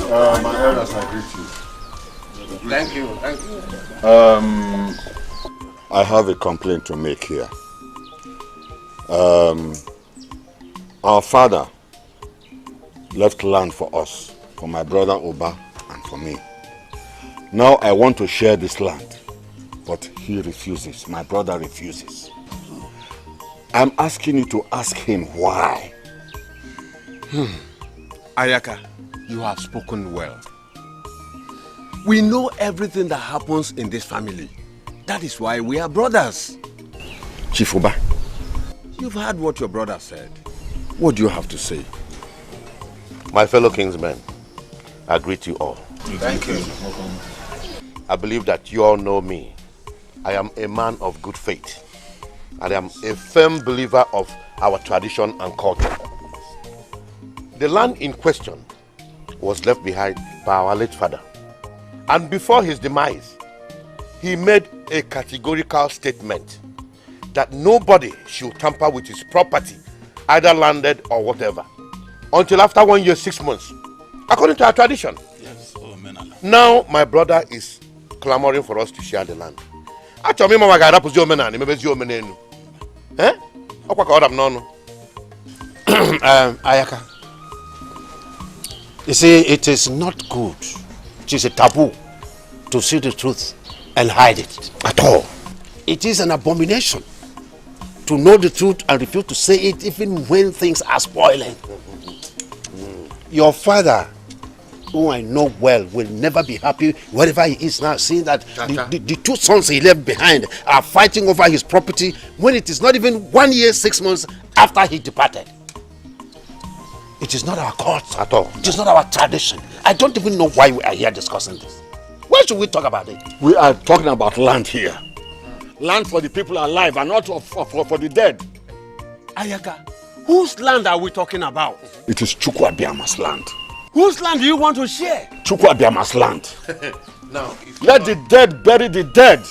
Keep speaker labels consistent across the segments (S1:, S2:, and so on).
S1: My elders, I greet you.
S2: Thank you.
S1: I have a complaint to make here. Our father left land for us, for my brother Oba and for me. Now I want to share this land, but he refuses. My brother refuses. I'm asking you to ask him why.
S2: Ayaka, you have spoken well. We know everything that happens in this family. That is why we are brothers.
S1: Chief Oba,
S2: you've heard what your brother said. What do you have to say?
S3: My fellow kingsmen, I greet you all.
S2: Thank you.
S3: I believe that you all know me. I am a man of good faith. And I am a firm believer of our tradition and culture. The land in question was left behind by our late father. And before his demise, he made a categorical statement that nobody should tamper with his property, either landed or whatever, until after 1 year, 6 months, according to our tradition.
S4: Yes.
S3: Now my brother is clamoring for us to share the land.
S4: Ayaka, you see, it is not good. It is a taboo to see the truth and hide it at all. It is an abomination to know the truth and refuse to say it even when things are spoiling. Your father, who I know well, will never be happy wherever he is now, seeing that the two sons he left behind are fighting over his property when it is not even 1 year, 6 months after he departed. It is not our culture at all. It is not our tradition. I don't even know why we are here discussing this. Why should we talk about it?
S1: We are talking about land here. Land for the people alive and not for the dead.
S2: Ayaka, whose land are we talking about?
S1: It is Chukwabiama's land.
S2: Whose land do you want to share?
S1: Chukwabiama's land.
S3: Now,
S1: let the dead bury the dead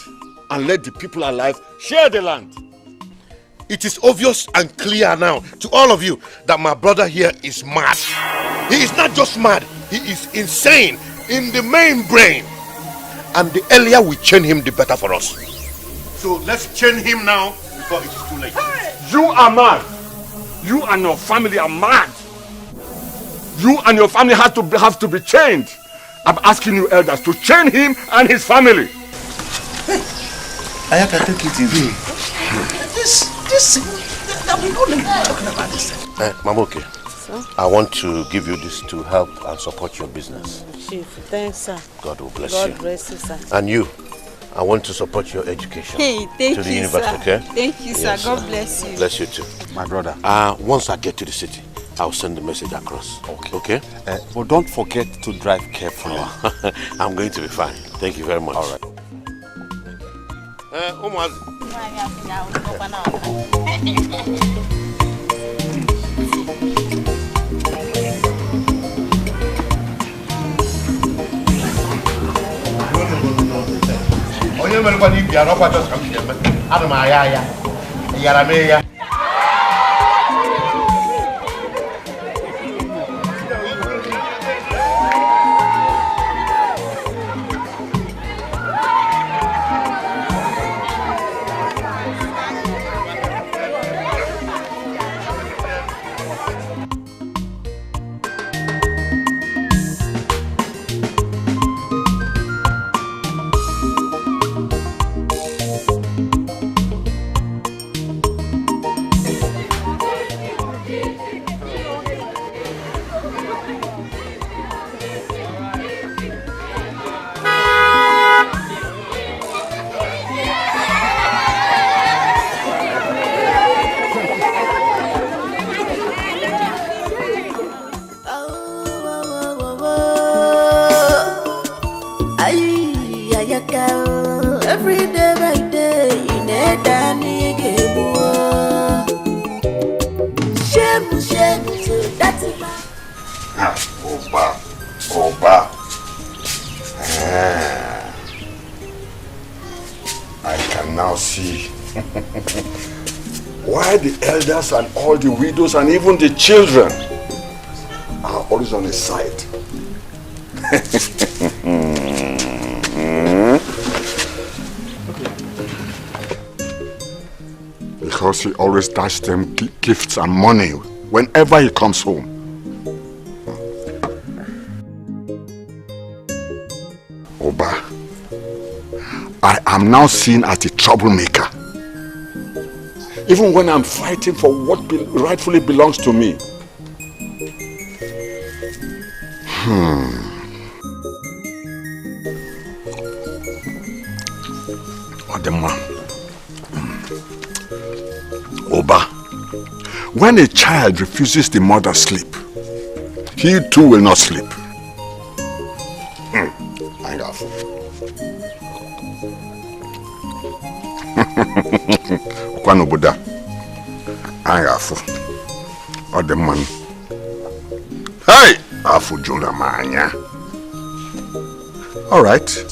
S1: and let the people alive share the land.
S3: It is obvious and clear now to all of you that my brother here is mad. He is not just mad, he is insane in the main brain. And the earlier we chain him, the better for us. So let's chain him now before it is too late.
S1: You are mad. You and your family are mad. You and your family have to be chained. I'm asking you elders to chain him and his family.
S4: Hey, Ayaka, take it easy. We don't need talking about this.
S3: Mamoke,
S5: sir?
S3: I want to give you this to help and support your business.
S5: Chief, thanks, sir.
S3: God will bless you.
S5: God bless you, sir.
S3: And you, I want to support your education.
S5: Hey, thank
S3: to the
S5: you,
S3: university,
S5: sir.
S3: okay?
S5: Thank you, sir.
S3: Yes,
S5: God bless you.
S3: Bless you too.
S4: My brother.
S3: Once I get to the city, I'll send the message across. Okay?
S4: But don't forget to drive carefully.
S3: I'm going to be fine. Thank you very much.
S4: All right.
S6: Every day by day, in a tiny game. Shame, that's it.
S1: Oba. I can now see why the elders and all the widows and even the children are always on his side. Because he always dashes them gifts and money whenever he comes home. Oba, I am now seen as a troublemaker. Even when I'm fighting for what rightfully belongs to me. Odema. Oba, when a child refuses the mother's sleep, he too will not sleep. Kwanobuda, Angafu, Odeman. Hey, Afu Junamanya. All right.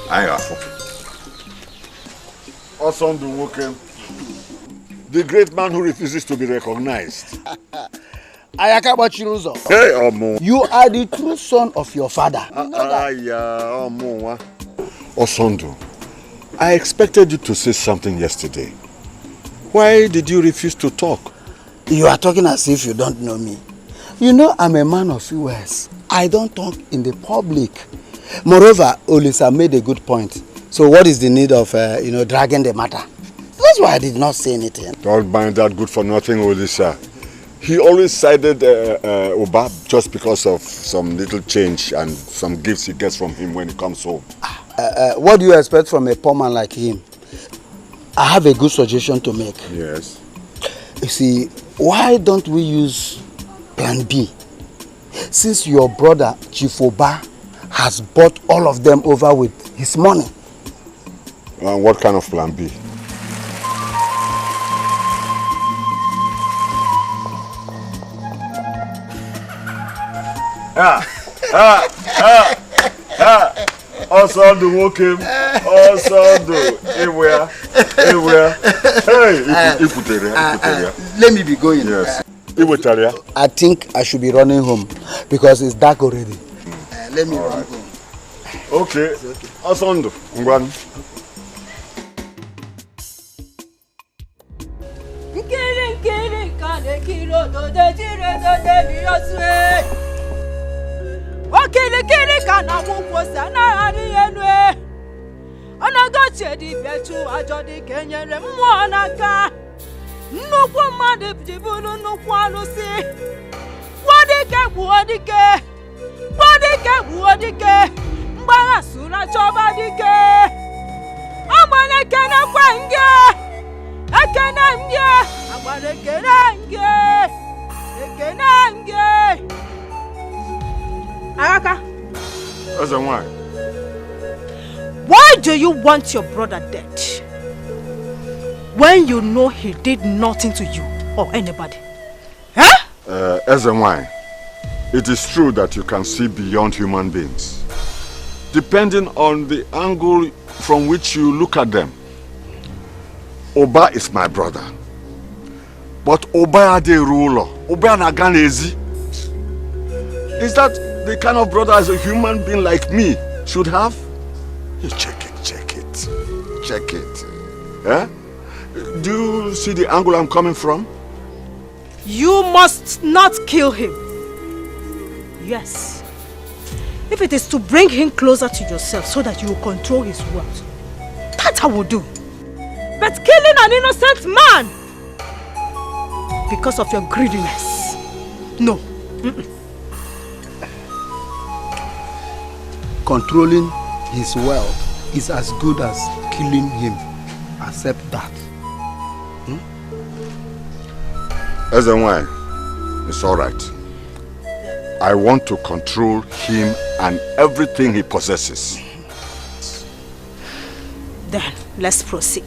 S1: Angafu. Awesome to work. The great man who refuses to be recognized.
S7: Ayakaba Chiruzo.
S1: Hey, Omo.
S7: You are the true son of your father.
S1: Omo. Osondu, I expected you to say something yesterday. Why did you refuse to talk?
S7: You are talking as if you don't know me. You know I'm a man of few words. I don't talk in the public. Moreover, Olisa made a good point. So what is the need of, dragging the matter? That's why I did not say anything.
S1: Don't mind that good for nothing, Olisa. He always sided Oba just because of some little change and some gifts he gets from him when he comes home.
S7: What do you expect from a poor man like him? I have a good suggestion to make.
S1: Yes.
S7: You see, why don't we use plan B? Since your brother, Chief Oba, has bought all of them over with his money.
S1: What kind of plan B? Also do walking, also do everywhere. Hey,
S7: Let me be going.
S1: Yes.
S7: I think I should be running home because it's dark already. Let me run home.
S1: Okay. Also do. Ngwan.
S8: Okirikiri kana mukwosa na ari enwe Onagoche di betu ajodi kenyere mmụọ n'aka Nnukwu mmadụ jiburu nnukwu alụsị Wadike Mgbagha sura chọba dike Agbara ekene kwa nge Ekene nge Agbara ekene nge Araka.
S1: As a why?
S8: Why do you want your brother dead? When you know he did nothing to you or anybody. Huh?
S1: As a why? It is true that you can see beyond human beings. Depending on the angle from which you look at them. Oba is my brother. But Oba ade ruler. Oba naganezi. Is that the kind of brother as a human being like me should have? You check it. Eh? Do you see the angle I'm coming from?
S8: You must not kill him. Yes. If it is to bring him closer to yourself so that you will control his wealth, that I will do. But killing an innocent man because of your greediness, no.
S7: Controlling his wealth is as good as killing him. Accept that.
S1: As and why? It's all right. I want to control him and everything he possesses.
S8: Then, let's proceed.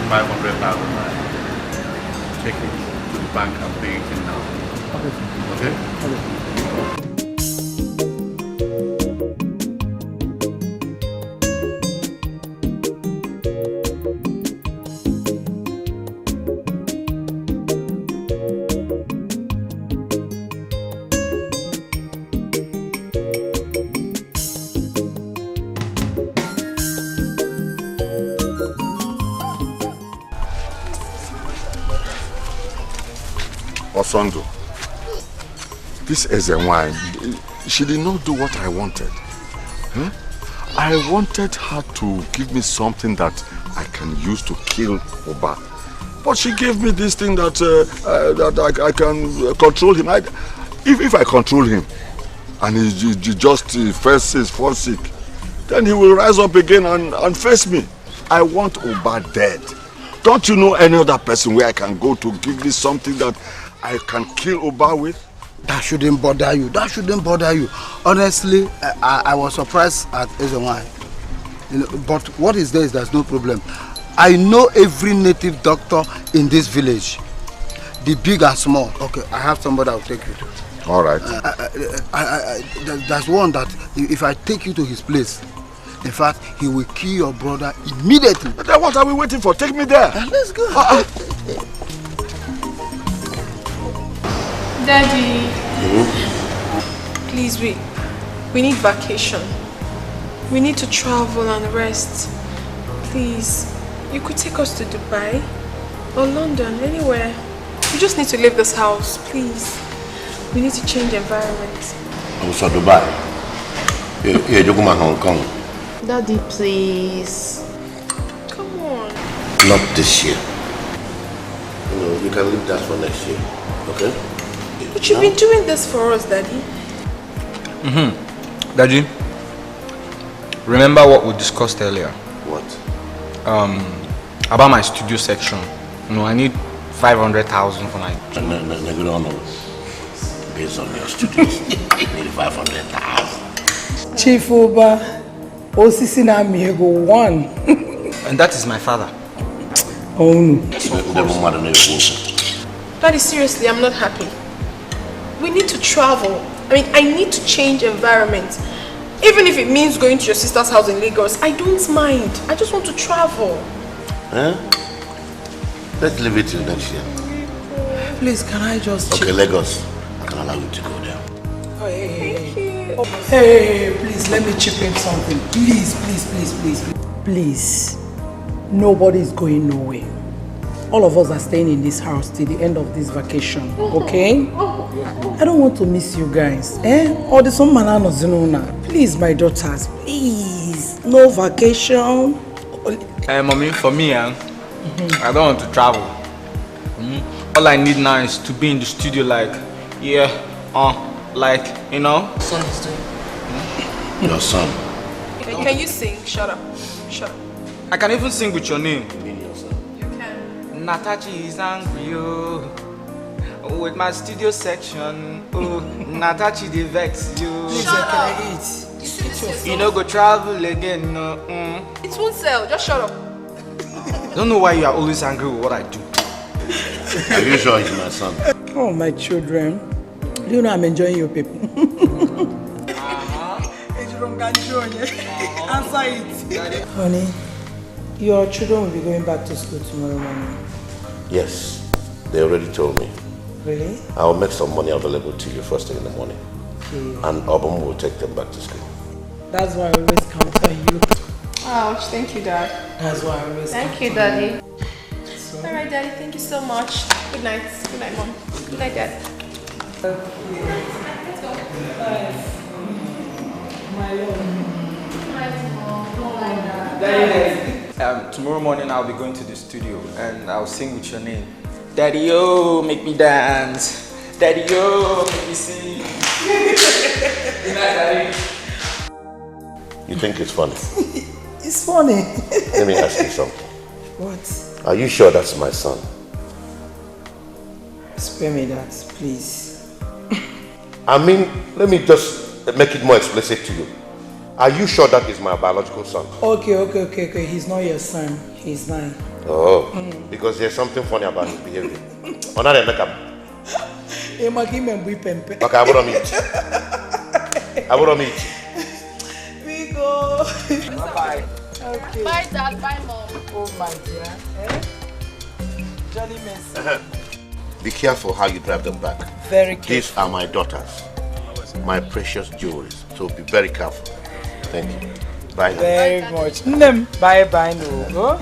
S9: 500,000 naira. Take it to the bank and pay it in now. Okay?
S1: Osondo, this is a wine. She did not do what I wanted. Huh? I wanted her to give me something that I can use to kill Oba. But she gave me this thing that I can control him. If I control him and he just falls sick, then he will rise up again and face me. I want Oba dead. Don't you know any other person where I can go to give me something that I can kill Oba with?
S7: That shouldn't bother you. That shouldn't bother you. Honestly, I was surprised at Ezewai. You know, but what is there's no problem. I know every native doctor in this village. The big and small. Okay, I have somebody I'll take you to.
S1: All right.
S7: There's one that if I take you to his place, in fact, he will kill your brother immediately.
S1: Then what are we waiting for? Take me there.
S7: Let's go.
S10: Daddy, please, we need vacation. We need to travel and rest. Please, you could take us to Dubai or London, anywhere. We just need to leave this house, please. We need to change environment.
S4: Also Dubai. You're Hong Kong.
S10: Daddy, please. Come on.
S4: Not this year. You know, you can leave that for next year. Okay?
S10: But you've been doing this for us, Daddy.
S11: Daddy, remember what we discussed earlier?
S4: What?
S11: About my studio section. You know, I need 500,000 for my...
S4: Based on your studios, you need 500,000.
S12: Chief Oba, Osisi na Miego 1.
S11: And that is my father.
S12: Oh no.
S10: Daddy, seriously, I'm not happy. We need to travel. I mean, I need to change environment. Even if it means going to your sister's house in Lagos, I don't mind. I just want to travel.
S4: Huh? Let's leave it till next year.
S12: Please, can I just...
S4: Okay, Lagos. I can allow you to go there.
S12: Oh, hey, please, let me chip in something. Please. Please. Nobody's going nowhere. All of us are staying in this house till the end of this vacation, okay? I don't want to miss you guys, Or the some manana zinona. Please, my daughters, please. No vacation.
S11: Mommy, for me, I don't want to travel. All I need now is to be in the studio like, you know?
S10: Son is doing.
S4: Your son.
S10: Can you sing? Shut up.
S11: I can even sing with your name.
S13: Natachi is angry, oh, with my studio section. Oh, Natachi they vex you.
S10: Shut up.
S13: You know, go travel again. No.
S10: It won't sell. Just shut up.
S11: Don't know why you are always angry with what I do.
S4: Are you sure he's my son?
S12: Oh, my children. Do you know I'm enjoying your people? Answer it. Honey, your children will be going back to school tomorrow morning.
S4: Yes, they already told me.
S12: Really?
S4: I'll make some money available to you first thing in the morning.
S12: Okay.
S4: And Obama will take them back to school.
S12: That's why I always count on you.
S10: Ouch, thank you, Dad.
S12: That's why I always
S10: Thank you, Daddy. So. All right, Daddy, thank you so much. Good night. Good night, Mom. Good night, Dad.
S12: Let's go. Bye. My love.
S13: Tomorrow morning I'll be going to the studio and I'll sing with your name. Daddy-o, make me dance. Daddy-o, make me sing. Good night, Daddy.
S4: You think it's funny?
S12: It's funny.
S4: Let me ask you something.
S12: What?
S4: Are you sure that's my son?
S12: Spare me that, please.
S4: I mean, let me just make it more explicit to you. Are you sure that is my biological son?
S12: Okay. He's not your son. He's mine.
S3: Oh, because there's something funny about his behavior. Oh, now they make up. Okay, I wouldn't meet.
S12: We go.
S10: Bye.
S12: Okay.
S10: Bye, Dad. Bye, Mom.
S12: Oh, my dear. Johnny Messi.
S3: Be careful how you drive them back.
S12: Very careful.
S3: These are my daughters, my precious jewelries. So be very careful. Thank you. Bye now.
S12: Very much. Bye bye, no.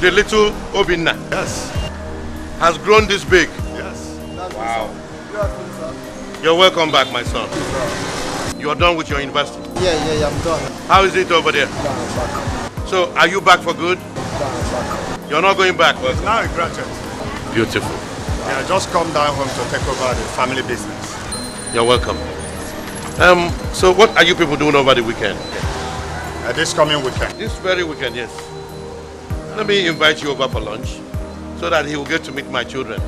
S3: The little Obinna,
S14: yes,
S3: has grown this big.
S14: Yes.
S3: Wow. You're welcome back, my son. You're done with your university?
S14: Yeah, I'm done.
S3: How is it over there? So, are you back for good? You're not going back?
S14: Well, now a graduate.
S3: Beautiful.
S14: Yeah, just come down home to take over the family business.
S3: You're welcome. So what are you people doing over the weekend?
S14: This coming weekend?
S3: This very weekend, yes. Let me invite you over for lunch so that he will get to meet my children.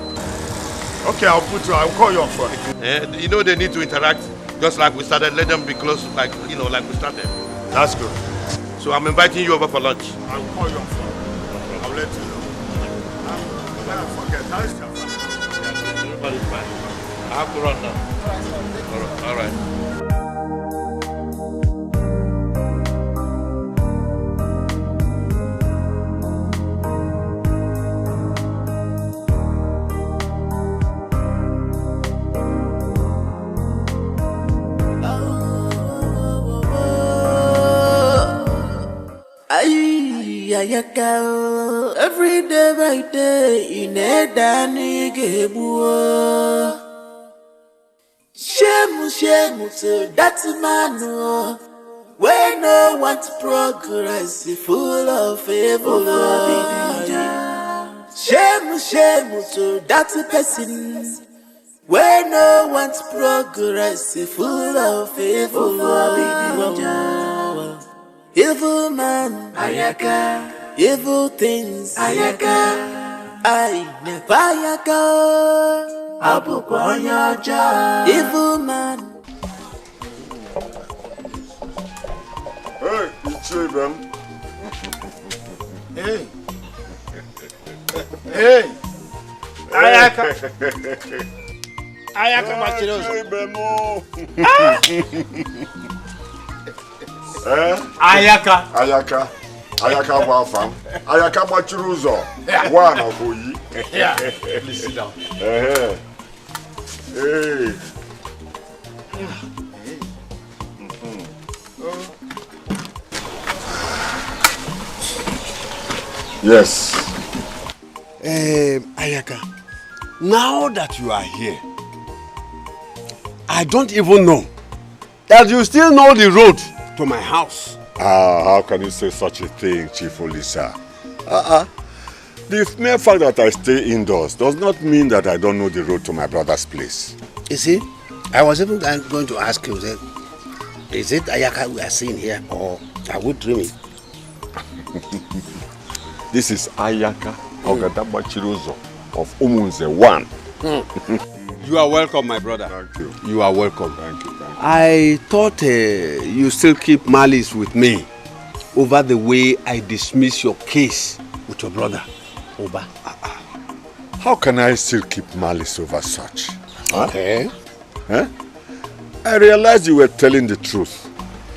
S14: Okay, I'll call you on phone.
S3: You know they need to interact just like we started. Let them be close like we started.
S14: That's good.
S3: So I'm inviting you over for lunch.
S14: I'll call you on phone. I'll let you know. Don't forget, nice to have you.
S3: Everybody's fine. I have to run now. All right.
S6: Every day by day, in a danny gebu. Shemu to that man, where no one's progress is full of evil. Shemu to that person, where no one's progress is full of evil. Evil man, ayaka. Evil things, ayaka. I never ayaka. Abuko onyaja. Evil man.
S1: Hey, it's them.
S14: Hey. Hey. Ayaka. Ayaka machiroso.
S1: Ayaka Wafam. Ayaka Machuruzo. One of you.
S14: Yeah. Please sit down.
S1: Hey. Yes.
S4: Ayaka, now that you are here, I don't even know that you still know the road to my house.
S1: How can you say such a thing, Chief Olisa? The mere fact that I stay indoors does not mean that I don't know the road to my brother's place.
S4: You see, I was even going to ask you, is it Ayaka we are seeing here, or are we dreaming?
S1: This is Ayaka Ogadaba Chirozo of Umunze 1.
S4: You are welcome, my brother.
S1: Thank you.
S4: You are welcome.
S1: Thank you.
S4: I thought you still keep malice with me over the way I dismiss your case with your brother, Oba.
S1: How can I still keep malice over such?
S4: Okay.
S1: Huh? I realized you were telling the truth,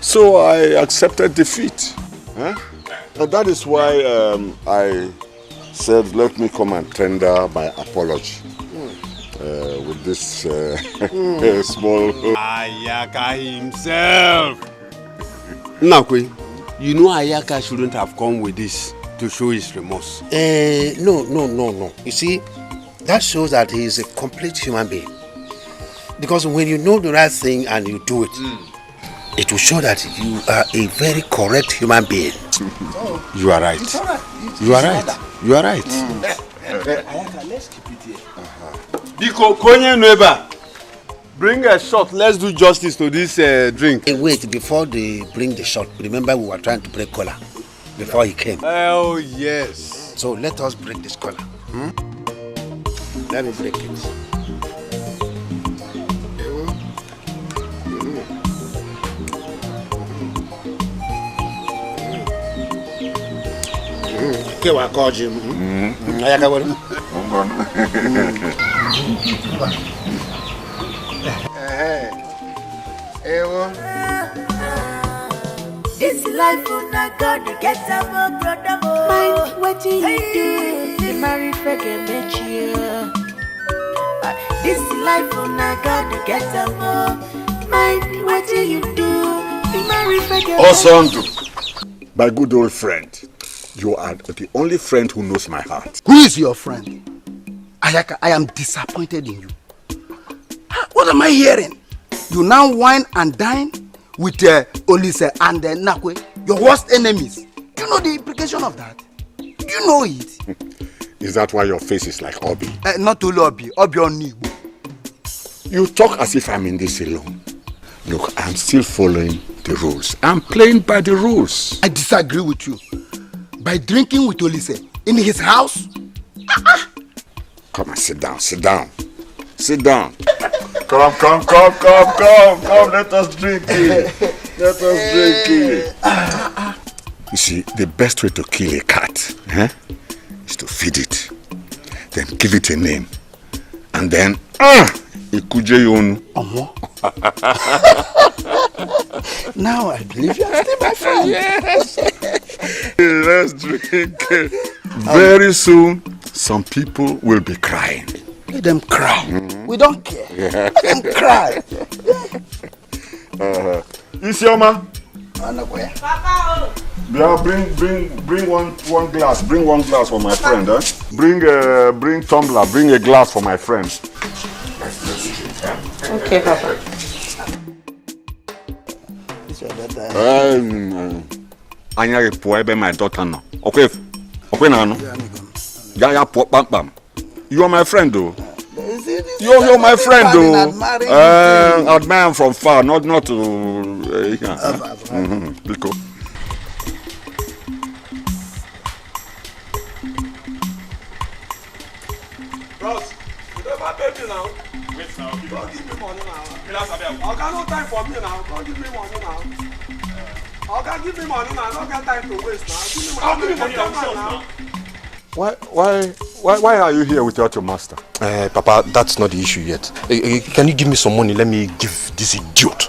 S1: so I accepted defeat. Huh? And that is why I said, let me come and tender my apology. With this small...
S4: Ayaka himself! Nakwe, you know Ayaka shouldn't have come with this to show his remorse. No. You see, that shows that he is a complete human being. Because when you know the right thing and you do it, It will show that you are a very correct human being. You are right. You are right. You are right.
S12: Let's keep it here.
S14: Biko, Konye Neba, bring a shot. Let's do justice to this drink.
S4: Hey, wait, before they bring the shot, remember we were trying to break collar before he came.
S14: Oh, yes.
S4: So let us break this collar. Let me break it. Okay, I called you.
S6: This life on a God get a more brother. Mind what you do. You marry for the This life on a God get a more. Mind what you do. You marry for the
S1: Osondu, my good old friend. You are the only friend who knows my heart.
S7: Who is your friend? Ayaka, I am disappointed in you. What am I hearing? You now wine and dine with Olise and Nakwe, your worst enemies. Do you know the implication of that? Do you know it?
S1: Is that why your face is like Obi?
S7: Not only Obi, Obi on Igbo.
S1: You talk as if I'm in this alone. Look, I'm still following the rules. I'm playing by the rules.
S7: I disagree with you. By drinking with Olise in his house?
S1: Come and sit down, sit down. Sit down.
S14: Come, let us drink it. Let us drink it.
S1: You see, the best way to kill a cat is to feed it, then give it a name, and then Ikuje Yonu.
S7: Now I believe you are still my friend.
S1: Yes. Let's drink. Very soon, some people will be crying.
S7: Let them cry. We don't care. Let them cry.
S1: Isioma.
S5: Papa.
S1: Yeah, bring one glass. Bring one glass for my friend. Bring tumbler. Bring a glass for my friend.
S5: Okay, Papa.
S1: Anya poebe my daughter now. Okay now. Yeah, pam pam. You are my friend though. You're my friend though. Admire from far, not to. Biko.
S14: Bros, you don't have baby now. Wait now. You don't give me money now. I got no time for me now. Don't give me money now. Okay, give me money now. I don't got time to waste now. Give me money now.
S1: Why are you here without your master?
S3: Papa, that's not the issue yet. Can you give me some money? Let me give this idiot.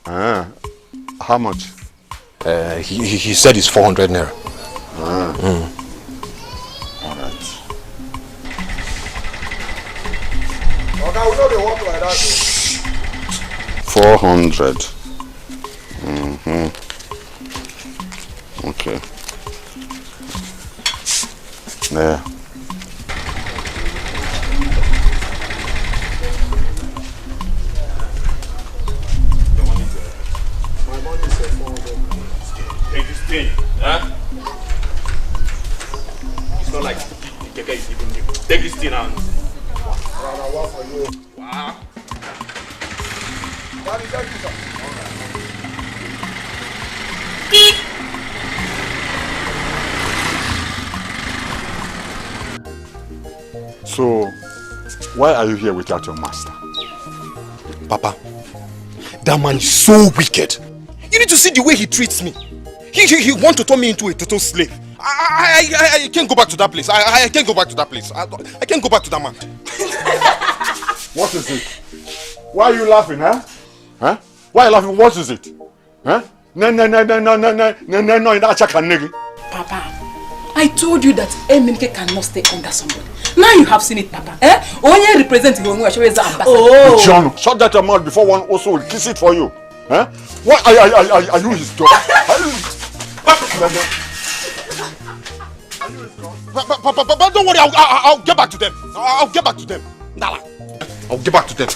S1: How much?
S3: He said it's 400 naira.
S1: All right.
S14: Okay, we know they work like that.
S1: 400. Okay. Yeah.
S14: My money is 400. Take this thing, huh? It's not like the keke is even new. Take this thing and what for you? Wow. What is that?
S1: So, why are you here without your master?
S3: Papa, that man is so wicked. You need to see the way he treats me. He wants to turn me into a total slave. I can't go back to that place. I can't go back to that place. I can't go back to that man.
S1: What is it? Why are you laughing, huh? Why are you laughing? What is it? Huh? No,
S12: Papa, I told you that Eminike cannot stay under somebody. Now you have seen it, Papa. Only representing you as ambassador.
S1: Oh, John, shut that mouth before one also will kiss it for you. Huh? What are you his dog?
S3: Papa, don't worry. I'll get back to them. I'll get back to them. Nala.
S2: I'll get back to them.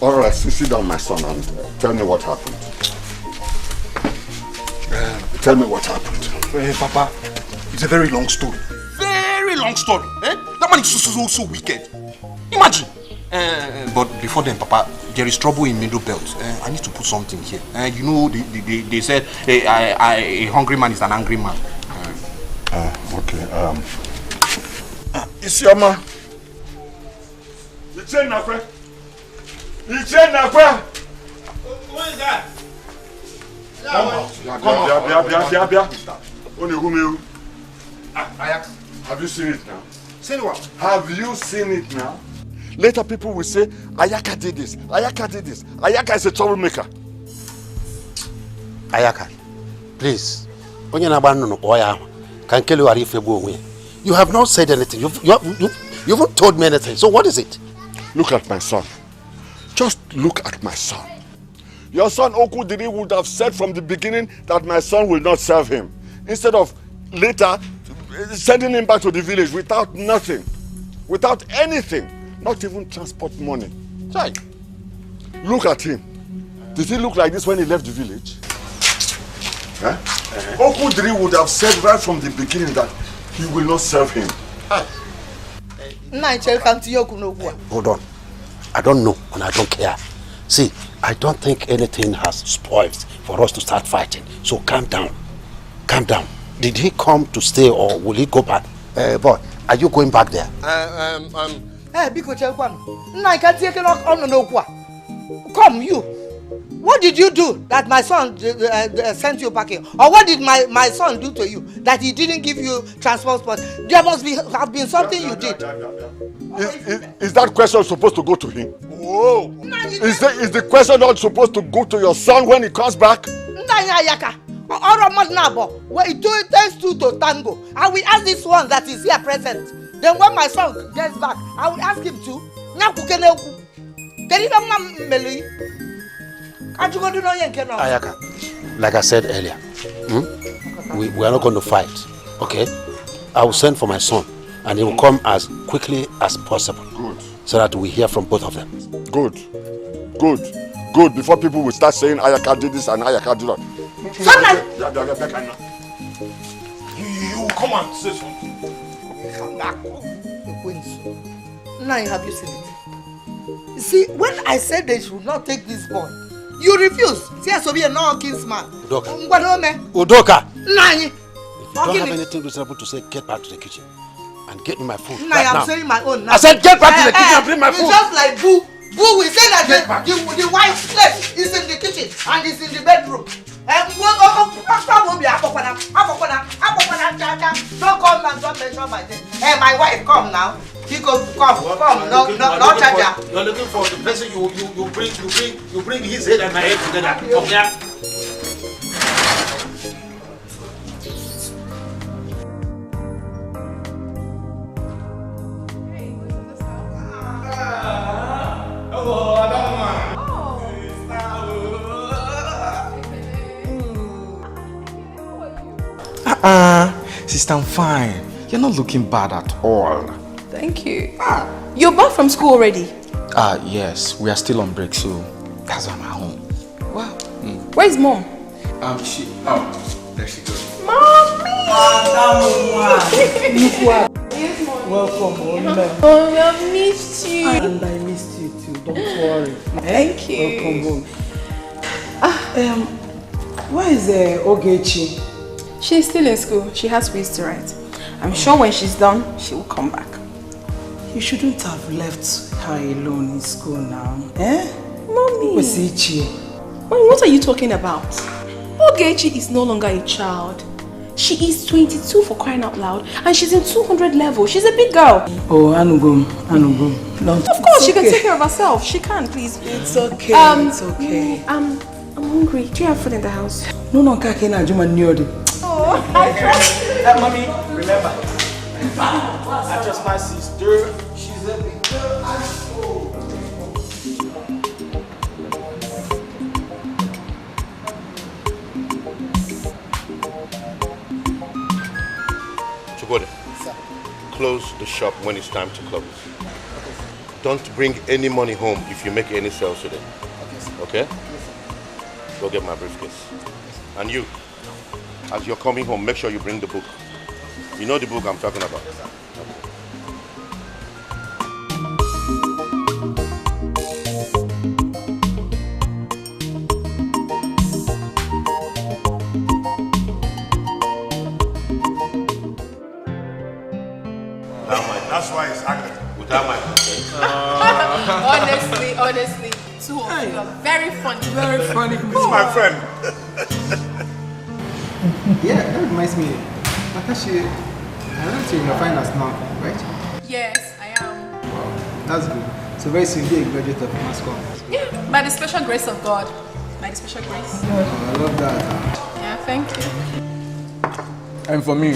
S1: All right, sit down, my son, and tell me what happened. Tell me what happened.
S2: Papa, it's a very long story. Very long story. That man is so wicked. Imagine. But before then, Papa, there is trouble in Middle Belt. I need to put something here. You know, they said a hungry man is an angry man.
S1: Okay. Isioma. You change now, friend. You change now, friend.
S2: Who is that?
S1: Come out. Have you seen it now?
S2: Seen what?
S1: Have you seen it now? Later people will say, Ayaka did this, Ayaka did this. Ayaka is a troublemaker.
S4: Ayaka, please. You have not said anything. You haven't told me anything. So what is it?
S1: Look at my son. Just look at my son. Your son Okudiri would have said from the beginning that my son will not serve him. Instead of later sending him back to the village without nothing. Without anything. Not even transport money. Chai. Look at him. Did he look like this when he left the village? Huh? Okudiri would have said right from the beginning that he will not serve him.
S4: Hold on. I don't know and I don't care. See, I don't think anything has spoiled for us to start fighting. So calm down. Calm down. Did he come to stay or will he go back? Boy, are you going back there?
S15: Come, you. What did you do that my son sent you packing? Or what did my son do to you that he didn't give you transport? There must have been something you did.
S1: Is that question supposed to go to him? Whoa! Is the question not supposed to go to your son when he comes back?
S15: Well, it takes two to tango. I will ask this one that is here present. Then when my son gets back, I will ask him to.
S4: Ayaka, like I said earlier, we are not going to fight, okay? I will send for my son and he will come as quickly as possible.
S1: Good.
S4: So that we hear from both of them.
S1: Good. Before people will start saying Ayaka did this and Ayaka did that.
S2: You come and say something.
S15: Now have you seen it? You see, when I said they should not take this boy, you refuse. See, I should be a non-kinsman.
S4: Udoka!
S15: Nani!
S4: If you don't have anything reasonable to say, get back to the kitchen and get me my food.
S15: Now I'm saying my own now.
S4: I said get back to the kitchen and bring my food.
S15: It's just like Boo. Boo will say that the wife's place is in the kitchen and is in the bedroom. Don't come and don't mention my name. Hey, my wife, come now. Come. No charger.
S4: You're looking for the person you bring his head and my head together. Come here.
S13: Sister, I'm fine. You're not looking bad at all.
S10: Thank you. You're back from school already?
S13: Yes. We are still on break, so that's why I'm at home.
S10: Wow. Where's mom?
S13: There she goes.
S10: Mommy!
S12: Yes, Mom. Welcome, Olga.
S10: Oh, I missed you.
S12: And I missed you too. Don't worry.
S10: Thank you.
S12: Welcome home. Where is Ogechi?
S10: She's still in school. She has quiz to write. I'm sure when she's done, she will come back.
S12: You shouldn't have left her alone in school now.
S10: Mommy. Mommy, what are you talking about? Ogechi is no longer a child. She is 22 for crying out loud and she's in 200 level. She's a big girl.
S12: Oh, Anugum. No.
S10: Of course, she can take care of herself. She can, please.
S12: It's okay. It's okay.
S10: I'm hungry. Do you have food in the house?
S12: No, Kakena Juma Nyodi.
S10: Oh,
S13: Mommy, remember. I just my sister. She's a big girl.
S3: Chibode, close the shop when it's time to close. don't bring any money home if you make any sales today. Okay? Go get my briefcase. And you, as you're coming home, make sure you bring the book. You know the book I'm talking about.
S14: That's why it's acting.
S3: Without my consent.
S10: Honestly, two of you are very funny.
S13: Very funny.
S14: This is my friend.
S13: Yeah, that reminds me. Nakashi, I learned you're in your finals now, right?
S10: Yes, I am.
S13: Wow, that's good. So very soon you'll be a graduate of mass comm.
S10: Yeah, by the special grace of God. By the special grace.
S13: Oh, I love that.
S10: Yeah, thank you.
S11: And for me,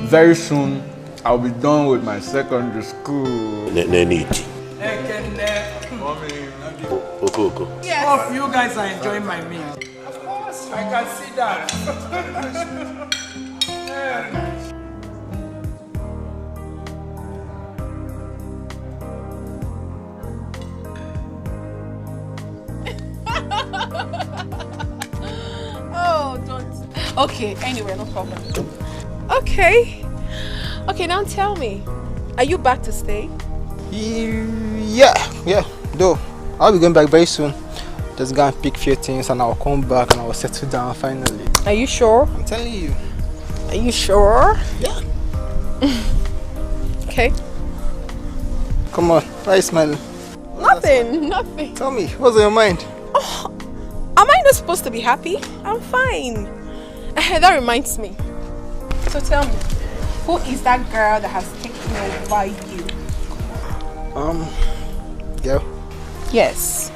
S11: very soon, I'll be done with my secondary school.
S3: Neniti.
S11: Oko.
S12: Yes. All of you guys are enjoying my meal.
S13: Of course, I can see that.
S10: Oh, don't. Okay, anyway, no problem. Okay, now tell me, are you back to stay?
S13: Yeah, though. I'll be going back very soon. Just go and pick few things and I'll come back and I'll settle down finally.
S10: Are you sure?
S13: I'm telling you.
S10: Are you sure?
S13: Yeah.
S10: Okay.
S13: Come on, why are you smiling?
S10: Nothing.
S13: Tell me, what's on your mind?
S10: Oh, am I not supposed to be happy? I'm fine. That reminds me. So tell me, who is that girl that has taken over you?
S13: Girl?
S10: Yes.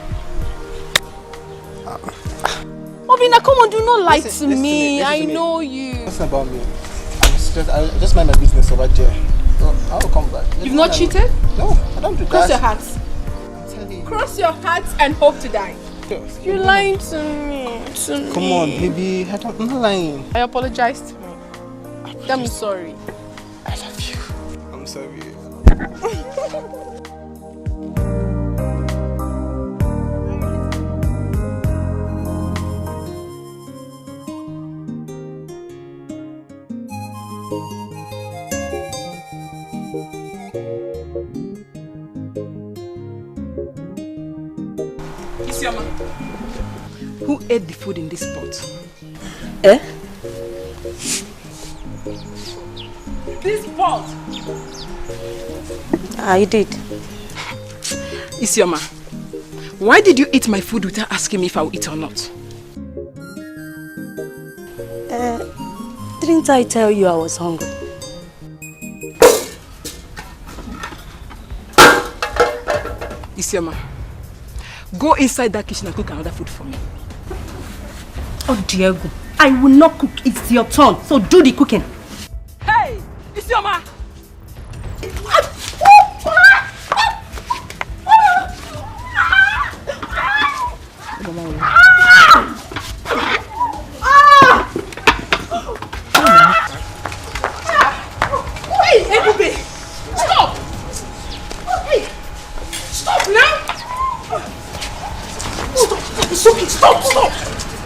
S10: Obina, come on, do not lie to me. I know you.
S13: Listen about me. I just mind my business over there. So I will come back.
S10: You've not cheated?
S13: No, I don't do that.
S10: Cross your hearts. Cross your hearts and hope to die. You're lying to me.
S13: Come on, baby. I'm not lying.
S10: I apologize to me. I'm sorry.
S13: I love you. I'm sorry.
S12: Isioma, who ate the food in this pot?
S8: Eh?
S12: This pot!
S8: I did.
S12: Isioma, why did you eat my food without asking me if I will eat or not?
S8: Didn't I tell you I was hungry?
S12: Isioma, go inside that kitchen and cook another food for me.
S8: Oh, Diego, I will not cook. It's your turn, so do the cooking.
S12: Hey, Isioma!
S10: Hey, Ebube! Stop! Hey! Stop now! Stop! It's okay, stop!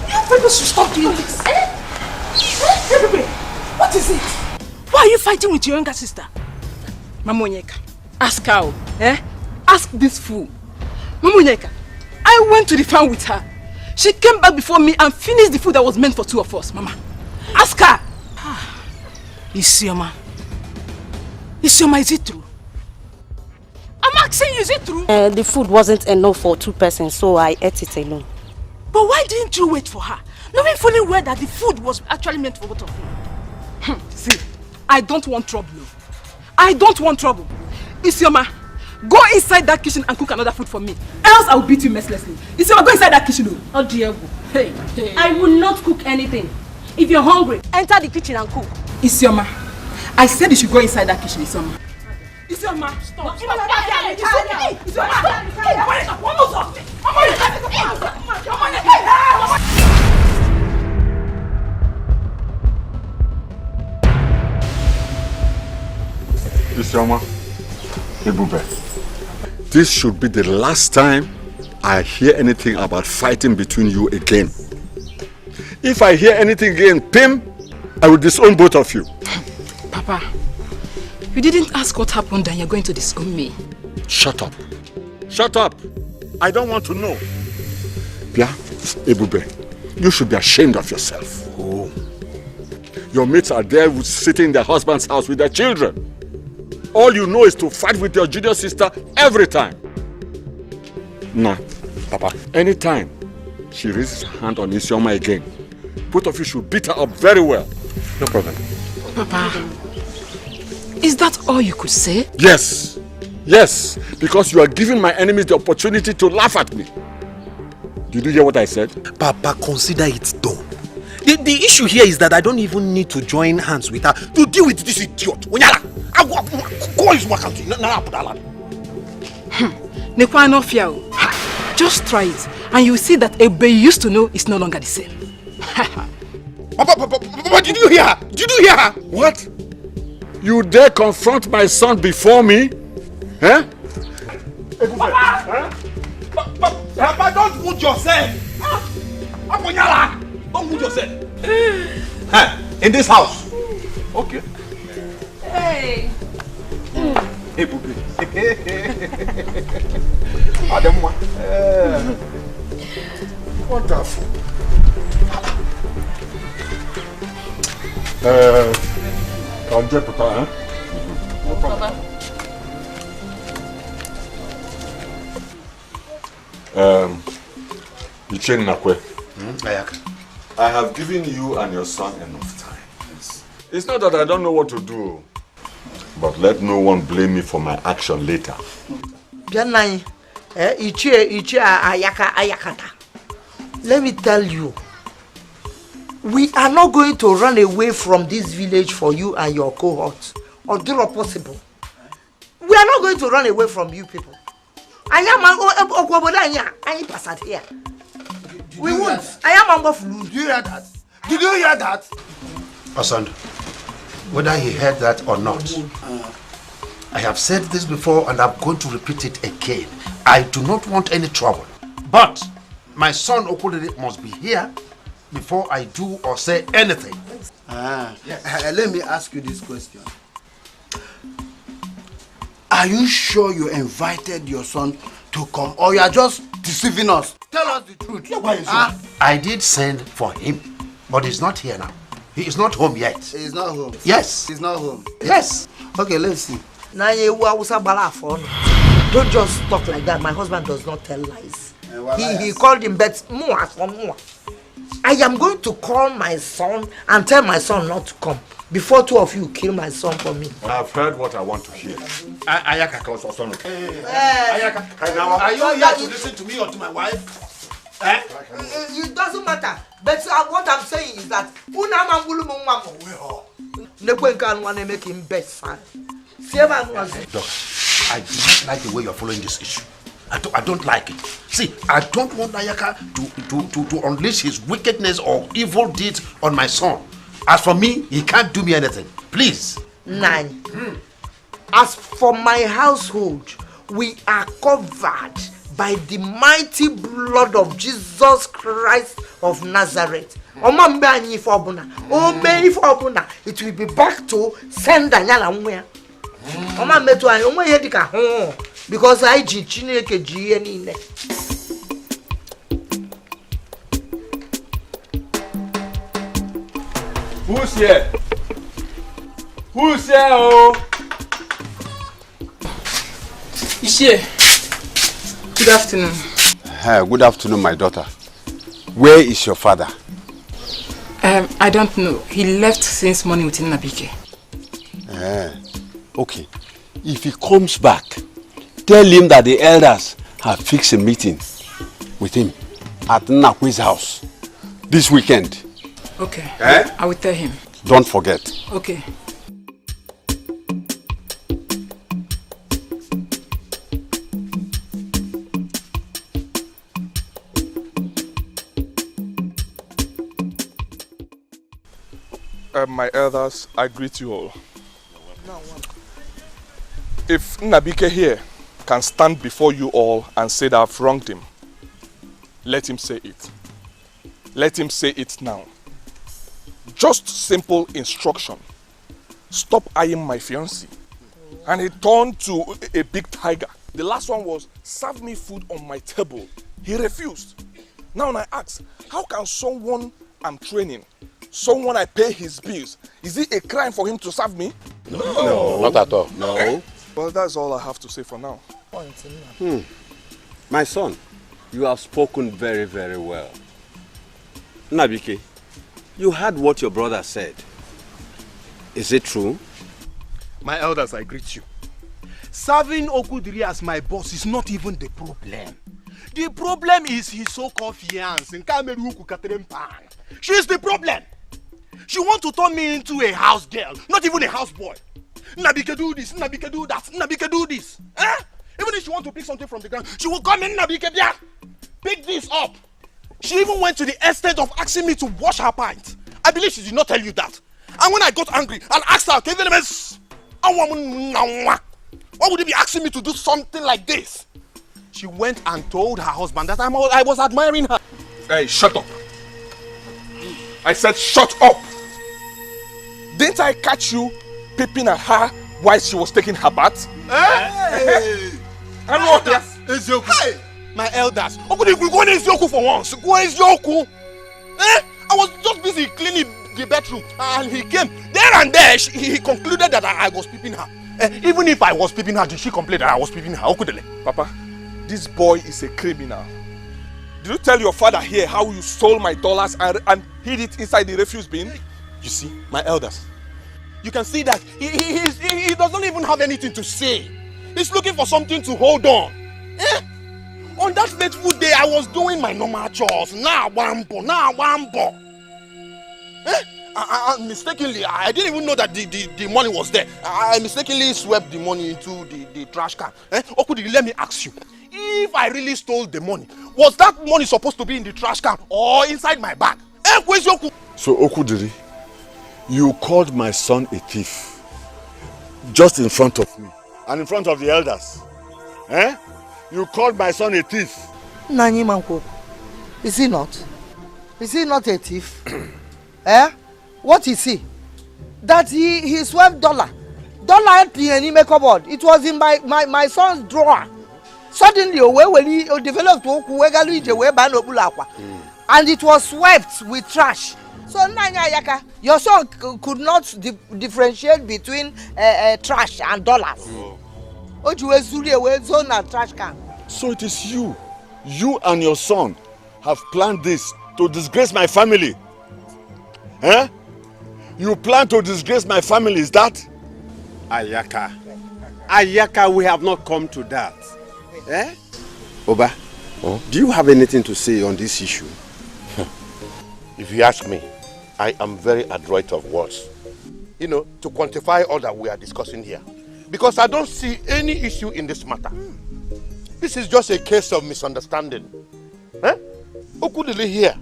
S10: You people should stop doing this. Ebube, what is it?
S12: Why are you fighting with your younger sister? Mamonyeka, ask her, Ask this fool. Mamonyeka, I went to the farm with her. She came back before me and finished the food that was meant for two of us, Mama. Ask her. Isioma, is it true? I'm asking you, is it true?
S8: The food wasn't enough for 2 persons, so I ate it alone.
S12: But why didn't you wait for her? Knowing fully well that the food was actually meant for both of you. See, I don't want trouble. I don't want trouble. Isioma, go inside that kitchen and cook another food for me. Else I will beat you mercilessly. Isioma, go inside that kitchen.
S8: Oh, Diego. Hey. I will not cook anything. If you're hungry, enter the kitchen and cook.
S12: Isioma, I said you should go inside that kitchen, Isioma. Isioma, stop.
S1: Isioma, Ebube, this should be the last time I hear anything about fighting between you again. If I hear anything again, Pim, I will disown both of you.
S16: Papa, you didn't ask what happened and you're going to disown me.
S1: Shut up. Shut up. I don't want to know. Pia, Ebube, you should be ashamed of yourself. Oh. Your mates are there sitting in their husband's house with their children. All you know is to fight with your junior sister every time. Nah, Papa, anytime she raises her hand on Isioma again, both of you should beat her up very well.
S3: No problem.
S16: Papa, is that all you could say?
S1: Yes. Yes, because you are giving my enemies the opportunity to laugh at me. Did you hear what I said?
S2: Papa, consider it done. The issue here is that I don't even need to join hands with her to deal with this idiot.
S16: Just try it, and you will see that Ebe you used to know is no longer the same.
S2: Papa, did you hear her? Did you hear her?
S1: What? You dare confront my son before me? Huh?
S2: Papa, don't wound yourself. Don't wound yourself. In this house. Okay.
S10: Hey.
S2: Hey, Bubi. Ademwa. Wonderful.
S1: I'll get to her, huh?
S10: No problem.
S1: Ichen Nakwe.
S4: Ayaka.
S1: I have given you and your son enough time. Yes. It's not that I don't know what to do, but let no one blame me for my action later.
S15: Let me tell you, we are not going to run away from this village for you and your cohort, or do not possible. We are not going to run away from you people. I am passed here. We won't. I am of.
S4: Did you hear that? Did you hear that? Osand, whether he heard that or not, I have said this before and I'm going to repeat it again. I do not want any trouble. But my son Okulere must be here before I do or say anything.
S7: Yes. Let me ask you this question. Are you sure you invited your son to come, or you are just deceiving us? Tell us the truth.
S4: I did send for him, but he's not here now. He is not home yet.
S7: He's not home?
S4: Yes.
S7: He's not home?
S4: Yes.
S7: Okay, let's see.
S15: Don't just talk like that. My husband does not tell lies. He called him, but more. I am going to call my son and tell my son not to come before two of you kill my son for me.
S1: I've heard what I want to hear.
S4: Ayaka,
S15: are
S4: you here to listen to me or to my wife?
S15: It doesn't matter. But what I'm saying is that make him best.
S4: Doc, I do not like the way you're following this issue. I don't like it. See, I don't want Ayaka to unleash his wickedness or evil deeds on my son. As for me, he can't do me anything. Please.
S15: 9. As for my household, we are covered by the mighty blood of Jesus Christ of Nazareth. It will be back to send Daniel. Because I
S14: Who's here? Who's here? Oh,
S16: Is here. Good afternoon.
S17: Good afternoon, my daughter. Where is your father?
S16: I don't know. He left since morning with Nabike.
S17: Okay. If he comes back, tell him that the elders have fixed a meeting with him at Nakwe's house this weekend.
S16: Okay. I will tell him.
S17: Don't forget.
S16: Okay.
S14: My elders, I greet you all. If Nabike here can stand before you all and say that I've wronged him, let him say it. Let him say it now. Just simple instruction. Stop eyeing my fiancé. And he turned to a big tiger. The last one was, serve me food on my table. He refused. Now I ask, how can someone I'm training, someone I pay his bills, is it a crime for him to serve me?
S3: No, not at all.
S17: No.
S14: Well, that's all I have to say for now.
S17: My son, you have spoken very, very well. Nabike, you heard what your brother said. Is it true?
S2: My elders, I greet you. Serving Okudiri as my boss is not even the problem. The problem is his so-called fiancé. She is the problem. She wants to turn me into a house girl, not even a house boy. Nabike do this, Nabike do that, Nabike do this. Eh? Even if she wants to pick something from the ground, she will come in, Nabike, yeah, pick this up. She even went to the extent of asking me to wash her pint. I believe she did not tell you that. And when I got angry and asked her, why would you be asking me to do something like this? She went and told her husband that I was admiring her.
S14: Hey, shut up. I said shut up. Didn't I catch you peeping at her while she was taking her bath?
S2: Hey!
S14: I'm not there.
S2: Hey! My elders. Go for once. I was just busy cleaning the bedroom and he came. There and there, he concluded that I was peeping her. Even if I was peeping her, did she complain that I was peeping her?
S14: Papa, this boy is a criminal. Did you tell your father here how you stole my dollars and hid it inside the refuse bin?
S2: You see, my elders, you can see that he doesn't even have anything to say. He's looking for something to hold on. On that fateful day, I was doing my normal chores. Wambo. Mistakenly, I didn't even know that the money was there. I mistakenly swept the money into the trash can. Okudiri, let me ask you. If I really stole the money, was that money supposed to be in the trash can or inside my bag?
S1: So Okudiri, you called my son a thief just in front of me and in front of the elders. You called my son a thief.
S15: Nani Manko, is he not? Is he not a thief? What is he? That he swept dollar in my cupboard. It was in my son's drawer. Suddenly, he developed and it was swept with trash. So Nanya Yaka, your son could not differentiate between trash and dollars. Trash can.
S1: So it is you and your son have planned this to disgrace my family. You plan to disgrace my family, is that?
S17: Ayaka, we have not come to that. Oba, do you have anything to say on this issue?
S3: If you ask me, I am very adroit of words. To quantify all that we are discussing here. Because I don't see any issue in this matter. This is just a case of misunderstanding. Okudili here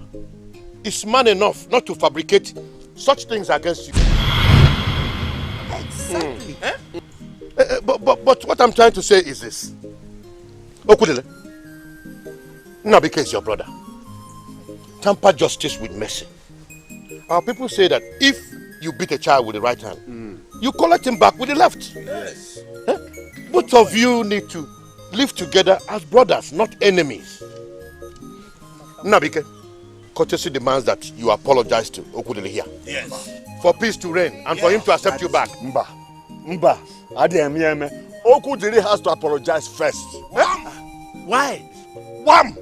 S3: is man enough not to fabricate such things against you.
S15: Exactly.
S3: But what I'm trying to say is this. Okudili, Nabike is your brother. Tamper justice with mercy. Our people say that if you beat a child with the right hand, you collect him back with the left.
S17: Yes.
S3: Both of you need to live together as brothers, not enemies. Nabike, courtesy demands that you apologize to Okudili here.
S2: Yes.
S3: For peace to reign and for him to accept you back.
S1: Mba. Okudili has to apologize first.
S2: Why? Wham!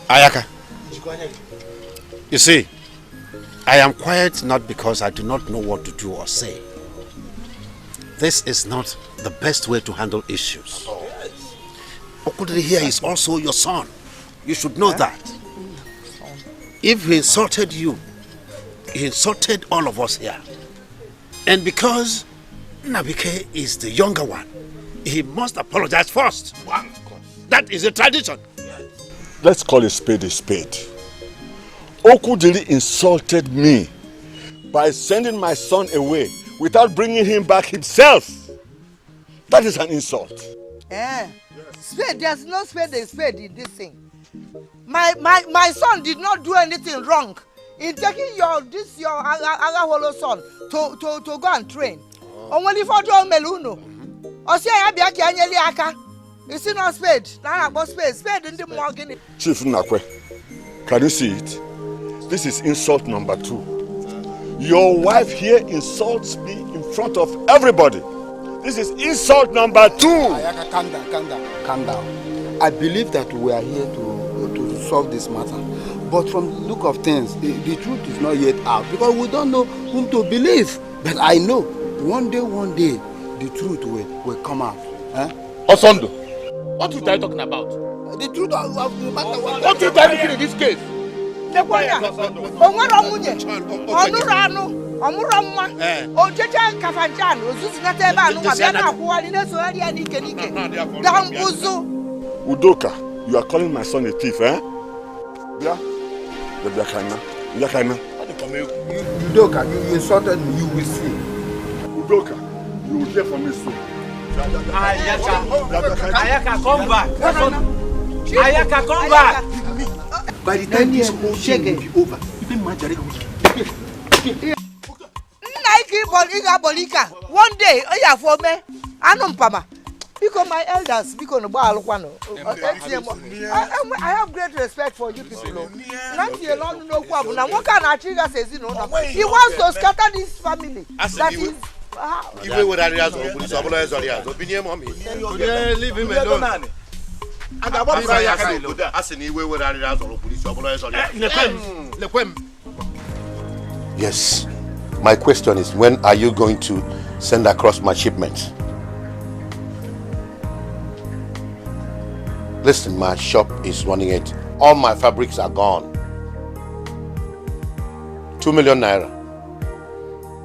S4: Ayaka, you see, I am quiet not because I do not know what to do or say. This is not the best way to handle issues. Okudili here is also your son. You should know that. If he insulted you, he insulted all of us here. And because Nabike is the younger one, he must apologize first. That is a tradition.
S1: Let's call a spade a spade. Okudili insulted me by sending my son away without bringing him back himself. That is an insult.
S15: Spade, there's no spade in this thing. My son did not do anything wrong in taking your Agaholo son to go and train. Only for John Meluno. Osia Biaki Anyeli Aka. Is it not spade? Now spade in the morgan.
S1: Chief Nakwe, can you see it? This is insult number 2. Your wife here insults me in front of everybody. This is insult number 2.
S7: Ayaka, calm down. I believe that we are here to solve this matter. But from the look of things, the truth is not yet out because we don't know whom to believe. But I know one day, the truth will come out.
S3: Osondo, what truth are you talking about?
S7: The truth of the matter.
S3: What truth are you looking in this case?
S15: Omurama ojeje kafanjan ozuzi tebe anu ma bia na akwali na so ade anike dambuzu.
S1: Udoka, you are calling my son a thief, eh? Yeah?
S7: Udoka, you insulted me, you will see.
S1: Udoka, you will hear from me soon.
S14: Ayaka, come back. Ayaka, come back.
S7: By the time this whole thing will be over, even Majari will
S15: one day, for me, Anumpama. Because my elders, because I have great respect for you people. Not alone, no problem. Now, what can Achiga says, you know, he wants to scatter this family. That is.
S3: Leave him alone. Yes. My question is, when are you going to send across my shipments? Listen, my shop is running it. All my fabrics are gone. 2 million naira.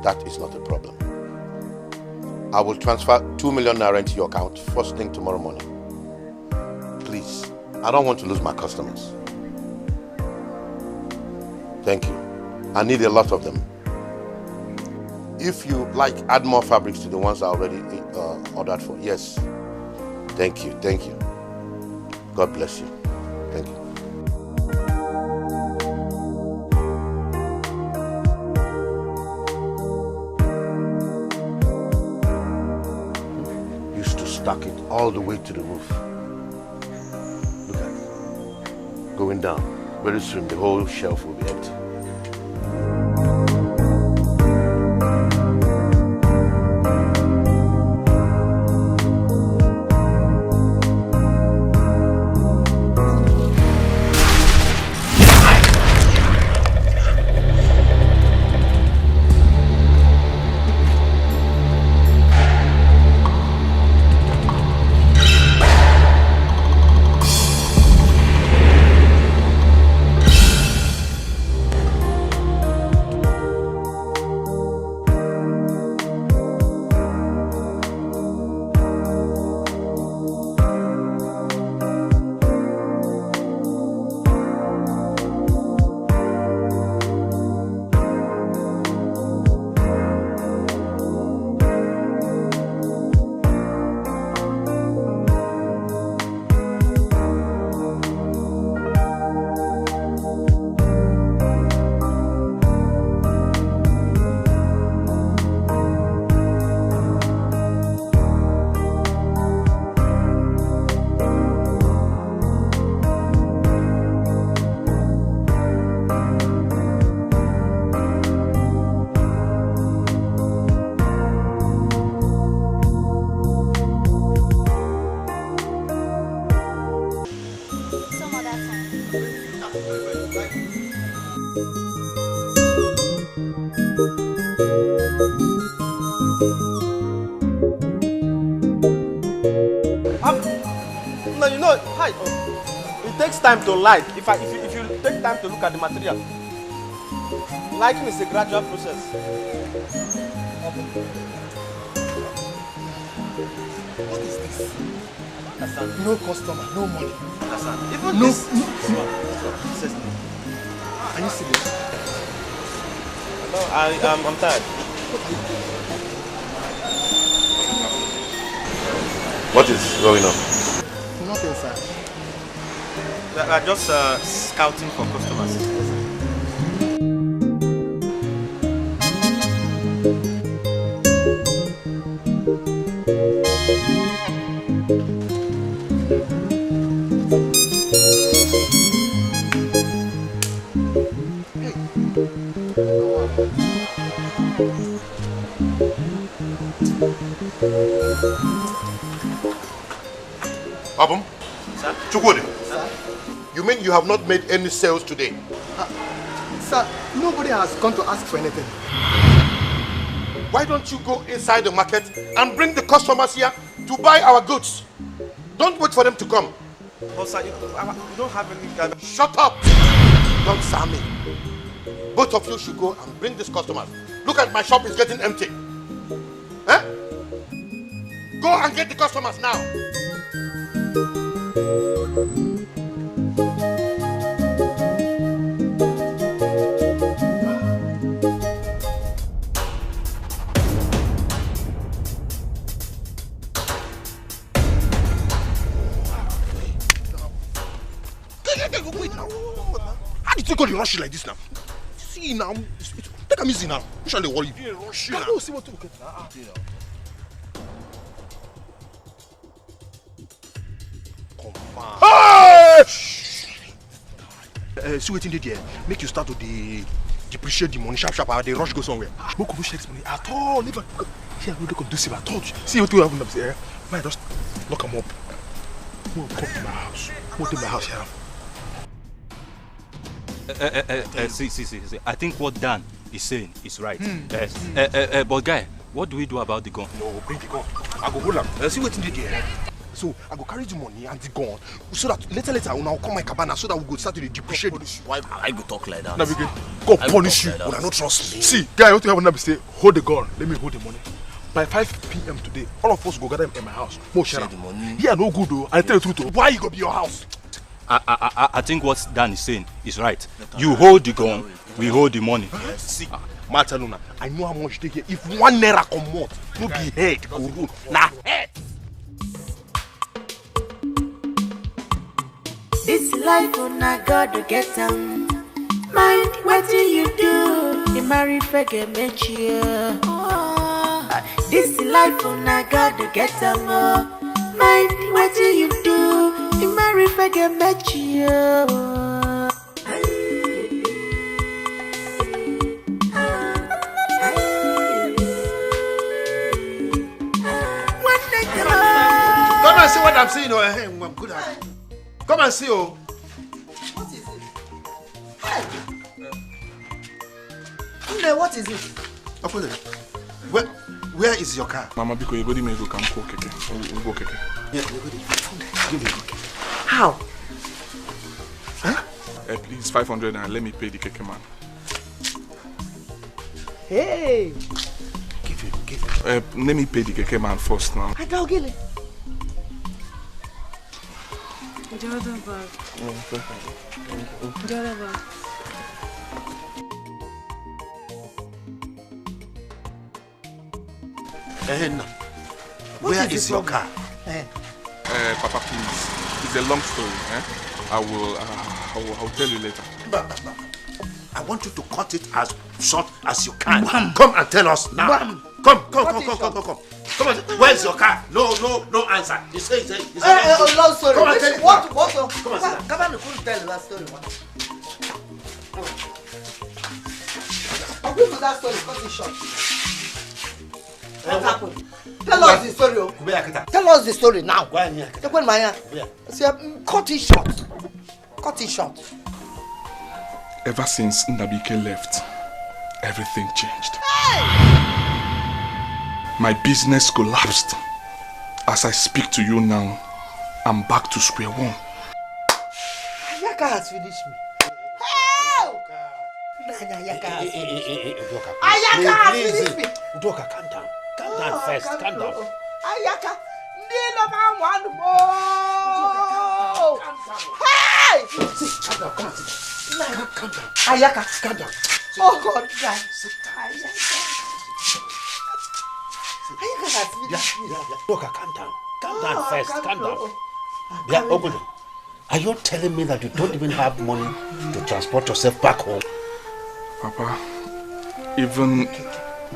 S3: That is not a problem. I will transfer 2 million naira into your account first thing tomorrow morning. Please, I don't want to lose my customers. Thank you. I need a lot of them. If you like, add more fabrics to the ones I already ordered for. Yes. Thank you. Thank you. God bless you. Thank you. Used to stack it all the way to the roof. Look at it. Going down. Very soon the whole shelf will be empty.
S14: No, you know, hi. It takes time to like. If you take time to look at the material, liking is a gradual process.
S2: What is this? No customer, no money.
S14: Even
S2: no,
S14: this.
S2: Are you serious?
S14: No, I'm tired.
S3: What is going on?
S5: Nothing, sir.
S13: We are just scouting for customers.
S3: Abum?
S5: Sir?
S3: Chukwudi?
S5: Sir?
S3: You mean you have not made any sales today?
S5: Sir, nobody has come to ask for anything.
S3: Why don't you go inside the market and bring the customers here to buy our goods? Don't wait for them to come.
S13: But sir, you don't have any kind of...
S3: Shut up! Don't sir me. Both of you should go and bring these customers. Look at my shop is getting empty. Eh? Go and get the customers now.
S2: Wait now. How did you go to rush like this now? See now. Take a easy now. You shall worry. You rush now. Go see what you get. Hey! See what you did here. Make you start to depreciate the money sharp. The rush go somewhere. No come shake money at all. Never. Here we go do see at all. See what you have them say. Why just lock them up. Come to my house. Come to my house here.
S18: See. I think what Dan is saying is right. But guy, what do we do about the gun?
S2: No, bring the gun. I go hold am. See what you did here. So I go carry the money and the gun, so that later when I come my cabana, so that we go start to depreciate.
S19: Why I go talk like that?
S2: Now we go punish you. When I don't trust me. See, guy, what you have now be say, hold the gun. Let me hold the money. By 5 p.m. today, all of us go gather in my house. More share the money. Yeah, no good though. I tell you the truth. Why you go be your house?
S18: I think what Dan is saying is right. You hold the gun, we hold the money.
S2: See, Marcelona, I know how much they get. If 1 naira come out, no be head go roll. Nah, head.
S6: This life on I gotta get down. Mind what do you do? You marry forget me cheer. This life on I gotta get down. Mind what do you do? You marry forget me cheer.
S4: Come and see what I'm seeing. I'm good at it. Come and see, oh.
S15: What is it? Hey! What is it?
S4: Where is your car?
S2: Mama, because your body may go come go keke. We'll go keke.
S4: Yeah, give me keke.
S15: How?
S2: Huh? Please, 500 and let me pay the keke man.
S15: Hey!
S4: Give him.
S2: Let me pay the keke man first now.
S15: I don't get it.
S8: The other bag. The other bag.
S4: Where is your car?
S2: Papa, please. It's a long story. I will tell you later.
S4: I want you to cut it as short as you can. Come and tell us now. Come. Come on, where's your car? No answer. You say.
S15: Long story.
S4: Come and tell it.
S15: What?
S4: Come on,
S15: come on, couldn't tell that story. I'll give you that story. Cut it short. What happened? Tell us the story. Tell us the story now. Cut it short. Cut it short.
S2: Ever since Nabike left, everything changed. My business collapsed. As I speak to you now, I'm back to square one.
S15: Ayaka has finished me. Help! Ayaka has finished me. Ayaka has finished me.
S4: Udoka, calm down. Calm down first. Calm down.
S15: Ayaka, one more. Hey!
S4: Calm down. Come on. Calm down.
S15: Ayaka,
S4: calm down.
S15: Oh God, guys. Ayaka has finished me.
S4: Udoka, calm down. Calm down first, calm down. They are open. Are you telling me that you don't even have money to transport yourself back home?
S14: Papa, even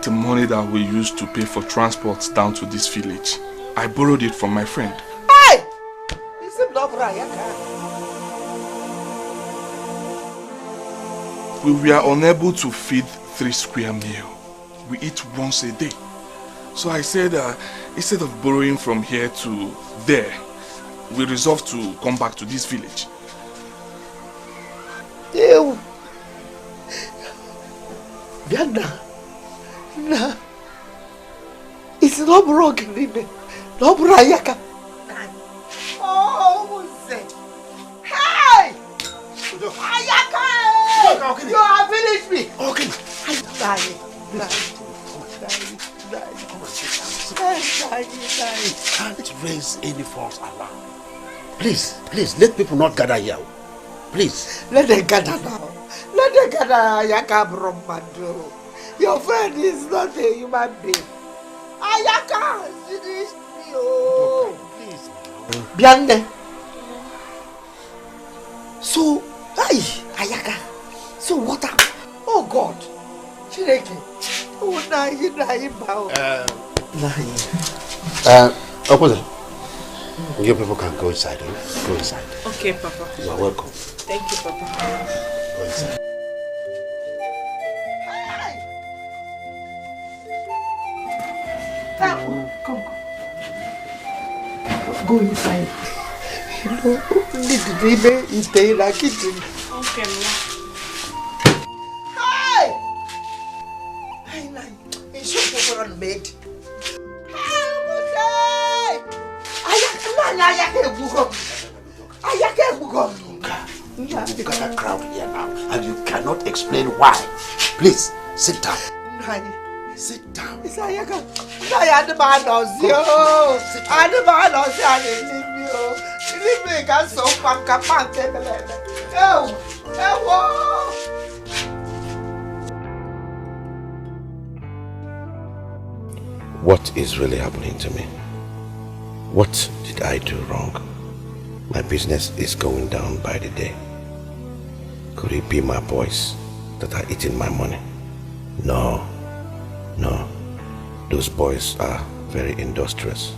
S14: the money that we used to pay for transport down to this village, I borrowed it from my friend.
S15: Hey!
S14: We were unable to feed 3 square meals. We eat once a day. So I said, instead of borrowing from here to there, we resolved to come back to this village.
S15: Ew. Bianna. Nah. It's not broken, no brayaka. Oh, hey! Ayaka! You have finished me.
S4: Okay. Can't raise any false alarm. Please, let people not gather here. Please.
S15: Let them gather now. Let them gather, Ayaka Bromado. Your friend is not a human being. Ayaka, finish me, oh. Please. Bianne. So, Ayaka. So what happened? Oh God. Chireke. Oh,
S4: Opposite. You people can go inside. Go inside.
S16: Okay, Papa.
S4: You are welcome.
S16: Thank you, Papa.
S4: Go inside.
S15: Come. Go inside. You know, need to be in the kitchen.
S16: Okay, Ma.
S15: On bed.
S4: You've got a crowd here now, and you cannot explain why. Please, sit down. Sit down.
S15: I had the man on you. I had the man on you. Leave me, can't so punk.
S3: What is really happening to me? What did I do wrong? My business is going down by the day. Could it be my boys that are eating my money? No. Those boys are very industrious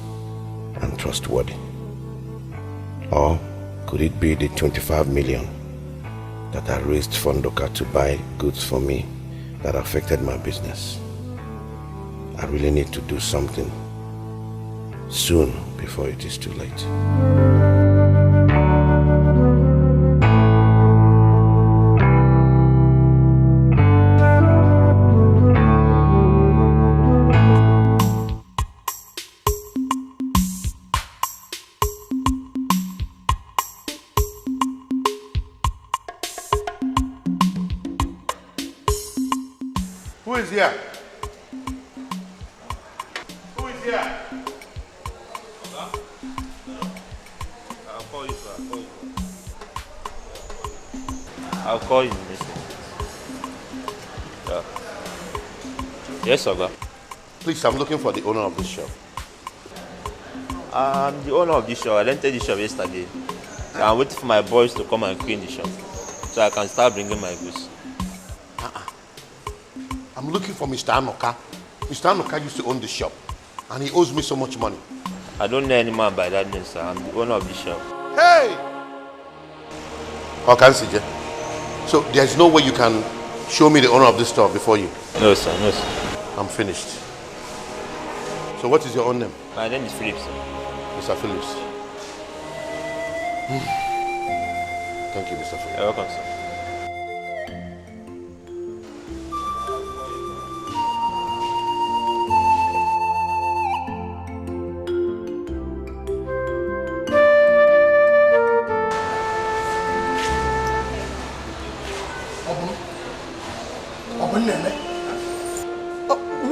S3: and trustworthy. Or could it be the 25 million that I raised for Ndoka to buy goods for me that affected my business? I really need to do something soon before it is too late.
S1: Who is here? Yeah.
S18: I'll call you, sir. I'll call you, mister. Yes, Oga.
S3: Please, I'm looking for the owner of this shop.
S18: I'm the owner of this shop. I rented the shop yesterday. So I'm waiting for my boys to come and clean the shop so I can start bringing my goods.
S3: I'm looking for Mr. Anoka. Mr. Anoka used to own the shop. And he owes me so much money.
S18: I don't know any man by that name, sir. I'm the owner of the shop.
S3: Hey! Okansije. So there's no way you can show me the owner of this store before you?
S18: No, sir.
S3: I'm finished. So what is your own name?
S18: My name is Phillips, sir.
S3: Mr. Phillips. Thank you, Mr. Phillips.
S18: You're welcome, sir.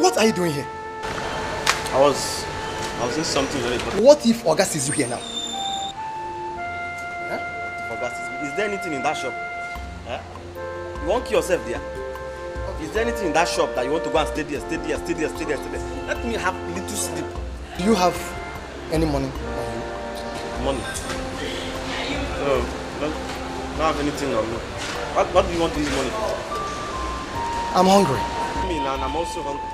S5: What are you doing here?
S19: I was doing something very important.
S5: What if Oga sees you here now?
S19: Is there anything in that shop? Huh? You won't kill yourself there? Is there anything in that shop that you want to go and stay there? Let me have a little sleep.
S5: Do you have any money?
S19: Money? No, don't have anything on me. What do you want this money for?
S5: I'm hungry.
S19: Me and I'm also hungry.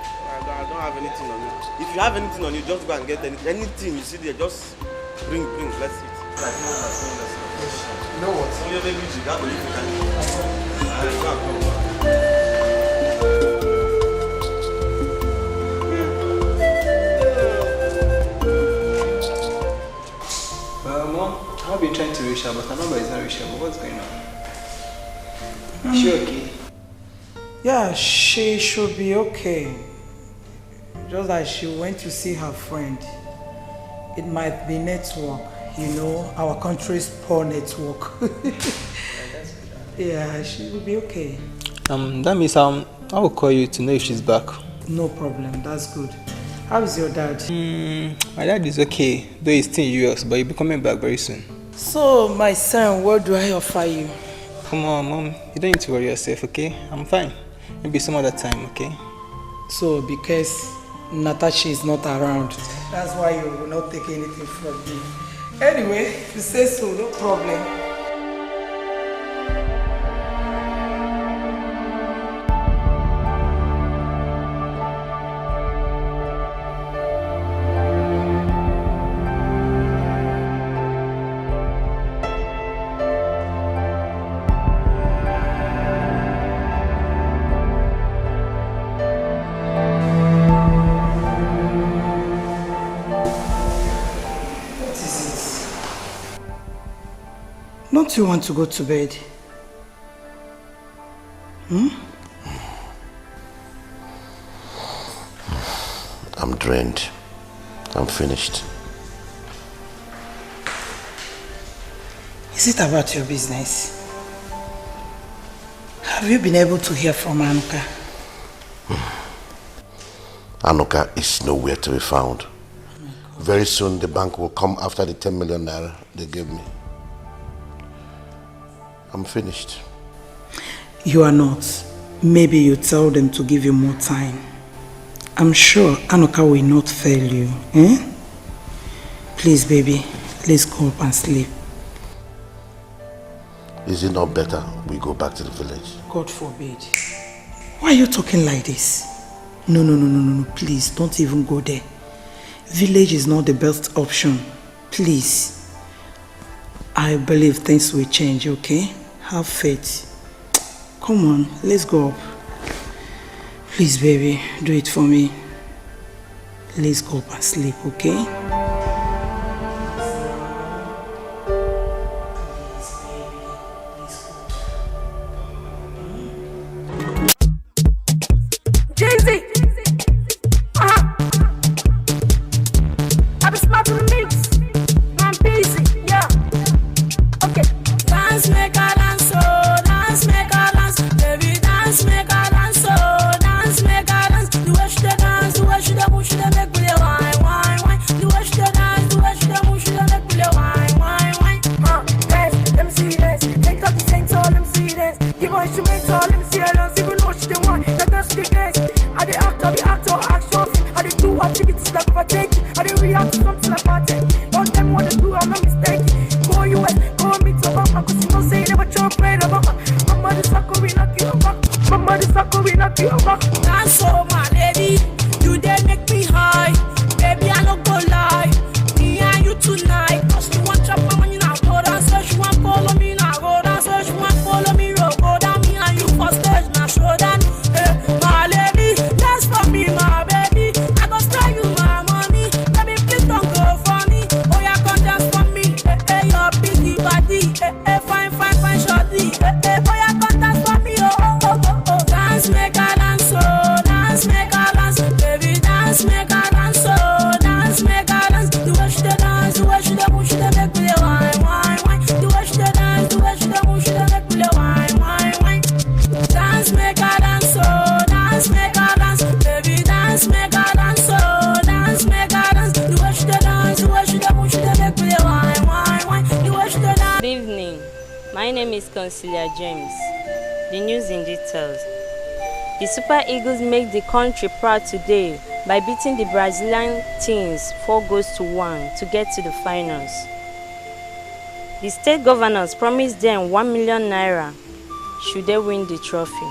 S19: I don't have anything on me. If you have anything on you, just go and get anything you see there. Just bring. Let's eat.
S5: You know what?
S19: Only baby, you got to leave
S13: Mom, I've been trying to reach her, but her number is not reachable. What's going on? Is she okay?
S12: Yeah, she should be okay. Just that she went to see her friend. It might be network, you know, our country's poor network. Yeah, she will be okay.
S13: That means I will call you to know if she's back.
S12: No problem, that's good. How is your dad?
S13: My dad is okay, though he's still in US, but he'll be coming back very soon.
S12: So, my son, what do I offer you?
S13: Come on, Mom. You don't need to worry yourself, okay? I'm fine. Maybe some other time, okay?
S12: So, because Natasha is not around, that's why you will not take anything from me. Anyway, if you say so, no problem. Don't you want to go to bed?
S4: I'm drained. I'm finished.
S12: Is it about your business? Have you been able to hear from Anuka?
S4: Anuka is nowhere to be found. Very soon the bank will come after the 10 million naira they gave me. I'm finished.
S12: You are not. Maybe you tell them to give you more time. I'm sure Anuka will not fail you. Please, baby, let's go up and sleep.
S4: Is it not better we go back to the village?
S12: God forbid. Why are you talking like this? No, please, don't even go there. Village is not the best option. Please. I believe things will change, okay? Have faith. Come on, let's go up. Please, baby, do it for me. Let's go up and sleep, okay?
S20: The Super Eagles make the country proud today by beating the Brazilian teams 4-1 to get to the finals. The state governors promised them 1 million naira should they win the trophy.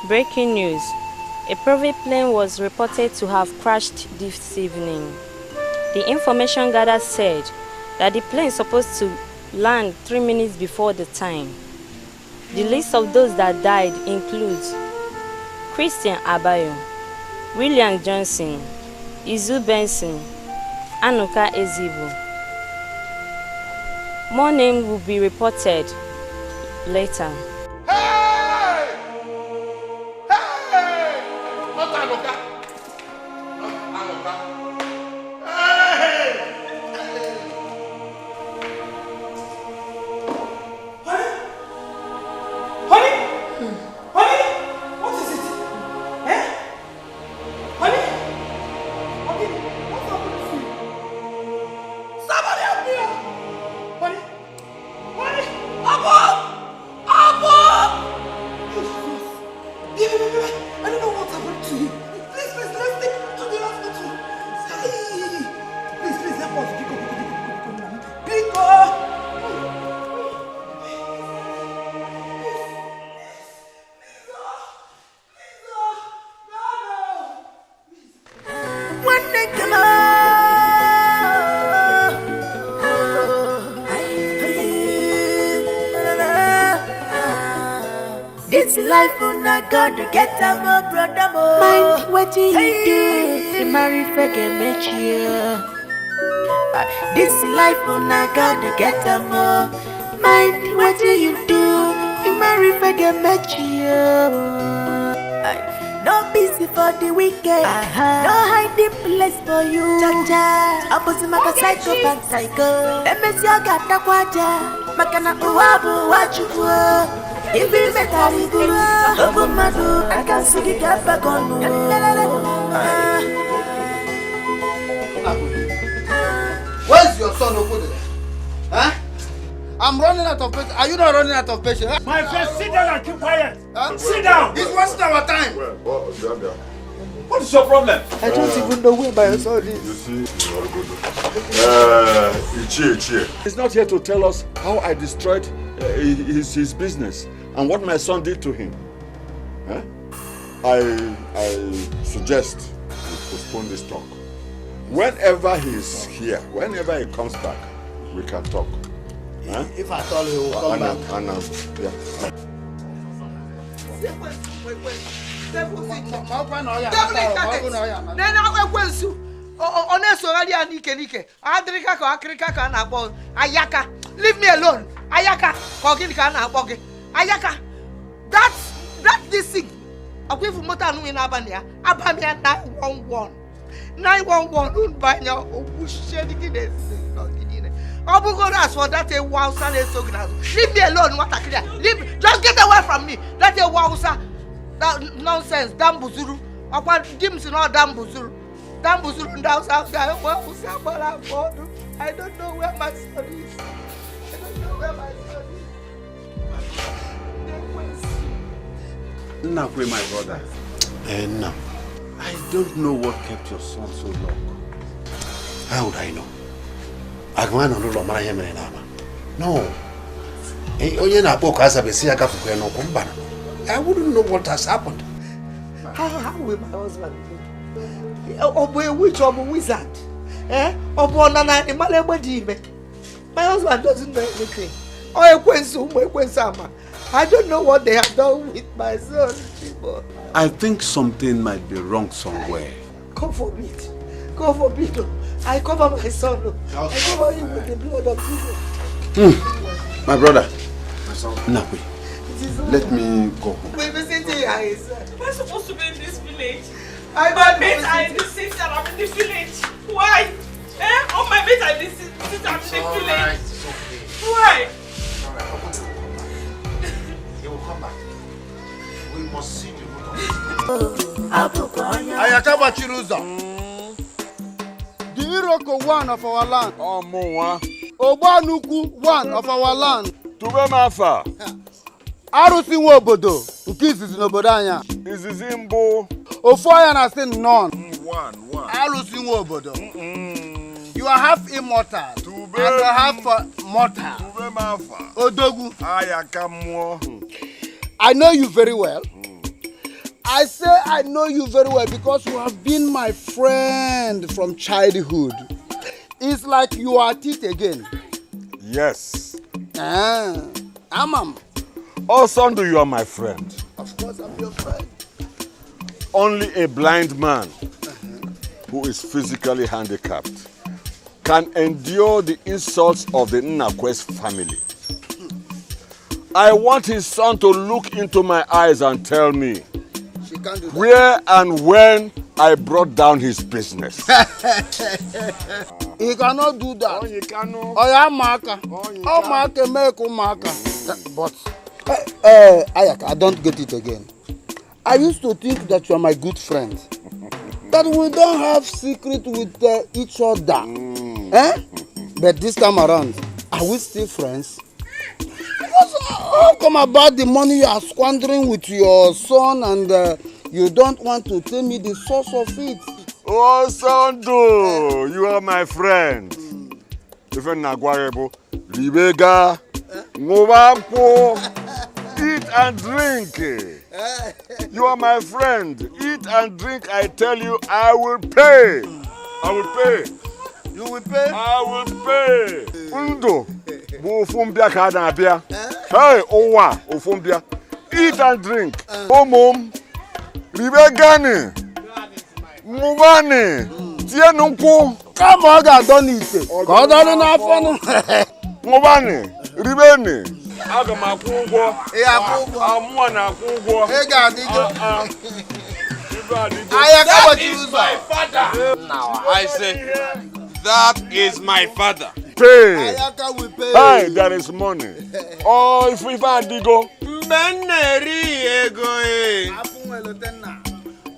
S20: Breaking news: a private plane was reported to have crashed this evening. The information gathered said that the plane is supposed to land 3 minutes before the time. The list of those that died includes Christian Abayo, William Johnson, Izu Benson, Anuka Ezibu. More names will be reported later.
S6: This life will not go to get a more brother more. Mind what you do, you marry for get you. This life will not go to get a more. Mind what you do, you marry for get you. No busy for the weekend, no hiding place for you. Cha-cha, opposite maka psycho and psycho. Let me see your gata kwaja, makana uwabu wachufu. If you met a rigula, Obumadu, I can see the gap back on.
S7: Where's your son over there? Huh? I'm running out of patience. Are you not running out of patience?
S14: My friend, sit down and keep quiet. Sit down.
S7: He's wasting our time.
S14: What is your problem?
S7: I don't even know where my son is.
S1: You see, he's not here to tell us how I destroyed his business and what my son did to him. Huh? I suggest we postpone this talk. Whenever he's here, whenever he comes back, we can talk. Huh?
S7: If I told you, he will come back.
S1: Yeah.
S15: Leave me alone. Ayaka, Ayaka, that's this thing. I'm going for motor in Abania. Abania 911. 911 by now. I'm going to ask for that a wow son is so good. Leave me alone, what I clear. Just get away from me. That a wow that nonsense, damn buzuru. I want dims in all damn buzuru. Damn buzuru down south. I don't know where my son is. I don't know where my son is.
S17: Nakwe, my brother. No. I don't know what kept your son so long.
S4: How would I know? No. I wouldn't know what has happened.
S15: How will my husband do? A witch or a wizard? My husband doesn't know anything. I don't know what they have done with my son.
S17: I think something might be wrong somewhere.
S15: God forbid. God forbid. I cover my son. I cover him with the blood of Jesus.
S17: My brother. Nakwe, let me go home.
S10: Wait, listen to your eyes. Am I supposed to be in this village? My mates are in the city and I'm in the village. Why? All my mates are in the city and I'm in the village. Why?
S4: He will come back. We must see the root of it.
S7: Ayakaba Chiruza. The Iroko one of our land. Obanuku one of our land.
S1: Tubemafa.
S7: Arusi Wobodo. Ukizi Zinobodanya.
S1: Izizimbo.
S7: Ofoya na sin none. Alusi Wobodo. You are half immortal. And you are half mortal. Odogu. I know you very well. I say I know you very well because you have been my friend from childhood. It's like you are at it again.
S1: Yes.
S7: Amam.
S1: Oh, Sunday, you are my friend.
S7: Of course, I'm your friend.
S1: Only a blind man who is physically handicapped can endure the insults of the Nnakwes family. I want his son to look into my eyes and tell me where and when I brought down his business.
S7: He cannot do that. But Ayaka, I don't get it again. I used to think that you are my good friend. That we don't have secret with each other. But this time around, are we still friends? Because how come about the money you are squandering with your son and you don't want to tell me the source of it?
S1: Oh, Sando, you are my friend. Even Nagwarebo, Libega, Mwampo, eat and drink. You are my friend. Eat and drink, I tell you, I will pay. I will pay.
S7: You will pay?
S1: I will pay. Undo, Bufumbia Kadabia. Hey, Owa, Ufumbia. Eat and drink. Omom, Libegani, Mugani, Tienunku.
S7: Come on, I don't eat it. God, I don't have fun.
S1: Mugani, Ribeni. Aga m akwụ ụgwọ. Amụọ na-akwụ ụgwọ.
S7: Ị ga-adịgo.
S14: That is my father. Now I say, that is my father.
S1: Pay. Hey, there is money. Oh, if I digo.
S14: Mbeneri ego e.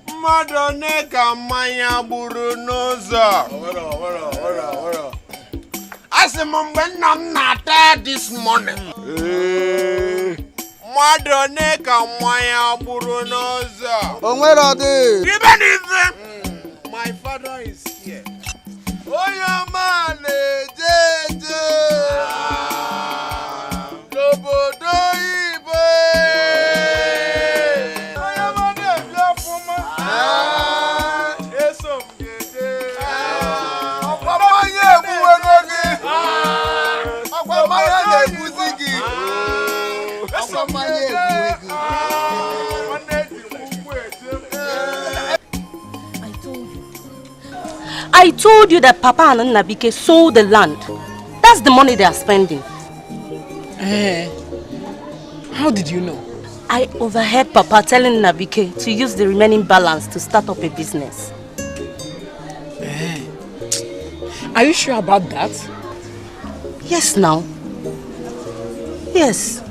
S14: Mmadụ ne ka mmanya gburu n'ụzọ. Asị m mgbe nna m na-ata this morning. Mmadụ one ka mmanya gburu n'ụzọ.
S7: O nwere ọdị.
S14: Even if my father is here. Onye ọma na-eje n'obodo Igbo. Onye ọma na-ebi ọfụma. Eso m ga-eje. Ọkwa mmanya egbuwego gị. Ọkwa mmanya na-egbuzi gị. Ọkwa mmanya egbuwego gị.
S21: I told you that Papa and Nnabike sold the land. That's the money they are spending.
S12: How did you know?
S21: I overheard Papa telling Nnabike to use the remaining balance to start up a business.
S12: Are you sure about that?
S21: Yes, now. Yes.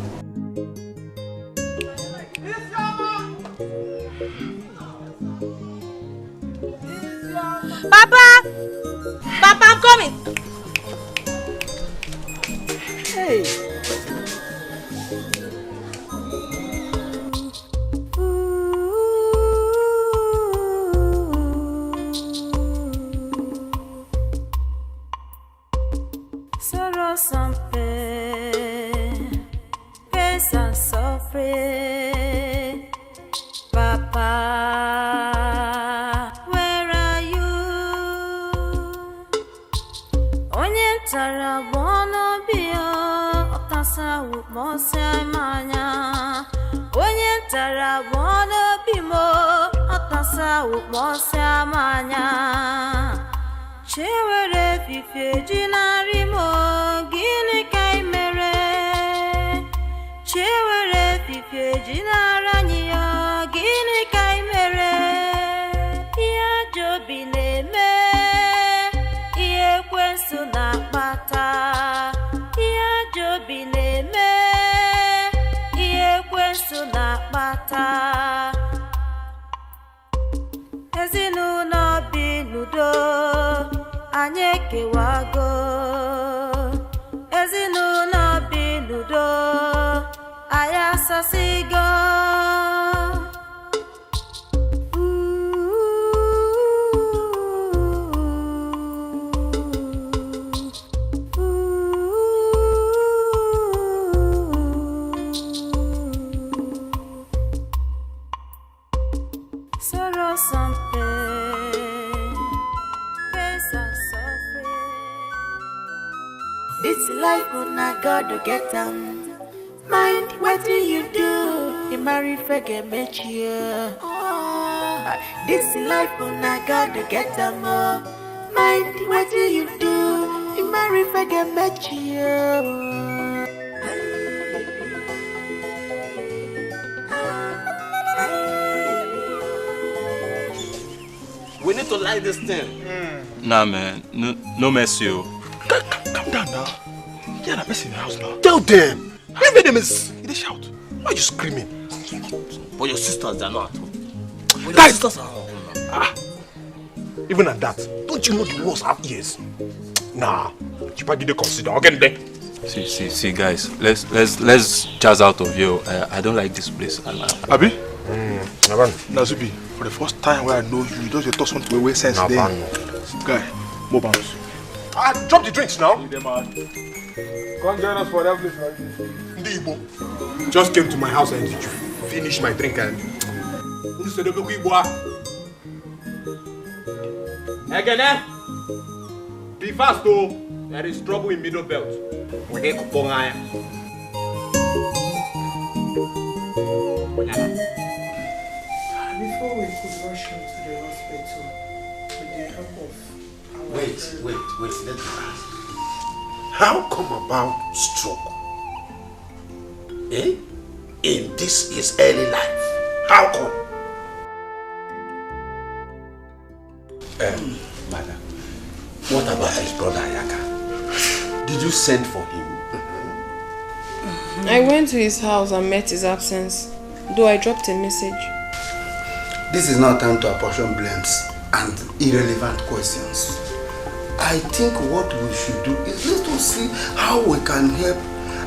S8: Papa! Papa, I'm coming!
S12: Hey!
S6: Sorrow and pain, pain and suffering. Papa, where are you? Onye tara bono bio, otasa ukmose manya. Onye tara bono bimo, otasa ukmose manya. Chewere fife jinari mo, gini kai mere. Chewere fife jinara niyo, gini kai mere. Iya jobi neme, iye kwensu na pata. Iya jobi neme, iye kwensu na pata. Ezinụlọ bi n'udo, anyị ekewago. Ezinụlọ bi n'udo, anyị asasigo. life, una God to get them. Mind what do you do? You marry forget met you. This life, una God to get them. Mind what do you do? You marry forget met you.
S19: We need to like this thing.
S18: Nah, man. No mercy.
S2: Calm down now. You're not person in the house now. Tell them. Every them is they shout. Why are you screaming?
S19: But your sisters, they're not at home. But your
S2: Guys!
S19: sisters are at home now.
S2: Even at that, don't you know the walls have ears? Nah. You probably didn't consider. I'll get there.
S18: See, guys. Let's jazz out of here. I don't like this place.
S2: Abi? Nazubi, for the first time where I know you, don't talk something way sense there. Guy, more bounce. Drop the drinks now.
S14: Come join us for that place, right?
S2: Ndibo just came to my house and finished my drink and you said
S14: Again, be fast though. There is trouble in middle belt. We get kupongaya.
S12: Before we could rush him to the hospital with the help of our
S4: Wait, let me ask. How come about stroke? In this his early life? How come? Madam, what about his brother Ayaka? Did you send for him?
S10: I went to his house and met his absence, though I dropped a message.
S7: This is not time to apportion blames and irrelevant questions. I think what we should do is let us see how we can help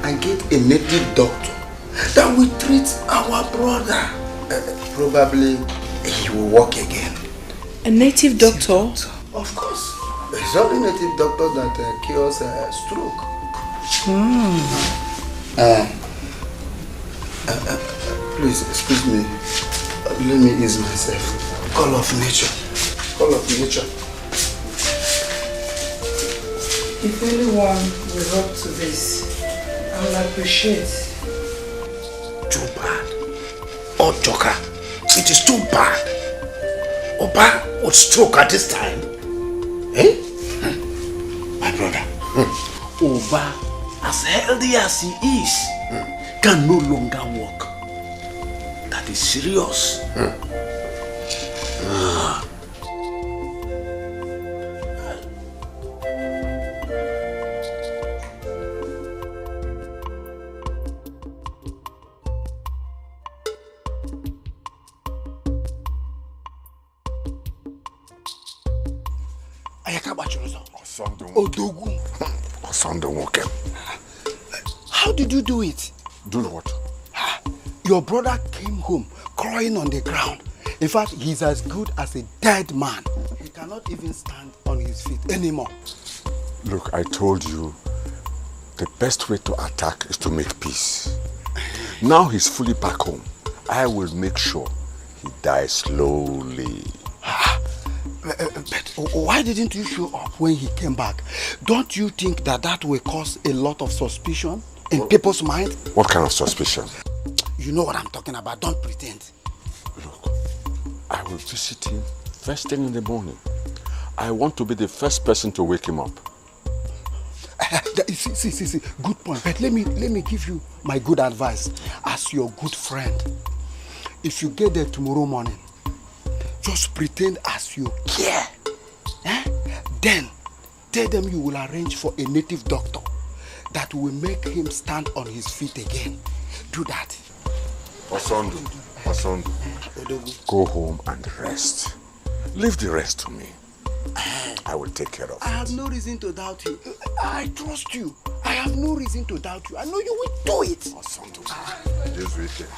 S7: and get a native doctor that will treat our brother. Probably he will walk again.
S10: A native doctor?
S7: Of course. It's only native doctor that cures stroke. Please, excuse me. Let me ease myself. Call of nature. Call of nature.
S12: If anyone will help to this, I will appreciate.
S4: Too bad. Oh, Joker, it is too bad. Oba would stroke at this time. My brother, Oba, as healthy as he is, can no longer walk. That is serious.
S1: Odogu.
S7: How did you do it?
S1: Do what?
S7: Your brother came home crying on the ground. In fact, he's as good as a dead man. He cannot even stand on his feet anymore.
S1: Look, I told you, the best way to attack is to make peace. Now he's fully back home. I will make sure he dies slowly.
S7: But why didn't you show up when he came back? Don't you think that will cause a lot of suspicion in people's mind?
S1: What kind of suspicion?
S7: You know what I'm talking about. Don't pretend.
S1: Look, I will visit him first thing in the morning. I want to be the first person to wake him up.
S7: See, good point. But let me give you my good advice as your good friend. If you get there tomorrow morning, just pretend as you care. Then tell them you will arrange for a native doctor that will make him stand on his feet again. Do that.
S1: Osondu, go home and rest. Leave the rest to me. I will take care of it.
S7: I have no reason to doubt you. I trust you. I have no reason to doubt you. I know you will do it.
S1: Osondu, this weekend.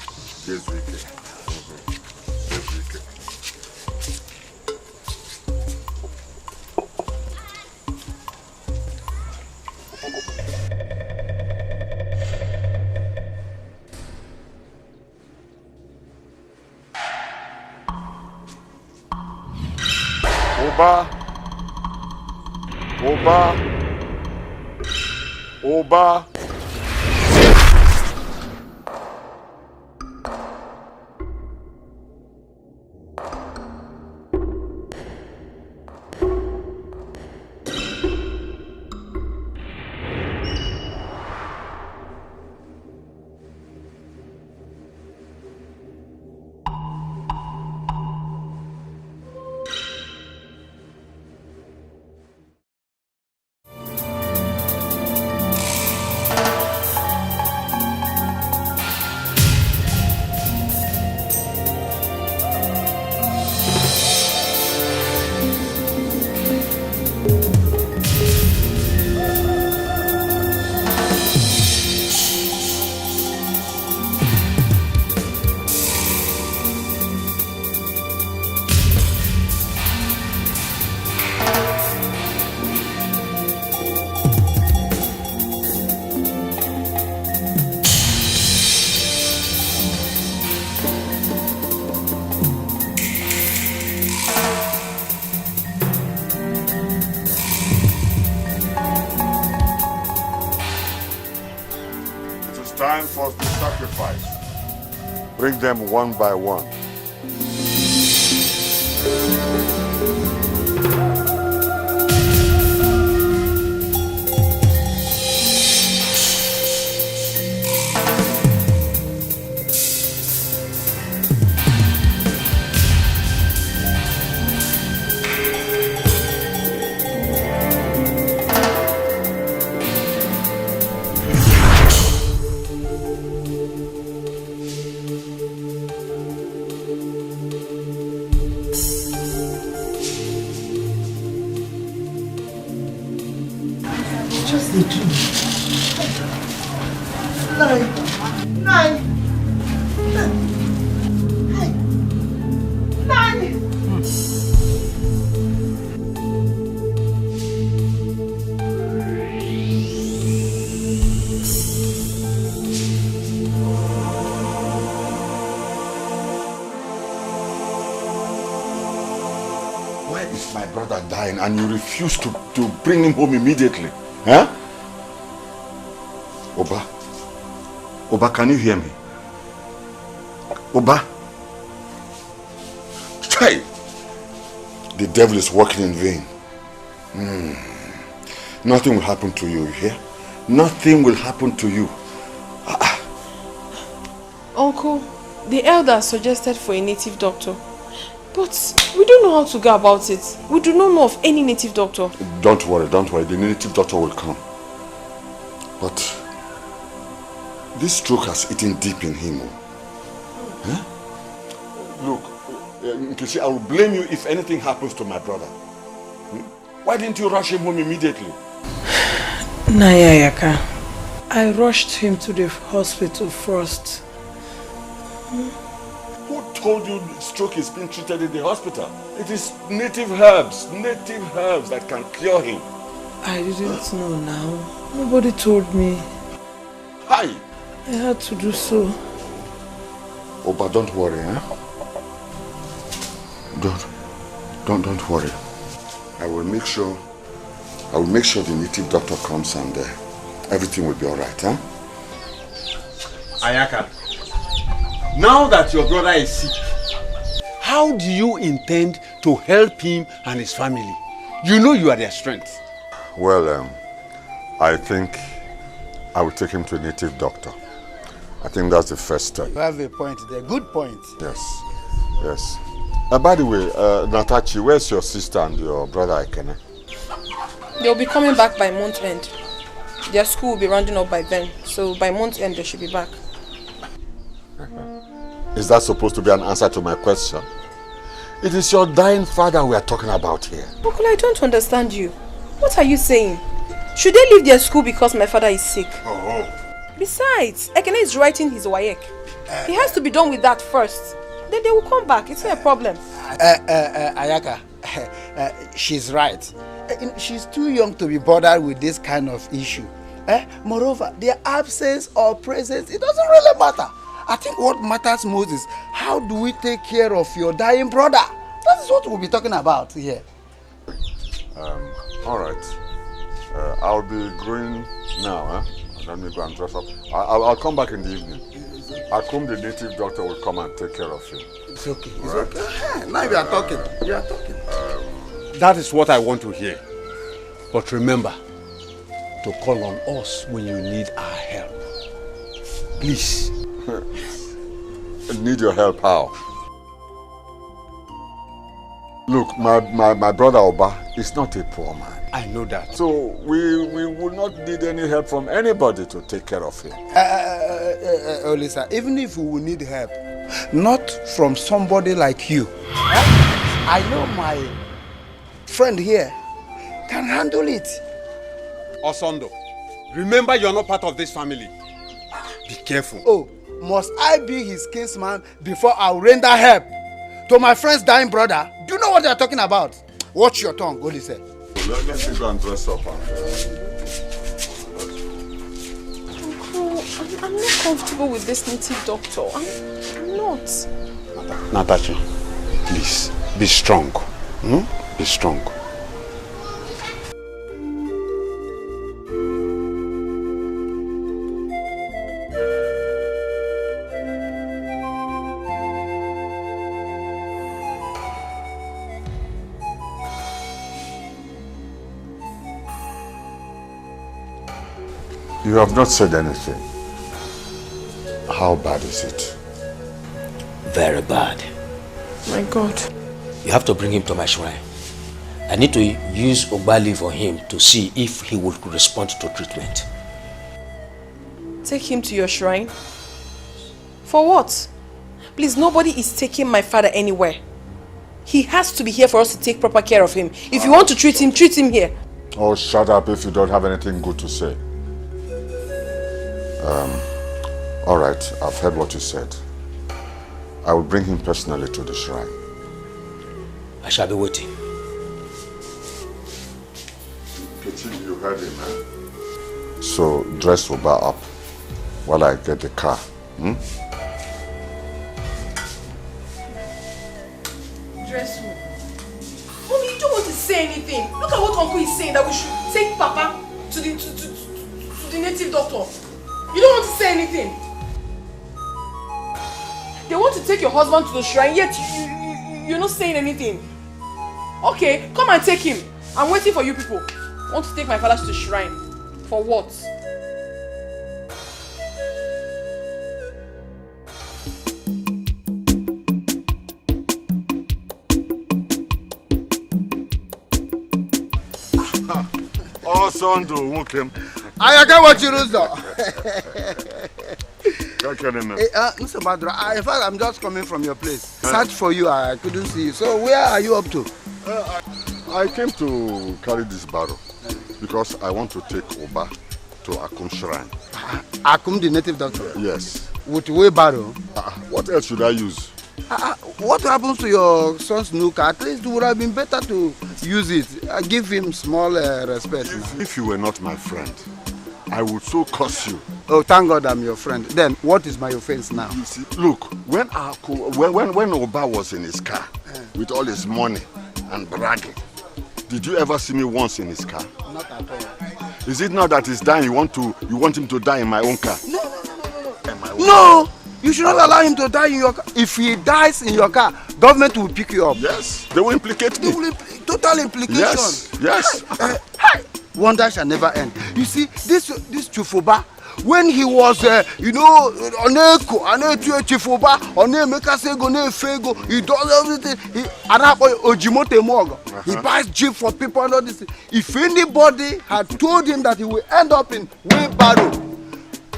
S1: Oba. Time for the sacrifice. Bring them one by one. And you refuse to bring him home immediately. Huh? Oba, can you hear me? Oba? Try. The devil is working in vain. Nothing will happen to you, you hear? Nothing will happen to you.
S10: Uncle, the elder suggested for a native doctor. But we don't know how to go about it. We do not know of any native doctor.
S1: Don't worry. The native doctor will come. But this stroke has eaten deep in him. Huh? Look, Nkechi, I will blame you if anything happens to my brother. Why didn't you rush him home immediately?
S12: Nayayaka, I rushed him to the hospital first.
S1: Who told you stroke is being treated in the hospital? It is native herbs that can cure him.
S12: I didn't know now. Nobody told me.
S1: Hi!
S12: I had to do so.
S1: Oh, but don't worry, huh? Don't worry. I will make sure the native doctor comes and everything will be alright, huh?
S17: Ayaka. Now that your brother is sick, how do you intend to help him and his family? You know you are their strength.
S1: Well, I think I will take him to a native doctor. I think that's the first step.
S7: You have a point there. Good point.
S1: Yes. By the way, Natachi, where's your sister and your brother Ikene?
S10: They'll be coming back by month end. Their school will be rounding up by then. So by month end, they should be back.
S1: Is that supposed to be an answer to my question? It is your dying father we are talking about here.
S10: Uncle, I don't understand you. What are you saying? Should they leave their school because my father is sick?
S1: Oh.
S10: Besides, Ekene is writing his WAEC. He has to be done with that first. Then they will come back. It's not a problem.
S7: Ayaka, she's right. She's too young to be bothered with this kind of issue. Moreover, their absence or presence, it doesn't really matter. I think what matters most is how do we take care of your dying brother? That is what we'll be talking about here.
S1: All right. I'll be going now, huh? Let me go and dress up. I'll come back in the evening. Akum, the native doctor, will come and take care of you.
S7: It's okay. It's okay. Now you are talking. You are talking.
S17: That is what I want to hear. But remember to call on us when you need our help. Please.
S1: I need your help, how? Look, my brother Oba is not a poor man.
S17: I know that.
S1: So we will not need any help from anybody to take care of him.
S7: Olisa, even if we will need help, not from somebody like you. I know my friend here can handle it.
S17: Osondo, remember you're not part of this family. Be careful.
S7: Oh, must I be his kinsman before I'll render help to my friend's dying brother? Do you know what they're talking about? Watch your tongue, Olisa.
S1: Let me go and dress up.
S10: Uncle, I'm not comfortable with this native doctor. I'm not.
S17: Natasha, please, be strong. Be strong.
S1: You have not said anything. How bad is it?
S9: Very bad.
S10: My God.
S9: You have to bring him to my shrine. I need to use Ogbali for him to see if he will respond to treatment.
S10: Take him to your shrine? For what? Please, nobody is taking my father anywhere. He has to be here for us to take proper care of him. If you want to treat him here.
S1: Oh, shut up if you don't have anything good to say. All right, I've heard what you said. I will bring him personally to the shrine.
S9: I shall be waiting.
S1: You heard him, eh? So, dress Oba up while I get the car.
S10: Dress who? Mommy, you don't want to say anything. Look at what Uncle is saying, that we should take Papa to the native doctor. You don't want to say anything. They want to take your husband to the shrine, yet you're not saying anything. Okay, come and take him. I'm waiting for you people. I want to take my father to the shrine. For what?
S1: Oh, Sondo, welcome.
S7: I get what you lose, though.
S1: Mr.
S7: Badra, in fact, I'm just coming from your place. Search for you, I couldn't see you. So where are you up to?
S1: I came to carry this barrow because I want to take Oba to Akum shrine.
S7: Akum, the native doctor?
S1: Yes.
S7: With wheelbarrow?
S1: What else should I use?
S7: What happens to your son's nuka? At least it would have been better to use it. Give him small respect.
S1: If you were not my friend, I would so curse you.
S7: Oh, thank God I'm your friend. Then, what is my offense now?
S1: You see, look, when Oba was in his car with all his money and bragging, did you ever see me once in his car?
S7: Not at all.
S1: Is it now that he's dying, you want him to die in my own car?
S7: No! You should not allow him to die in your car. If he dies in your car, government will pick you up.
S1: Yes, they will implicate me.
S7: Total implication.
S1: Yes.
S7: Wonder shall never end. You see, this Chufuba, when he was, Chufuba, he does everything. He buys jeep for people and all this. If anybody had told him that he will end up in wheelbarrow,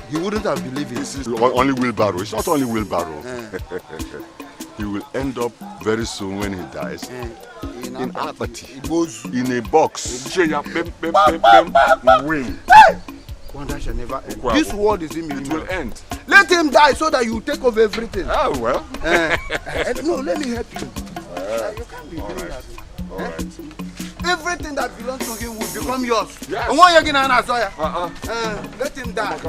S7: he wouldn't have believed it.
S1: This is only wheelbarrow. It's not only wheelbarrow. He will end up very soon when he dies in apathy, in a box. Win.
S7: Wonder shall never end. This world is immutable.
S1: It will end.
S7: Let him die so that you take over everything.
S1: Oh, well.
S7: No, let me help you. You can't be doing that.
S1: All right.
S7: Everything that belongs to him will become yours.
S1: Yes.
S7: Let him die.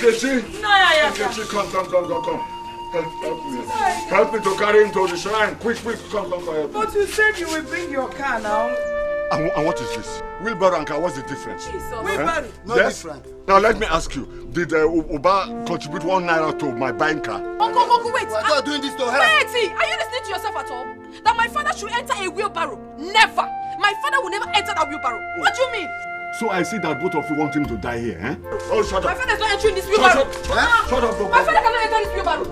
S1: Nkechi! Nkechi, come. Help me to carry him to the shrine. Quick, come, help me.
S12: But you said you will bring your car now.
S1: And what is this? Wheelbarrow and car, what's the difference?
S12: Wheelbarrow?
S1: No different. Now let me ask you, did Oba contribute 1 naira to my buying car?
S11: Uncle, wait.
S7: We're not doing this to her.
S11: Wait, are you listening to yourself at all? That my father should enter a wheelbarrow? Never! My father will never enter that wheelbarrow. What do you mean?
S1: So I see that both of you want him to die here, eh? Oh, shut
S11: My
S1: up.
S11: father is not entering this wheelbarrow.
S1: Shut up.
S11: My father cannot enter this wheelbarrow.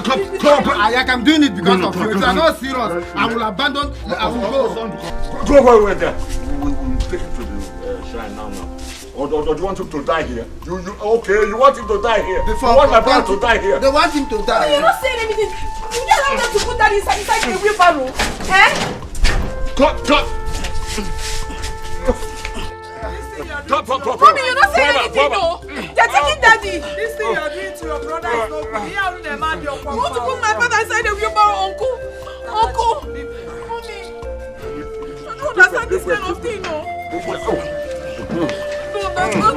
S7: Come. I'm doing it because of you. If you are not serious, I will abandon. I will go.
S1: Go away there. We will take him to the shrine now. Or do you want him to die here? Okay, you want him to die here. You want my brother to die here.
S7: They want him to die.
S11: You're not saying anything. You just allow them to put that inside the wheelbarrow. Eh?
S1: Come.
S11: Mommy, you're not saying anything, no. They're taking daddy.
S12: This thing you're doing to your brother is not good. You
S11: want to put my father inside the wheelbarrow, uncle? Mommy, I don't understand this kind of thing, no. No, that's not.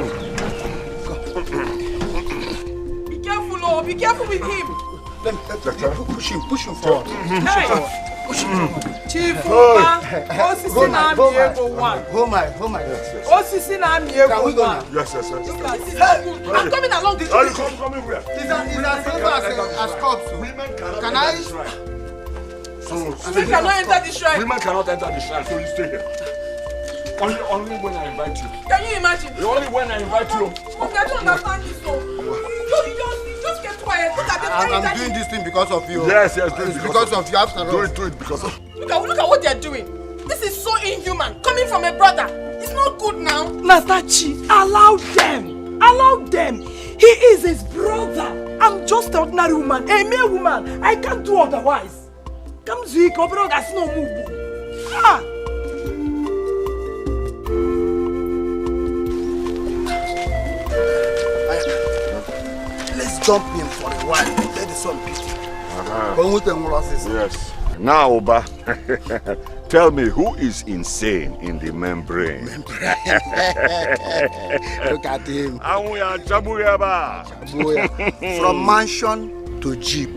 S11: Be careful, oh. Be careful with him.
S7: Push him forward.
S11: Hey.
S12: Chief Uba, Osisi na Amiego 1.
S7: Oh my.
S12: Osisi na Amiego 1.
S1: Yes.
S11: I'm coming along this way.
S1: Are you coming where?
S7: He's as cops. Can I?
S1: So
S11: We cannot enter the shrine.
S1: Women cannot enter the shrine, so you stay here. Only when I invite you.
S11: Can you imagine?
S1: Only when I invite you.
S11: Okay, I don't understand this, so. You just get quiet. Look at them.
S7: I'm doing this thing because of you.
S1: Yes,
S7: it's because of you after all.
S1: Do it because of.
S11: Look at what they're doing. This is so inhuman. Coming from a brother. It's not good now.
S12: Natachi, allow them. He is his brother. I'm just an ordinary woman, a mere woman. I can't do otherwise. Come Zico, bro, that's no move.
S7: Let's jump in for a while. Let the sun beat.
S1: Yes. Now, Oba, tell me who is insane in the membrane?
S7: Look at him. From mansion to jeep.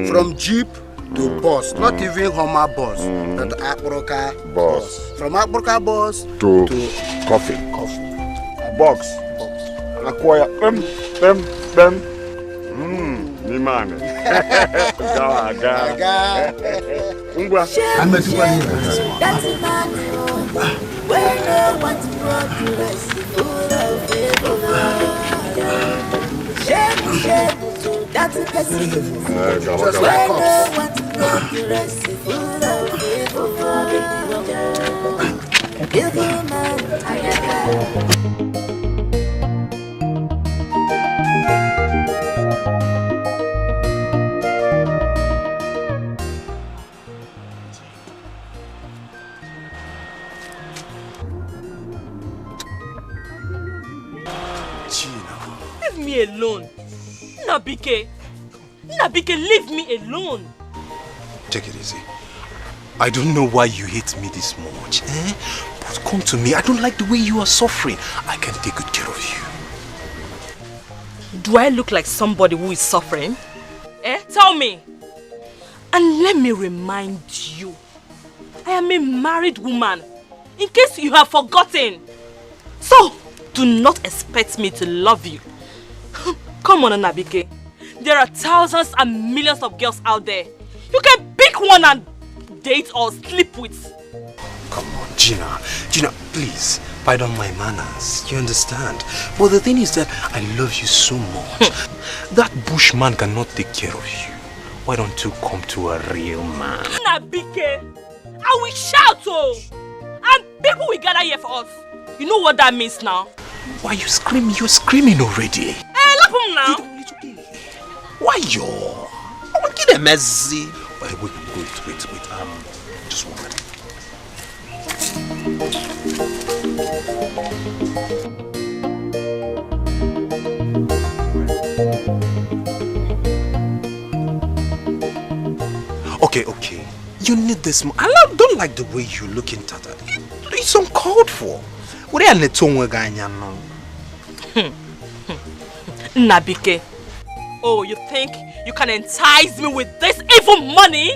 S7: From jeep to bus. Not even Hummer bus. But Akbroka bus. From Akbroka bus
S1: to coffee. Box. Acquire. Me man.
S6: I'm a man. Where no one's progress. That's a person. Where no one's progress.
S21: Leave me alone. Nabike, leave me alone.
S2: Take it easy. I don't know why you hate me this much, But come to me. I don't like the way you are suffering. I can take good care of you.
S21: Do I look like somebody who is suffering? Tell me. And let me remind you, I am a married woman, in case you have forgotten. So, do not expect me to love you. Come on, Nabike. There are thousands and millions of girls out there. You can pick one and date or sleep with.
S2: Come on, Gina, please, pardon my manners. You understand? But the thing is that I love you so much. That bushman cannot take care of you. Why don't you come to a real man?
S21: Nabike, I will shout, and people will gather here for us. You know what that means now?
S2: Why are you screaming? You're screaming already.
S21: Hey, look him now.
S2: Why you? I will get a messy. Wait. Just 1 minute. Okay. You need this more. I don't like the way you're looking at it. It's uncalled for.
S21: Nabike. Oh, you think you can entice me with this evil money?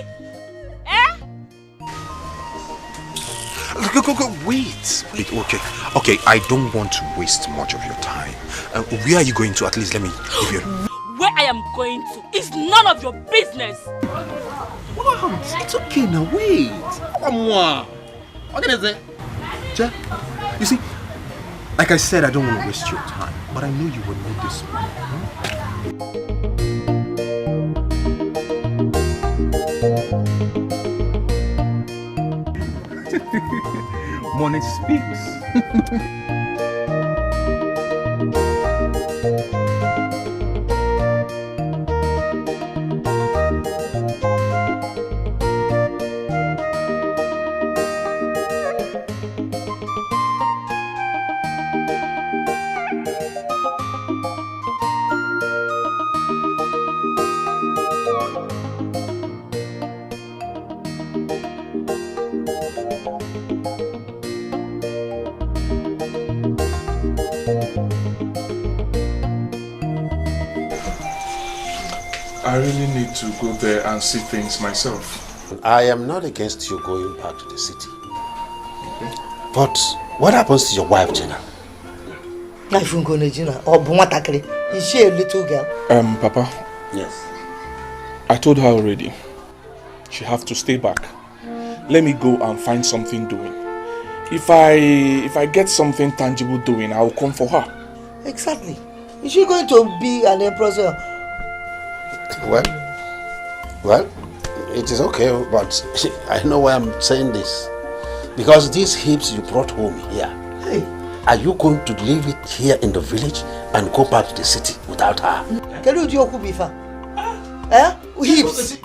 S21: Eh?
S2: Wait. Okay, I don't want to waste much of your time. Where are you going to? At least let me give you
S21: Where I am going to is none of your business.
S2: Wow, it's okay now, wait. Come on. What is it? You see, like I said, I don't want to waste your time, but I know you will need this money.
S13: Money speaks.
S16: I really need to go there and see things myself.
S4: I am not against you going back to the city. Okay. But what happens to your wife, Jenna?
S15: Is she a little girl?
S16: Papa.
S4: Yes.
S16: I told her already. She have to stay back. Let me go and find something doing. If I get something tangible doing, I will come for her.
S15: Exactly. Is she going to be an empress?
S4: Well, it is okay, but I know why I'm saying this. Because these heaps you brought home here, hey, are you going to leave it here in the village and go back to the city without her?
S15: Can you do Bifa? Heaps.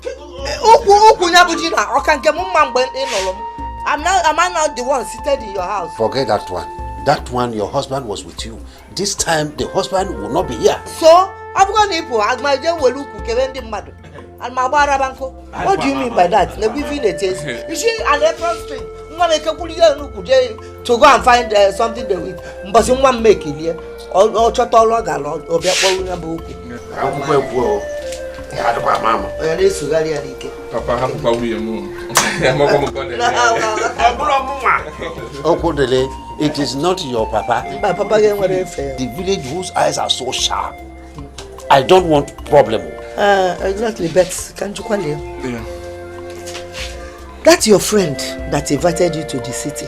S15: Am I not the one seated in your house?
S4: Forget that one. That one, your husband was with you. This time, the husband will not be here.
S15: So, I'm going to put my dear will look mad. And my barabanko. What do you mean by that? Let me feel it is. You see, an apron string. I'm going to go and find something to eat. But you want make it here. Or Chatologa or Papa,
S4: it is not your papa. The village whose eyes are so sharp. I don't want problem.
S15: Exactly, but can't you call him? Yeah. That's your friend that invited you to the city.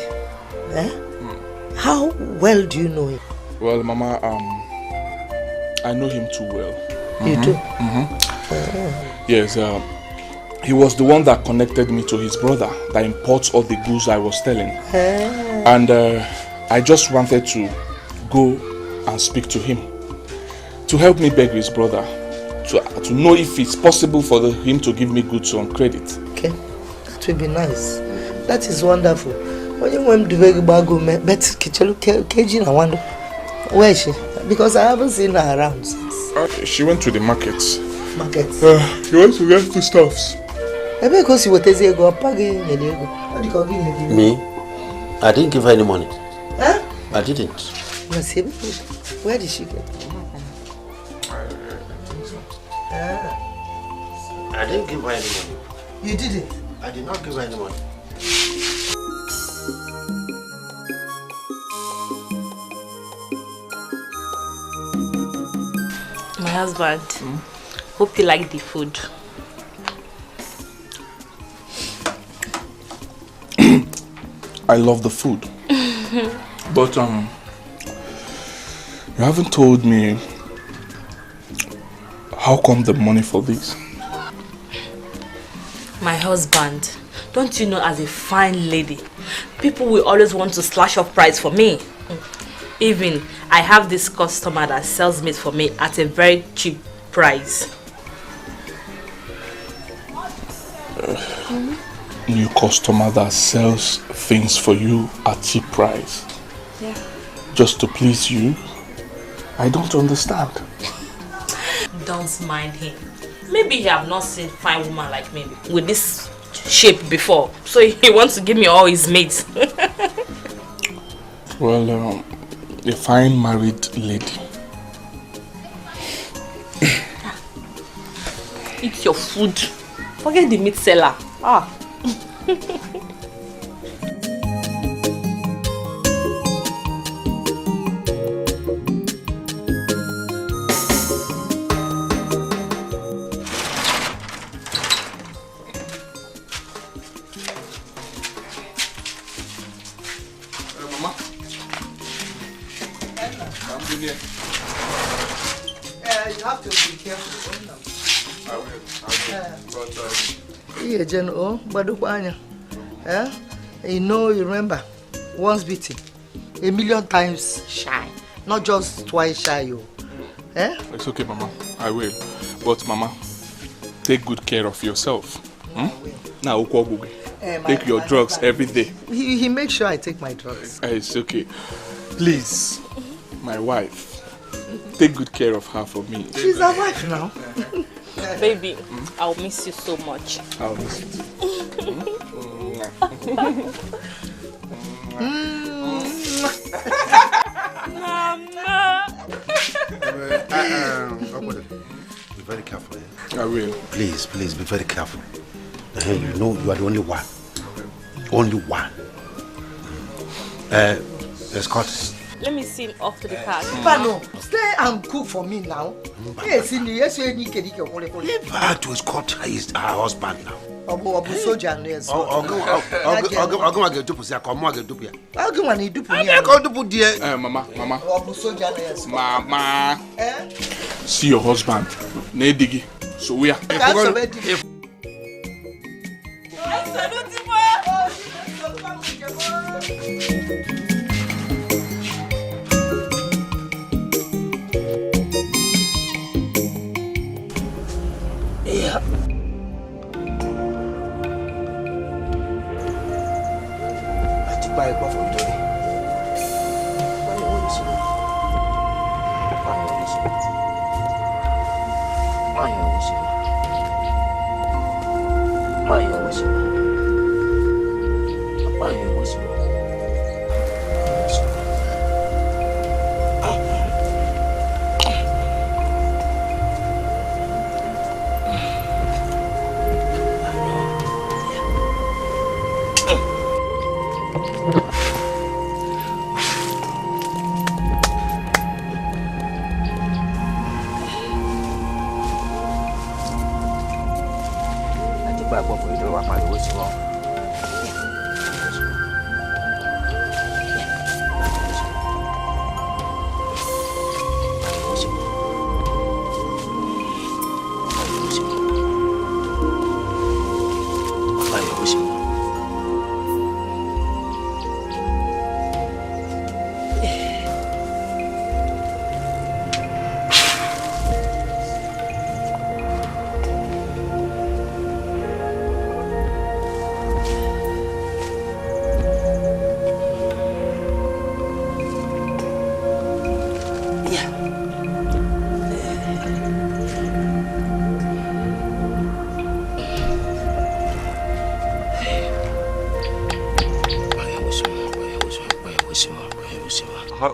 S15: Eh? How well do you know him?
S16: Well, Mama, I know him too well.
S15: You do?
S16: Yes, he was the one that connected me to his brother that imports all the goods I was selling. And I just wanted to go and speak to him to help me beg his brother to know if it's possible for him to give me goods on credit.
S15: Okay, that would be nice. That is wonderful. When you went to beg Bago, but Kejin, I wonder where is she? Because I haven't seen her around since.
S16: She went to the market.
S15: Market?
S16: She went to get foodstuffs.
S15: Because you were telling go
S4: me? I didn't give her any money.
S15: Huh?
S4: I didn't.
S15: Where did she get?
S4: I didn't give her any money.
S15: You didn't?
S4: I did not give her any money.
S21: My husband, hope you like the food.
S16: I love the food. But you haven't told me how come the money for this?
S21: My husband, don't you know, as a fine lady, people will always want to slash off price for me. Even I have this customer that sells meat for me at a very cheap price.
S16: New customer that sells things for you at cheap price.
S21: Yeah.
S16: Just to please you? I don't understand.
S21: Don't mind him. Maybe he have not seen a fine woman like me with this shape before, so he wants to give me all his mates.
S16: Well, a fine married lady.
S21: eat your food. Forget the meat seller. Ah.
S15: You have to be careful.
S16: I will. But
S15: you remember, once beaten, a million times shy, not just twice shy.
S16: It's okay, Mama. I will. But Mama, take good care of yourself. Now, take your drugs every day.
S15: He makes sure I take my drugs.
S16: It's okay. Please, my wife, take good care of her for me.
S15: She's a wife now.
S21: Baby, I'll miss you so much.
S16: I'll miss you.
S21: Mama.
S4: Be very careful.
S16: I will.
S4: Please, be very careful. You know you are the only one. Only one. Escort.
S21: Let me see him off to the car.
S15: Pano, stay and cook for me now. Yes,
S4: Leave her to escort her husband now.
S16: Mama. See your husband. Nedigi. So we are.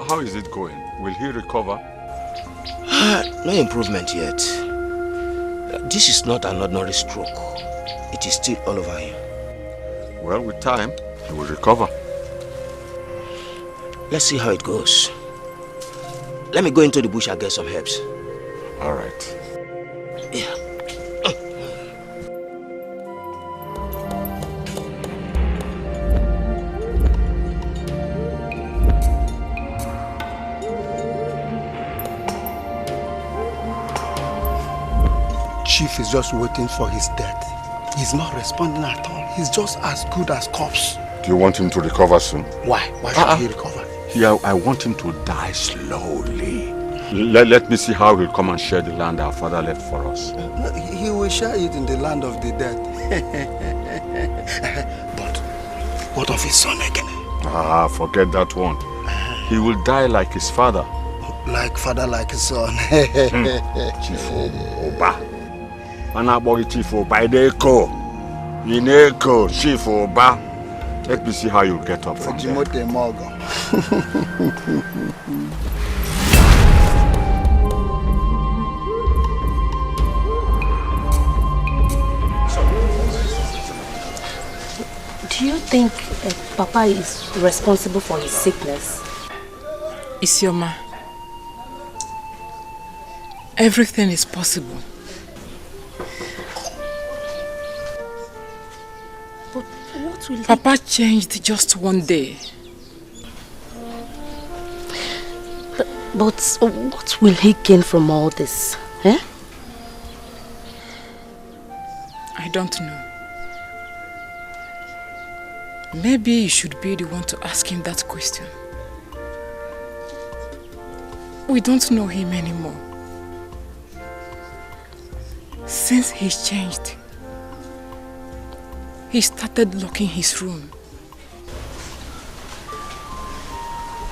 S3: How is it going? Will he recover?
S9: No improvement yet. This is not an ordinary stroke. It is still all over him.
S3: Well, with time, he will recover.
S9: Let's see how it goes. Let me go into the bush and get some herbs.
S3: All right.
S9: Yeah.
S7: Chief is just waiting for his death. He's not responding at all. He's just as good as corpse.
S3: Do you want him to recover soon?
S7: Why? Why should he recover?
S3: Yeah, I want him to die slowly. Let me see how he'll come and share the land our father left for us.
S7: He will share it in the land of the dead. But what of his son again?
S3: Forget that one. He will die like his father.
S7: Like father, like his son.
S3: Chief Oba. Anabori Chief Oba. Ineko. Chief Oba. Let me see how you get up from there.
S5: Do you think Papa is responsible for his sickness?
S12: Isioma, everything is possible.
S5: But what will
S12: Papa changed just one day.
S5: But what will he gain from all this? Eh?
S12: I don't know. Maybe you should be the one to ask him that question. We don't know him anymore. Since he's changed, he started locking his room.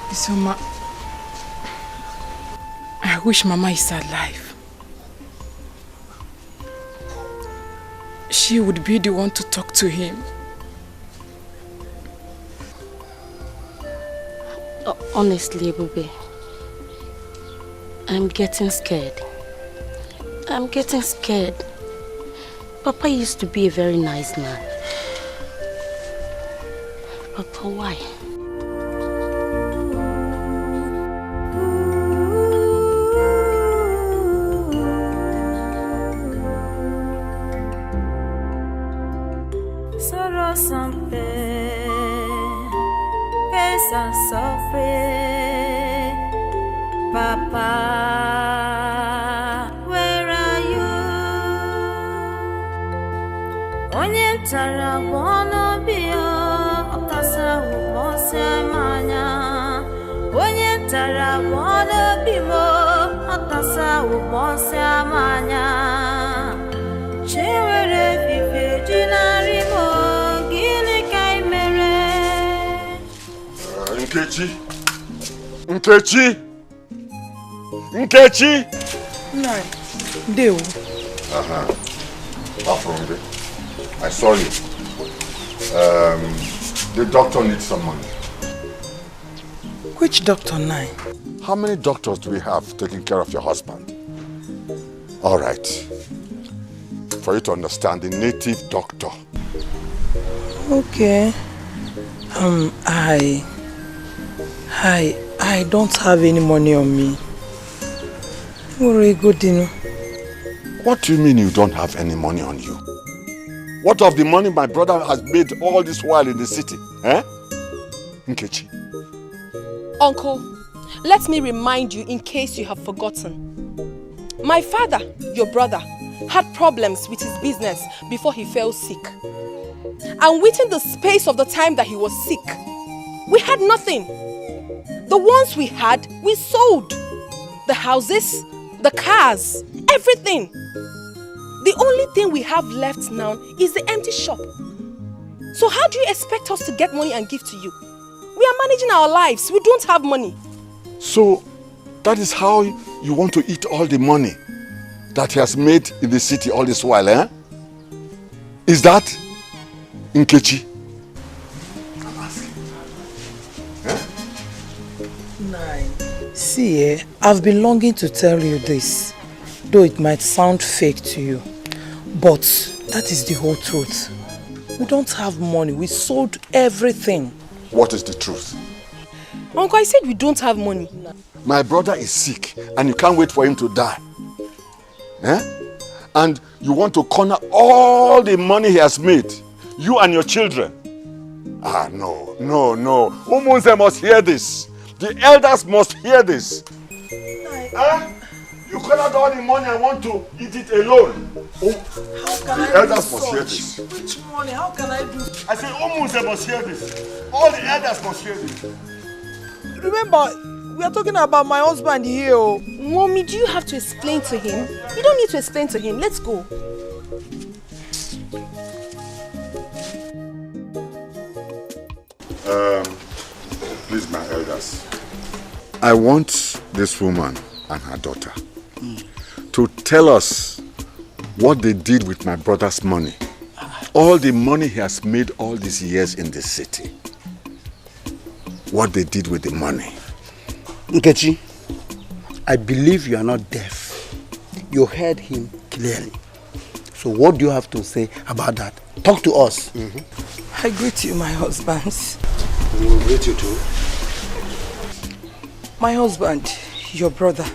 S12: Isoma, I wish Mama is alive. She would be the one to talk to him.
S5: Honestly, Ebube, I'm getting scared. I'm getting scared. Papa used to be a very nice man. Papa, why?
S6: Sorrow something, pains and suffering. Papa, where are you? Onye tara wono bio, okasa umose manya. Onye tara wono bimo, okasa umose manya. Chewere fife jinari mo, gini kai mere.
S3: Nkechi! Nkechi!
S12: No, Deo.
S1: Afronde, I saw you. The doctor needs some money.
S12: Which doctor now?
S1: How many doctors do we have taking care of your husband? All right. For you to understand, the native doctor.
S12: Okay. I don't have any money on me.
S1: What do you mean you don't have any money on you? What of the money my brother has made all this while in the city? Eh? Nkechi.
S21: Uncle, let me remind you in case you have forgotten. My father, your brother, had problems with his business before he fell sick. And within the space of the time that he was sick, we had nothing. The ones we had, we sold. The houses, the cars, everything. The only thing we have left now is the empty shop. So how do you expect us to get money and give to you? We are managing our lives. We don't have money.
S1: So that is how you want to eat all the money that he has made in the city all this while, eh? Is that Nkechi?
S12: See, I've been longing to tell you this, though it might sound fake to you, but that is the whole truth. We don't have money. We sold everything.
S1: What is the truth?
S21: Uncle, I said we don't have money.
S1: My brother is sick and you can't wait for him to die. Eh? And you want to corner all the money he has made, you and your children. Ah, no. Umunze must hear this. The elders must hear this. You cornered all the money, I want to eat it alone. The elders must hear this.
S12: Which money? How can I do?
S1: I said Umunze must hear this. All the elders must hear this.
S12: Remember, we are talking about my husband here.
S21: Mommy, do you have to explain to him? You don't need to explain to him. Let's go.
S1: Please, my elders. I want this woman and her daughter to tell us what they did with my brother's money. All the money he has made all these years in the city. What they did with the money.
S7: Nkechi, I believe you are not deaf. You heard him clearly. So what do you have to say about that? Talk to us.
S12: I greet you, my husbands.
S7: We will greet you too.
S12: My husband, your brother,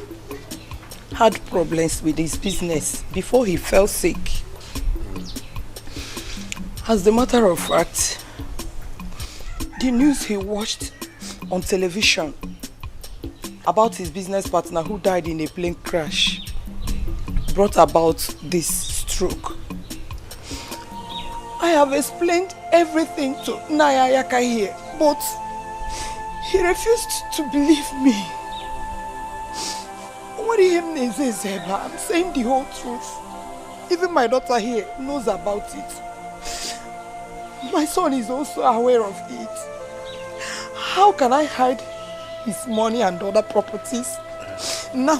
S12: had problems with his business before he fell sick. As a matter of fact, the news he watched on television about his business partner who died in a plane crash brought about this stroke. I have explained everything to Nayayaka here, but he refused to believe me. What do you mean, Zeba? I'm saying the whole truth. Even my daughter here knows about it. My son is also aware of it. How can I hide his money and other properties? It's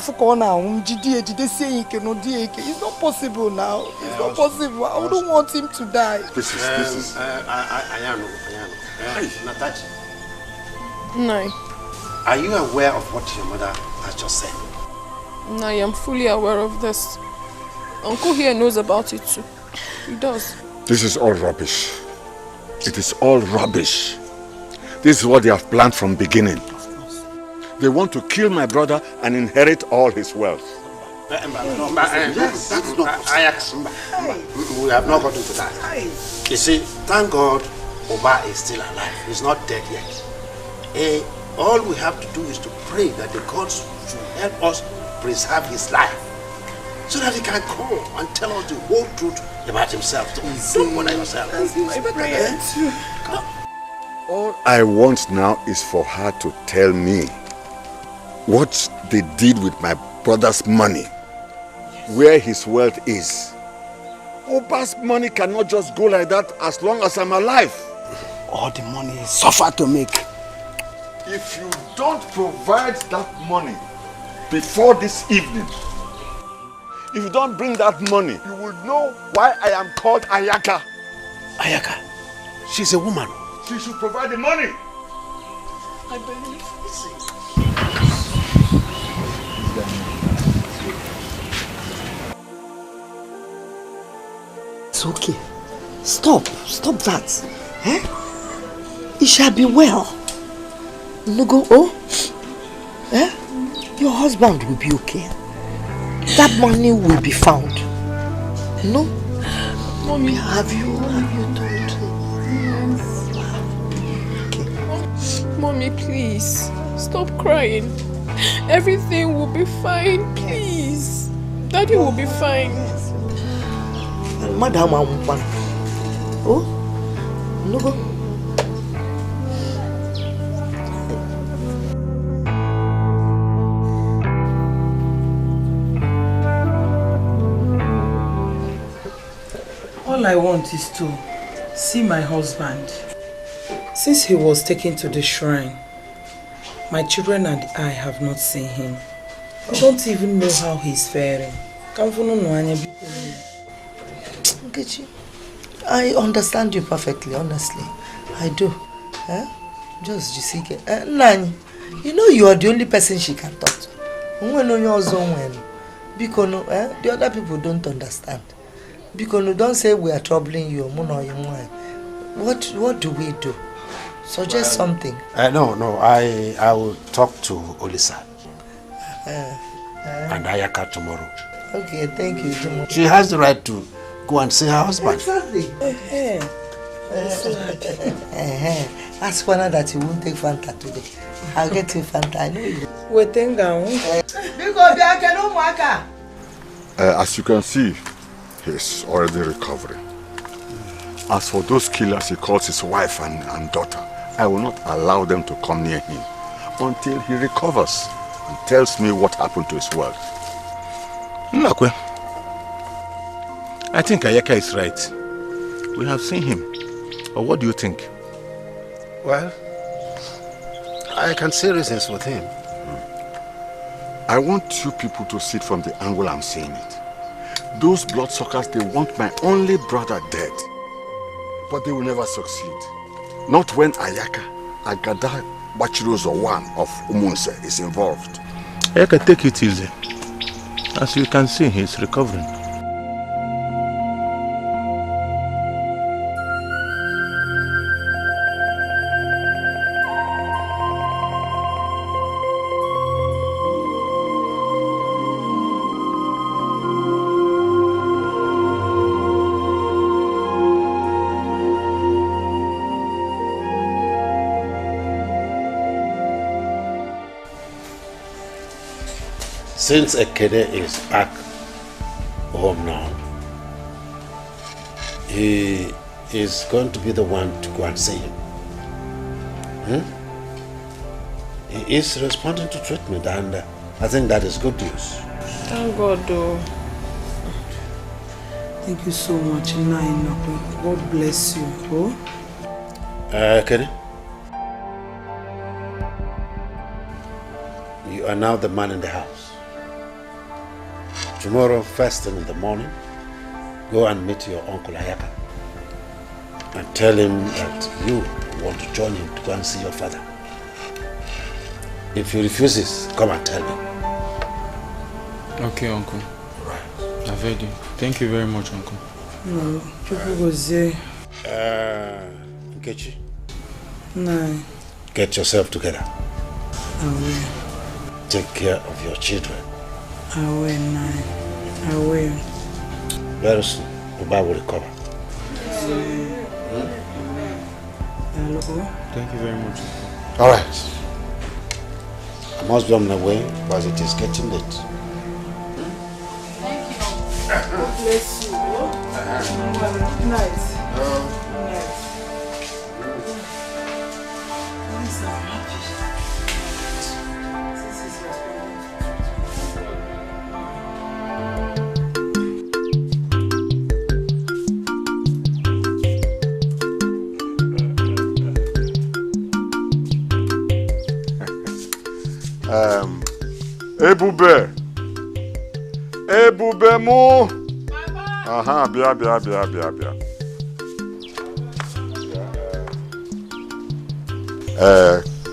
S12: not possible now. It's not possible. I wouldn't want him to die.
S1: This is.
S4: Ayano. Natachi.
S10: No.
S4: Are you aware of what your mother has just said?
S10: No, I am fully aware of this. Uncle here knows about it too. He does.
S1: This is all rubbish. It is all rubbish. This is what they have planned from beginning. They want to kill my brother and inherit all his wealth.
S4: That's not possible. We have not gotten to that. You see, thank God Oba is still alive. He's not dead yet. All we have to do is to pray that the gods should help us preserve his life, so that he can come and tell us the whole truth about himself. Don't bother yourself.
S12: My prayer too.
S1: All I want now is for her to tell me what they did with my brother's money, where his wealth is. Oba's money cannot just go like that as long as I'm alive.
S7: All the money is suffer to make.
S1: If you don't provide that money before this evening, if you don't bring that money, you will know why I am called Ayaka.
S7: Ayaka? She's a woman.
S1: She should provide the money.
S12: I believe.
S15: It's okay. Stop that. It shall be well. Nugo, your husband will be okay. That money will be found. No?
S10: Mommy,
S15: have you told?
S10: Okay. Mommy, please. Stop crying. Everything will be fine, please. Daddy will be fine.
S15: Madam, oh? Nugo.
S12: All I want is to see my husband. Since he was taken to the shrine, my children and I have not seen him. I don't even know how he's faring.
S15: Nkechi, I understand you perfectly, honestly. I do. Just Jisike. Nani, you know you are the only person she can talk to. Because the other people don't understand. Because don't say we are troubling you. What do we do? Suggest something.
S4: No. I will talk to Olisa and Ayaka tomorrow.
S15: Okay, thank you.
S4: She has the right to go and see her husband.
S15: Exactly. Ask Wana that you won't take Fanta today. I'll get you Fanta. I know you.
S1: As you can see, he's already recovering. As for those killers he calls his wife and daughter, I will not allow them to come near him until he recovers and tells me what happened to his wealth.
S2: Nakwe, I think Ayaka is right. We have seen him. Or what do you think?
S4: Well, I can see reasons with him.
S1: I want you people to see it from the angle I'm seeing it. Those bloodsuckers, they want my only brother dead. But they will never succeed. Not when Ayaka, Agada Bachirozo one of Umunse is involved.
S2: Ayaka, take it easy. As you can see, he's recovering.
S4: Since Ekene is back home now, he is going to be the one to go and see him. He is responding to treatment, and I think that is good news.
S10: Thank God, though.
S12: Thank you so much, Nina. God bless you. Oh?
S4: Kenny? You are now the man in the house. Tomorrow, first thing in the morning, go and meet your uncle Ayaka and tell him that you want to join him to go and see your father. If he refuses, come and tell me.
S13: Okay, Uncle. Right. I've heard you. Thank you very much, Uncle.
S12: No, people go say.
S4: Nkechi?
S12: No.
S4: Get yourself together.
S12: I will.
S4: Take care of your children.
S12: I will, Nai. I will.
S4: Very soon, Uba will recover.
S12: Hello?
S13: Thank you very much.
S4: All right. I must be on my way because it is getting late.
S12: Thank you. God bless you. Nice.
S3: Ebube. Ebube mu. Aha, bia.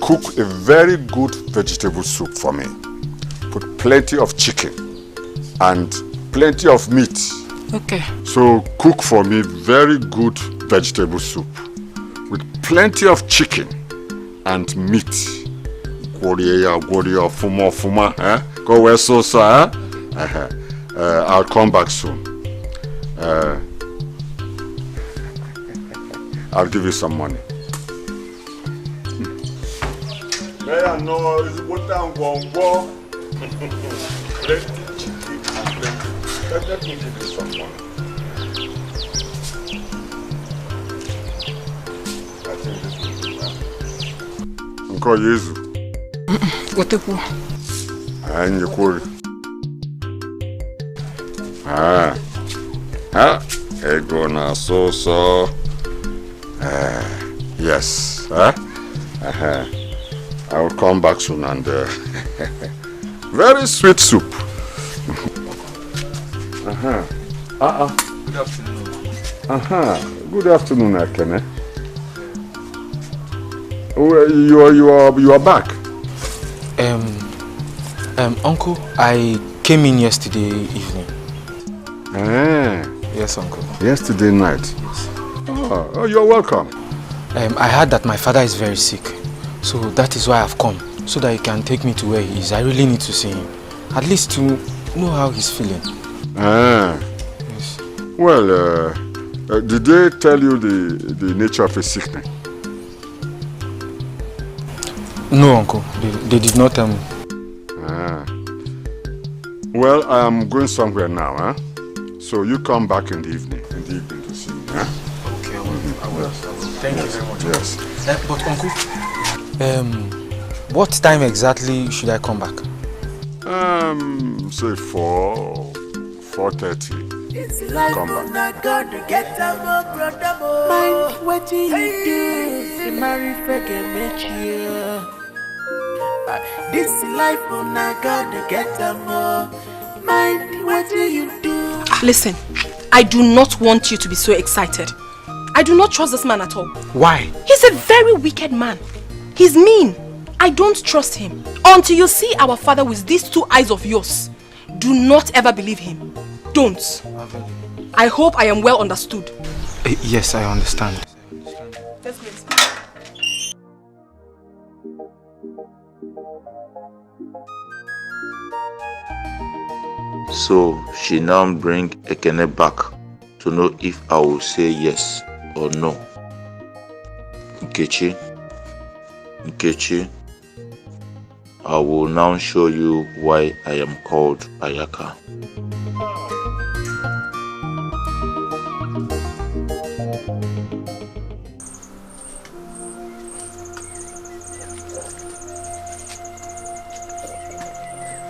S3: Cook a very good vegetable soup for me. Put plenty of chicken and plenty of meat.
S21: Okay.
S3: So cook for me very good vegetable soup with plenty of chicken and meat. Goria, fuma, eh? Go where so, eh? I'll come back soon. I'll give you some money. May I know is what I'm going to plenty chicken and plenty. Let me give you some money. I think this will be bad. Uncle Yezu.
S21: What the poor?
S3: And you could. Ego na so. Yes. I will come back soon and very sweet soup.
S18: Good afternoon.
S3: Good afternoon, Ekene. You are back.
S13: Uncle, I came in yesterday evening. Yes, Uncle.
S3: Yesterday night?
S13: Yes.
S3: Oh, you're welcome.
S13: I heard that my father is very sick. So that is why I've come. So that he can take me to where he is. I really need to see him. At least to know how he's feeling.
S3: Yes. Well, did they tell you the nature of his sickness?
S13: No, Uncle. They did not tell me.
S3: Well, I'm going somewhere now, huh? So you come back in the evening to see me, huh?
S13: Okay, I will. Thank you very much.
S3: Yes.
S13: But Uncle, what time exactly should I come back?
S3: Say 4:30. Come back.
S6: Mind what you do, you marry this life on I gotta get more. Mind what you do.
S21: Listen, I do not want you to be so excited. I do not trust this man at all.
S13: Why?
S21: He's a very wicked man. He's mean. I don't trust him. Until you see our father with these two eyes of yours, do not ever believe him. Don't. I hope I am well understood.
S13: Yes, I understand.
S21: Yes, please.
S20: So she now bring Ekene back to know if I will say yes or no. Nkechi, I will now show you why I am called Ayaka.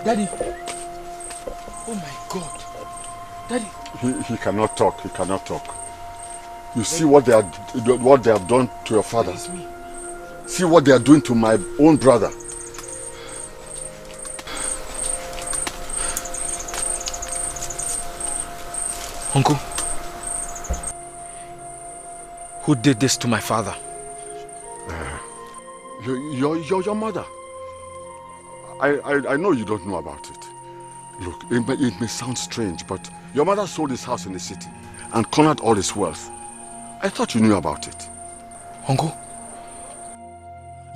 S2: Daddy. Oh my God. Daddy.
S3: He cannot talk. He cannot talk. You see what they have done to your father. See what they are doing to my own brother.
S2: Uncle, who did this to my father?
S3: Your mother. I know you don't know about it. Look, it may sound strange, but your mother sold his house in the city and cornered all his wealth. I thought you knew about it.
S2: Uncle,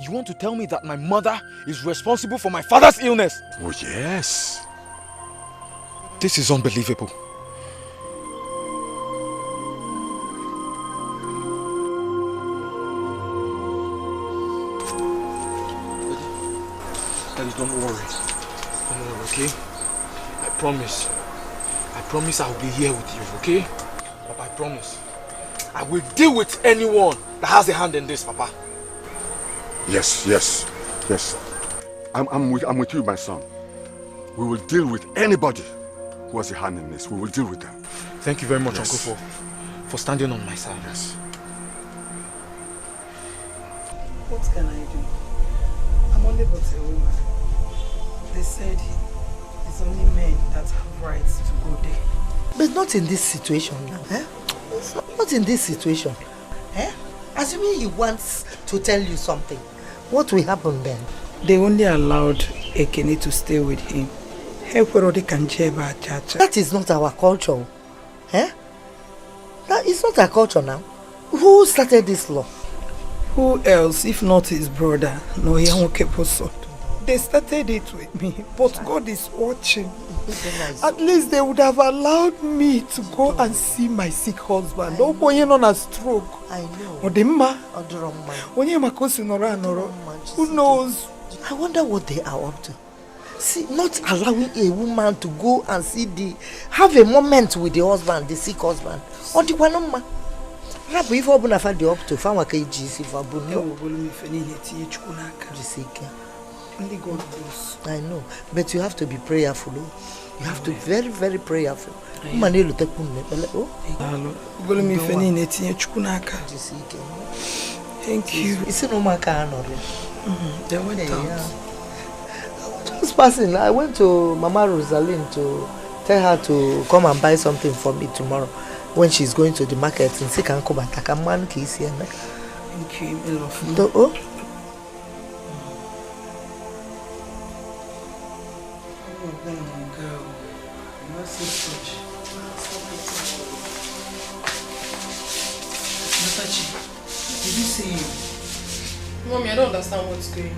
S2: you want to tell me that my mother is responsible for my father's illness?
S3: Oh, yes.
S2: This is unbelievable. Daddy, don't worry. Don't worry, okay? I promise I'll be here with you, okay? Papa, I promise. I will deal with anyone that has a hand in this, Papa.
S3: Yes. I'm with you, my son. We will deal with anybody who has a hand in this. We will deal with them.
S2: Thank you very much, Uncle, for standing on my side.
S3: Yes.
S12: What can I do? I'm only but a woman. They said it's only men that have rights to go there.
S15: But not in this situation now. Eh? Not in this situation. Eh? Assuming he wants to tell you something, what will happen then?
S12: They only allowed Ekene to stay with him.
S15: That is not our culture. Eh? That is not our culture now. Who started this law?
S12: Who else if not his brother? No, they started it with me, but God is watching. At least they would have allowed me to go and see my sick husband. Don't go in on a stroke.
S15: I know.
S12: Who knows?
S15: I wonder what they are up to. See, not allowing a woman to go and have a moment with the husband, the sick husband. Or the one man. If you open a fan, the up to Fama KGC for
S12: only God knows.
S15: I know, but you have to be prayerful. You have to be very, very prayerful. Thank you.
S12: They went out.
S15: Just passing, I went to Mama Rosalind to tell her to come and buy something for me tomorrow when she's going to the market in Sikanko.
S12: Thank you, I love you.
S10: Did you see him? Mommy, I don't understand what's going on.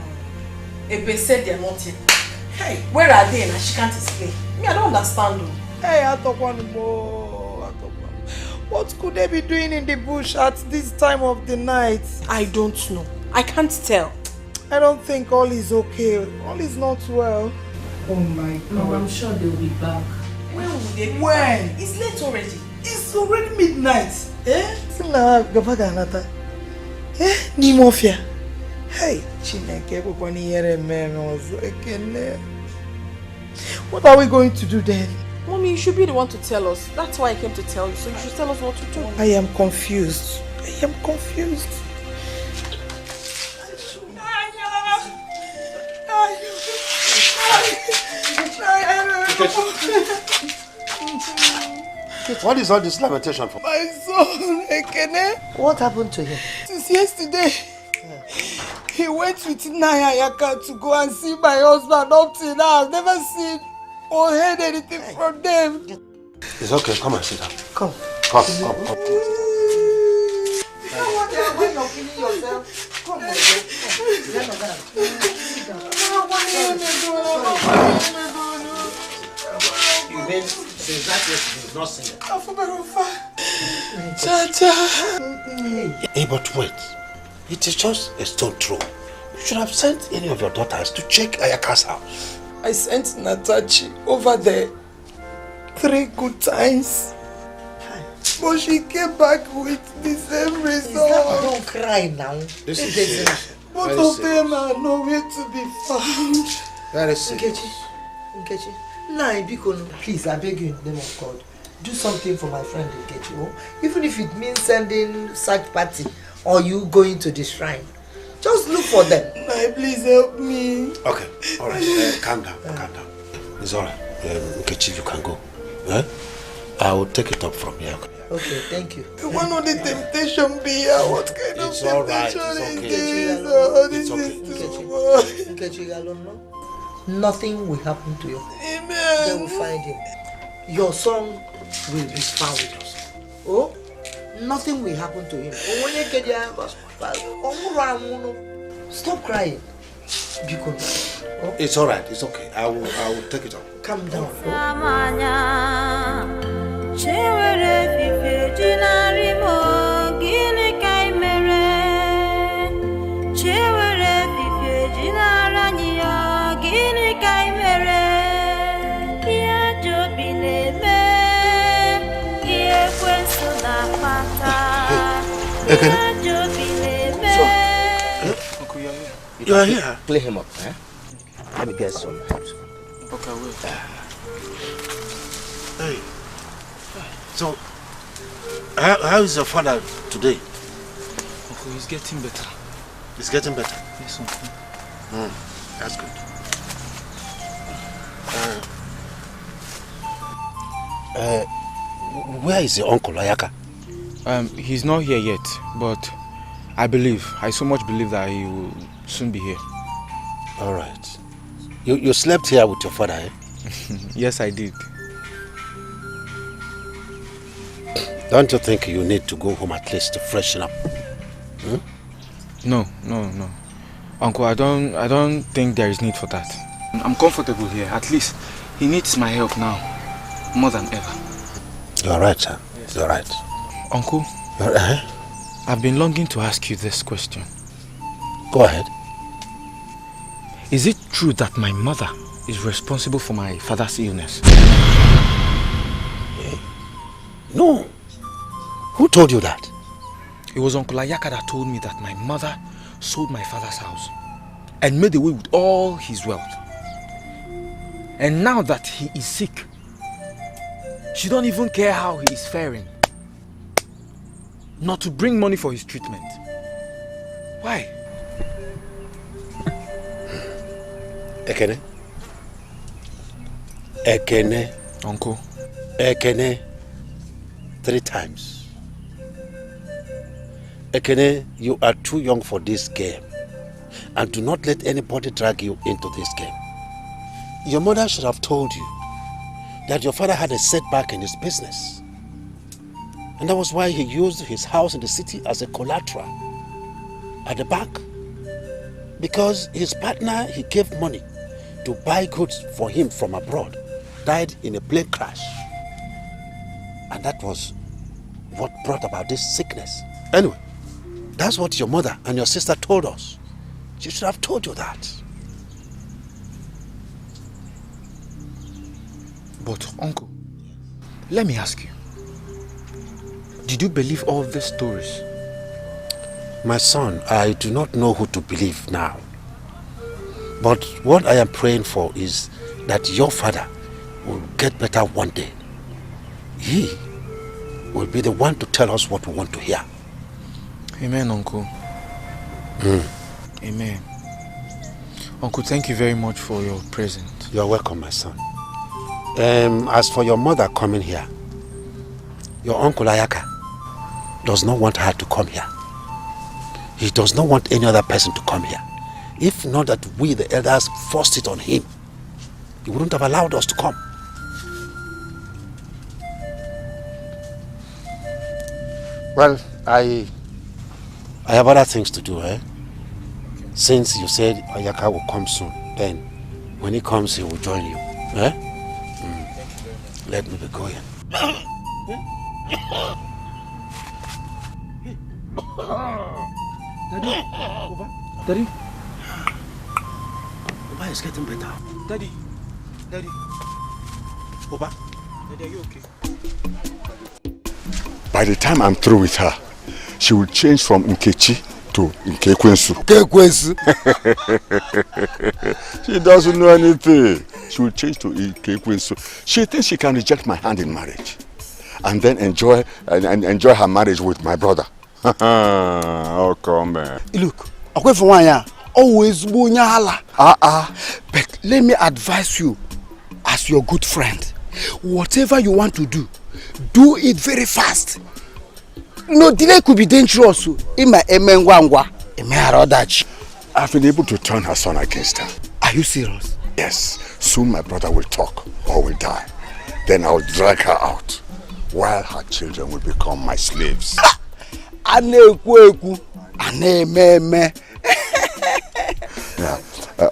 S10: Ebe said they're not here. Hey, where are they? And she can't explain. Me, I don't understand.
S12: Hey, what could they be doing in the bush at this time of the night?
S10: I don't know. I can't tell.
S12: I don't think all is okay. All is not well. Oh my God.
S10: No, I'm sure they'll be back. When will they be
S12: When?
S10: back? It's late already.
S12: It's already midnight. Eh? Nimofia. Hey, Chineke, what are we going to do then?
S10: Mommy, you should be the one to tell us. That's why I came to tell you. So you should tell us what to do.
S12: I am confused. I am confused.
S4: What is all this lamentation for?
S12: My son, Ekene.
S15: What happened to him?
S12: Since yesterday, he went with Naya Yaka to go and see my husband. Up till now, I've never seen or heard anything from them.
S4: It's okay, come and sit down.
S15: Come.
S4: Come.
S15: You know what they are going to kill yourself? Come on,
S4: You mean since that yesterday he's not singing?
S12: Cha-cha.
S4: Hey, but wait. It is just a stone throw. You should have sent any of your daughters to check Ayaka's house.
S12: I sent Natachi over there 3 good times. But she came back with the same result.
S15: Don't cry now.
S4: This is serious.
S12: Both of them are nowhere to be found.
S4: Very serious.
S15: Nkechi, nah, please, I beg you in the name of God, do something for my friend Nkechi. Oh? Even if it means sending search party or you going to the shrine. Just look for them.
S12: Nah, please help me.
S4: Okay, alright, calm down, calm down. It's alright. Nkechi, you can go. I will take it up from here.
S15: Okay, thank you.
S12: One of the temptation be what kind of temptation is this?
S15: Nkechi, nothing will happen to you.
S12: Amen.
S15: They will find him. Your son will be found with us. Oh, nothing will happen to him. Stop crying.
S4: It's alright, it's okay. I will take it up.
S15: Calm down.
S4: You are here.
S9: Play him up, eh? Let me get some help.
S13: Okay, wait.
S4: Hey. So, how is your father today?
S13: Uncle, he's getting better.
S4: He's getting better?
S13: Yes, Uncle.
S4: That's good. Where is your uncle, Ayaka?
S13: He's not here yet, but I so much believe that he will soon be here.
S4: All right. You slept here with your father, eh?
S13: Yes, I did.
S4: Don't you think you need to go home at least to freshen up?
S13: No. Uncle, I don't think there is need for that. I'm comfortable here. At least he needs my help now, more than ever.
S4: You're right, sir. Yes. You're right.
S13: Uncle, I've been longing to ask you this question.
S4: Go ahead.
S13: Is it true that my mother is responsible for my father's illness?
S4: No. Who told you that?
S13: It was Uncle Ayaka that told me that my mother sold my father's house and made away with all his wealth. And now that he is sick, she don't even care how he is faring. Not to bring money for his treatment. Why?
S4: Ekene? Ekene?
S13: Uncle?
S4: Ekene? 3 times. Ekene, you are too young for this game. And do not let anybody drag you into this game. Your mother should have told you that your father had a setback in his business. And that was why he used his house in the city as a collateral at the bank. Because his partner he gave money to buy goods for him from abroad died in a plane crash. And that was what brought about this sickness. Anyway, that's what your mother and your sister told us. She should have told you that.
S13: But uncle, let me ask you. Did you believe all these stories?
S4: My son, I do not know who to believe now. But what I am praying for is that your father will get better one day. He will be the one to tell us what we want to hear.
S13: Amen, Uncle. Amen. Uncle, thank you very much for your present.
S4: You are welcome, my son. As for your mother coming here, your uncle Ayaka does not want her to come here. He does not want any other person to come here. If not that we, the elders, forced it on him, he wouldn't have allowed us to come. Well, I have other things to do, eh? Since you said Ayaka will come soon, then when he comes, he will join you, eh? Let me be going.
S13: Daddy?
S4: Papa is getting better.
S13: Daddy. Oba. Daddy, are you okay?
S3: By the time I'm through with her, she will change from Nkechi to Nkekwensu.
S7: Nkekwensu?
S3: She doesn't know anything. She will change to Nkekwensu. She thinks she can reject my hand in marriage and then enjoy her marriage with my brother. Oh, come on.
S7: Look, always but let me advise you as your good friend. Whatever you want to do it very fast. No delay could be dangerous. I've
S3: been able to turn her son against her.
S7: Are you serious?
S3: Yes. Soon my brother will talk or will die. Then I'll drag her out while her children will become my slaves.
S7: Yeah.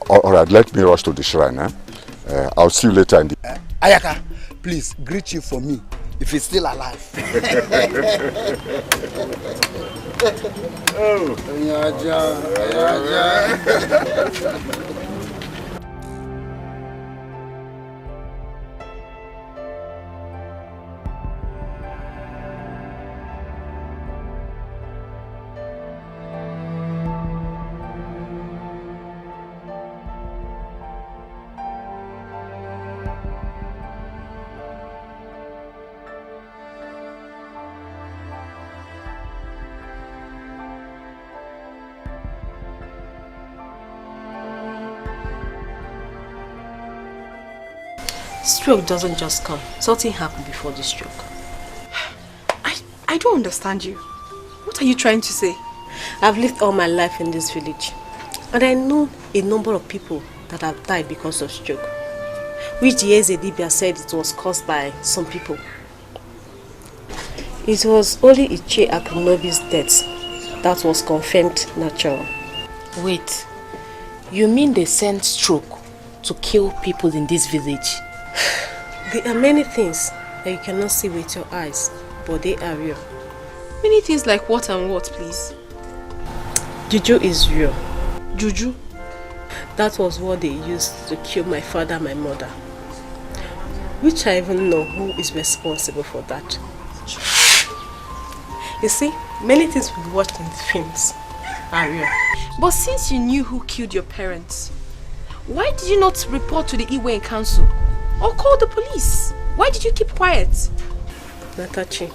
S3: All right, let me rush to the shrine. I'll see you later in the...
S7: Ayaka, please greet you for me if he's still alive.
S3: Oh.
S5: Stroke doesn't just come. Something happened before the stroke.
S10: I don't understand you. What are you trying to say?
S5: I've lived all my life in this village. And I know a number of people that have died because of stroke. Which the Ezedibia said it was caused by some people. It was only Iche Akunobi's death that was confirmed natural.
S21: Wait. You mean they sent stroke to kill people in this village?
S5: There are many things that you cannot see with your eyes, but they are real.
S10: Many things like what and what, please?
S5: Juju is real.
S10: Juju?
S5: That was what they used to kill my father and my mother. Which I even know who is responsible for that. You see, many things we watched in the films are real.
S10: But since you knew who killed your parents, why did you not report to the Iwe Council? Or call the police? Why did you keep quiet?
S5: Natachi,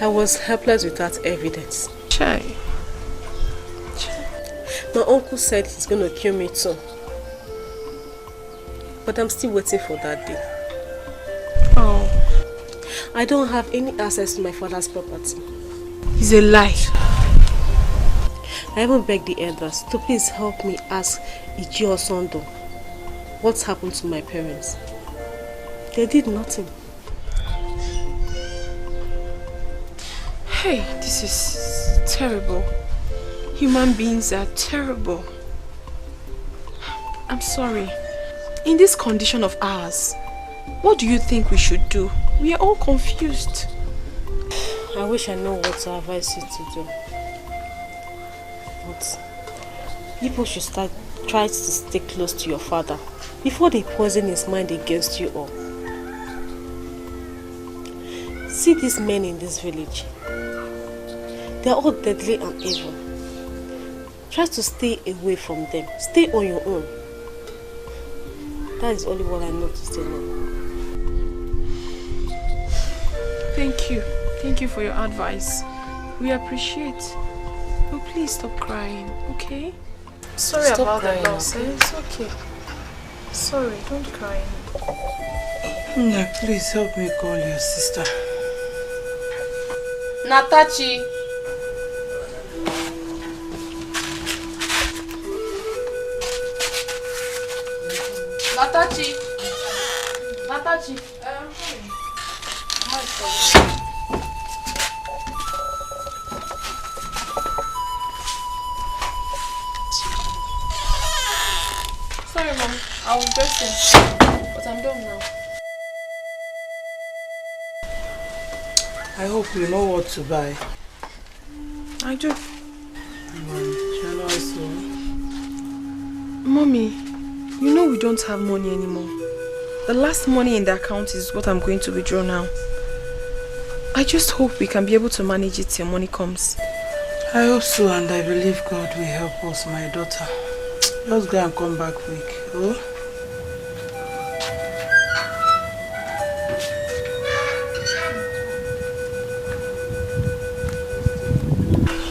S5: I was helpless without evidence.
S10: Chai.
S5: My uncle said he's going to kill me too. But I'm still waiting for that day.
S10: Oh.
S5: I don't have any access to my father's property.
S10: It's a lie.
S5: I even begged the elders to please help me ask Ichi Osondo what's happened to my parents. They did nothing.
S10: Hey, this is terrible. Human beings are terrible. I'm sorry. In this condition of ours, what do you think we should do? We are all confused.
S5: I wish I know what to advise you to do. But people should try to stay close to your father before they poison his mind against you all. See these men in this village. They are all deadly and evil. Try to stay away from them. Stay on your own. That is only what I know to say now.
S10: Thank you. Thank you for your advice. We appreciate. But please stop crying, okay? Sorry
S21: Stop
S10: about
S21: crying,
S10: the loss.
S21: okay?
S10: It's okay. Sorry, don't cry.
S12: No, please help me call your sister.
S21: Natachi. Natachi. Natachi.
S10: Sorry, Mom. I was dressing, but I'm done now.
S12: I hope you know what to buy.
S10: I do.
S12: Shall I also?
S10: Mommy, You know we don't have money anymore. The last money in the account is what I'm going to withdraw now. I just hope we can be able to manage it till money comes.
S12: I hope so, and I believe God will help us, my daughter. Just go and come back quick, oh?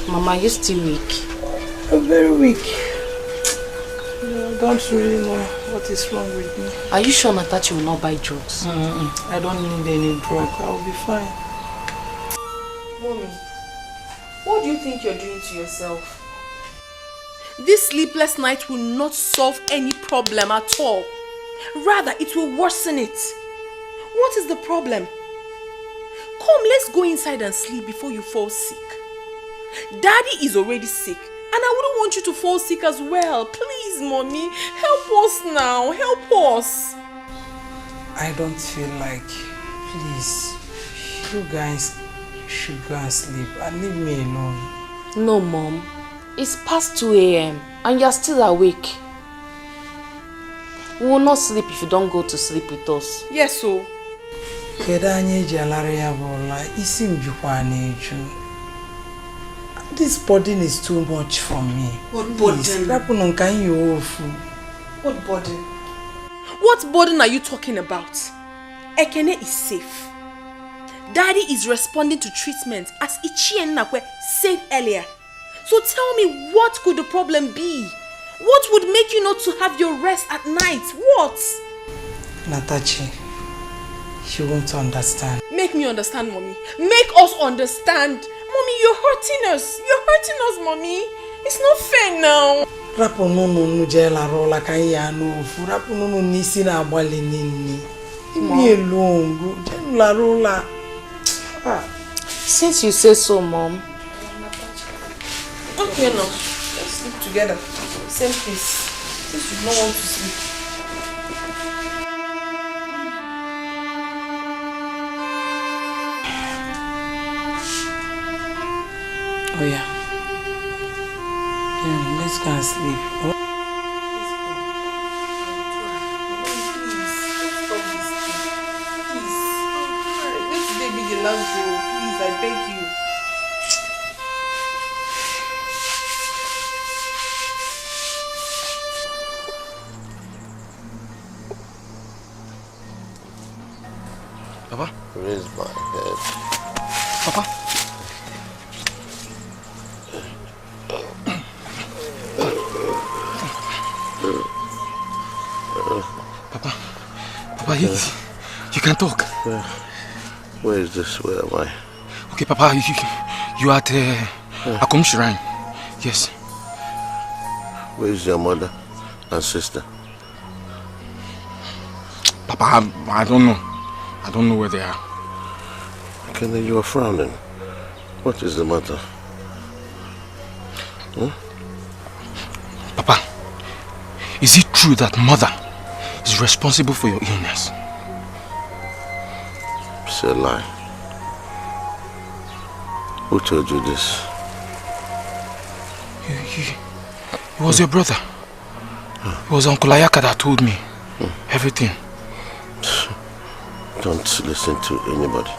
S21: Mama, you're still weak.
S12: I'm very weak. I don't really know what is wrong with me.
S21: Are you sure Natachi will not buy drugs?
S12: I don't need any drug. I'll be fine.
S10: Mommy, what do you think you're doing to yourself? This sleepless night will not solve any problem at all. Rather, it will worsen it. What is the problem? Come, let's go inside and sleep before you fall sick. Daddy is already sick, and I wouldn't want you to fall sick as well. Please, Mommy, help us now. Help us.
S12: I don't feel like. Please, you guys should go and sleep and leave me alone.
S21: No, Mom. It's past 2 a.m. and you're still awake. We will not sleep if you don't go to sleep with us.
S10: Yes, so.
S12: This burden is too much for me.
S10: What burden? What burden? What burden are you talking about? Ekene is safe. Daddy is responding to treatment as Ichi and Nakwe said earlier. So tell me, what could the problem be? What would make you not to have your rest at night? What?
S12: Natachi, she won't understand.
S10: Make me understand, Mommy. Make us understand. Mommy, you're hurting us. You're hurting us, Mommy. It's not fair now.
S12: Rapununu jela rola kaya no fu rapununu nisi na abali nini. Me alone go la rola.
S21: Since you say so, Mom.
S10: Okay, now. Let's sleep together. Same place. Since you don't want to sleep.
S12: Oh yeah. Let's go and sleep.
S10: Let today be the last day. Please, I beg you.
S13: Papa?
S4: Raise my head.
S13: Papa? Papa, you can talk.
S4: Where is this? Where am I?
S13: Okay, Papa, you are at Akom Shrine. Yes.
S4: Where is your mother and sister?
S13: Papa, I don't know. I don't know where they are.
S4: Kenny, you are frowning. What is the matter? Huh?
S13: Papa, is it true that Mother is responsible for your illness?
S4: It's a lie. Who told you this?
S13: It was your brother. It was Uncle Ayaka that told me everything.
S4: Don't listen to anybody.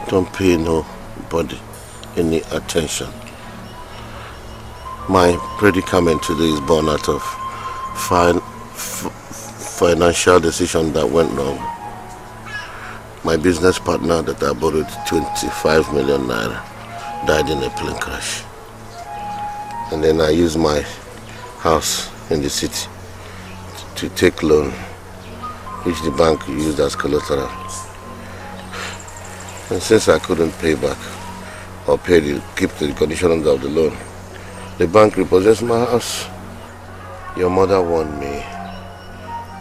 S4: Don't pay nobody any attention. My predicament today is born out of financial decision that went wrong. My business partner that I borrowed 25 million naira died in a plane crash. And then I used my house in the city to take loan, which the bank used as collateral. And since I couldn't pay back or keep the conditions of the loan, the bank repossessed my house. Your mother warned me,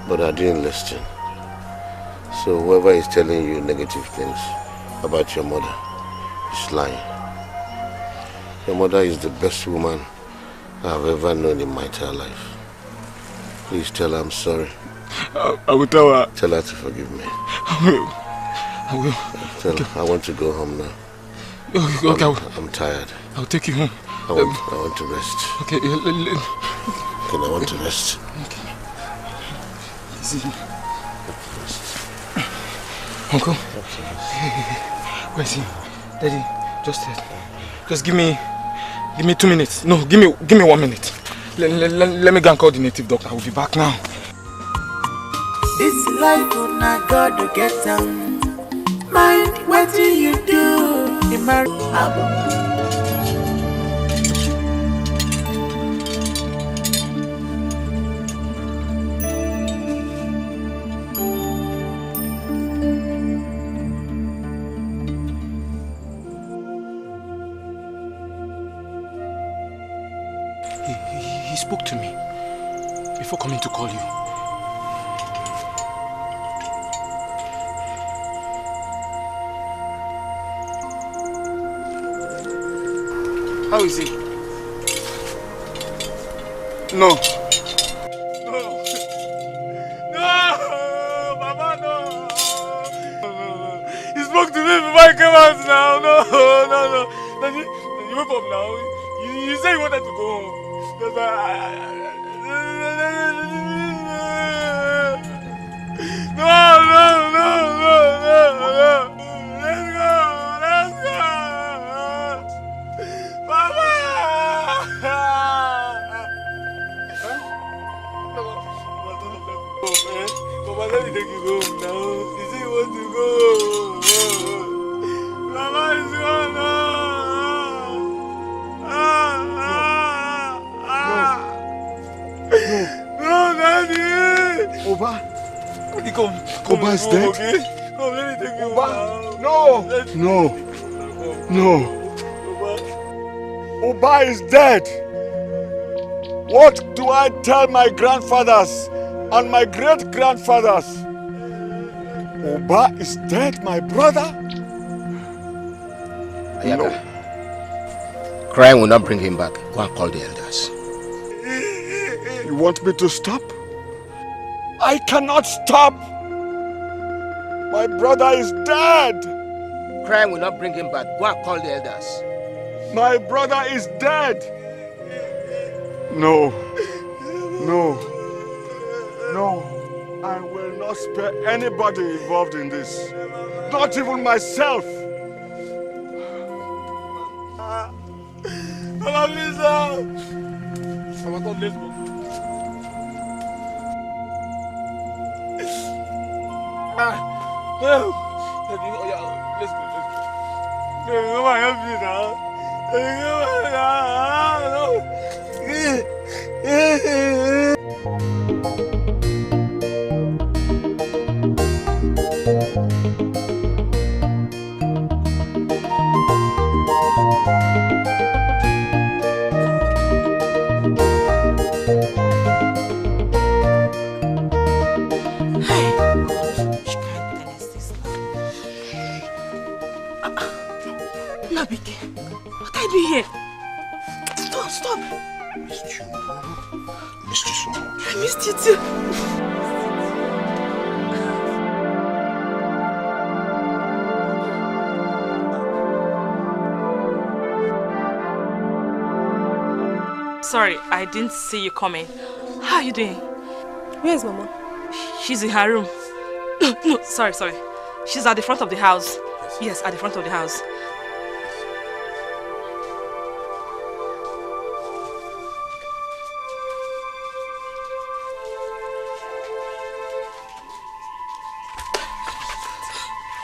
S4: but I didn't listen. So whoever is telling you negative things about your mother is lying. Your mother is the best woman I've ever known in my entire life. Please tell her I'm sorry.
S13: I will tell her.
S4: Tell her to forgive me.
S13: I will.
S4: Tell her I want to go home now.
S13: Okay,
S4: I'm tired.
S13: I'll take you home.
S4: I want to rest.
S13: Okay.
S4: Okay, I want to rest.
S13: Okay. See. Uncle. Where's he? Daddy, just give me 2 minutes. No, give me 1 minute. Let me go and call the native doctor. I will be back now.
S6: This life will not go to get down. Mind what do you do? The marriage
S13: He spoke to me before coming to call you. How is he? No.
S14: No, Mama, no. He spoke to me before I came out now. No. Daddy, you wake up now. You said you wanted to go home. That's why No. Let's go. Mama, let me take you home now. You say you want to go. Mama is gone No, Daddy.
S3: Oba.
S14: Come.
S3: Oba is dead?
S14: Okay? Come, let me take you
S3: Oba.
S14: home.
S3: No. Oba is dead. What do I tell my grandfathers and my great-grandfathers? Oba is dead, my brother?
S9: Ayaka, crying will not bring him back. Go and call the elders.
S3: You want me to stop? I cannot stop. My brother is dead.
S9: Crying will not bring him back. Go and call the elders.
S3: My brother is dead. No. I will not spare anybody involved in this. Not even myself.
S14: Mama, please now. Mama, come, let's go. Let's go. Come on, help me now.
S21: Nabike, what are you doing here? Stop.
S2: Missed you, bro. Missed you so much.
S21: I missed you too. Sorry, I didn't see you coming. How are you doing?
S5: Where's Mama?
S21: She's in her room. No, sorry. She's at the front of the house. Yes, at the front of the house.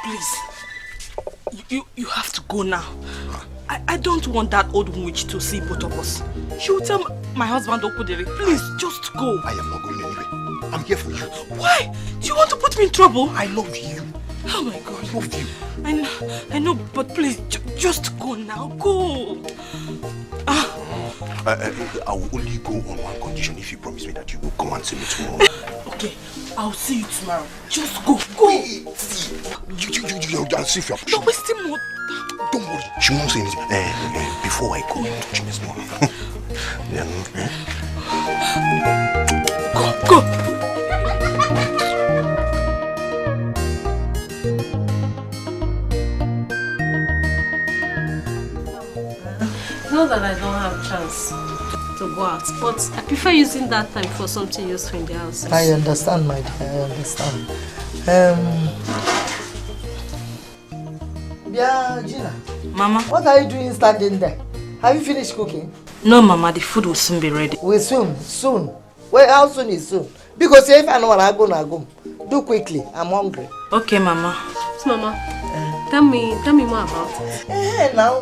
S21: Please, you have to go now. I don't want that old witch to see both of us. She will tell my husband Okudere. Please, just go.
S2: I am not going anywhere. I'm here for you.
S21: Why? Do you want to put me in trouble?
S2: I love you.
S21: Oh my God.
S2: I love you.
S21: I know, but please, just go now. Go.
S2: I will only go on one condition if you promise me that you will come and see me tomorrow.
S21: Okay, I'll see you tomorrow. Just go. Go.
S2: I'll see if you're
S21: Don't waste more.
S2: Don't worry. She won't say anything. Before I go, touch me small.
S21: Go.
S5: Not that I don't have a chance. to go out, but I prefer using that time for something useful in the house.
S15: I understand, my dear. I understand. Yeah, Gina.
S21: Mama.
S15: What are you doing standing there? Have you finished cooking?
S21: No, Mama. The food will soon be ready.
S15: Will soon. Soon. Well, how soon is soon? Because if I know what I go. Do quickly. I'm hungry.
S21: Okay, Mama.
S5: So, Mama, tell me more about it.
S15: Now,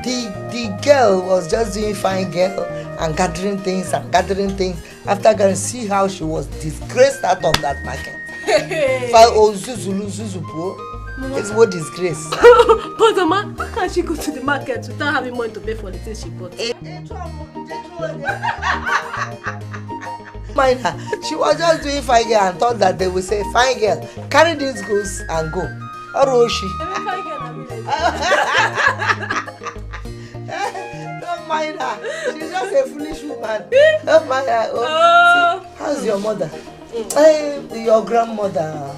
S15: the girl was just doing fine girl and gathering things. After I can see how she was disgraced out of that market. It's what disgrace.
S5: But Mama, how can she go to the market without having money to pay for the things she bought?
S15: Mind her. She was just doing fine girl and thought that they would say, fine girl, carry these goods and go. Or she? Don't mind her. She's just a foolish woman. Don't mind her. Oh. See, how's your mother? Your grandmother.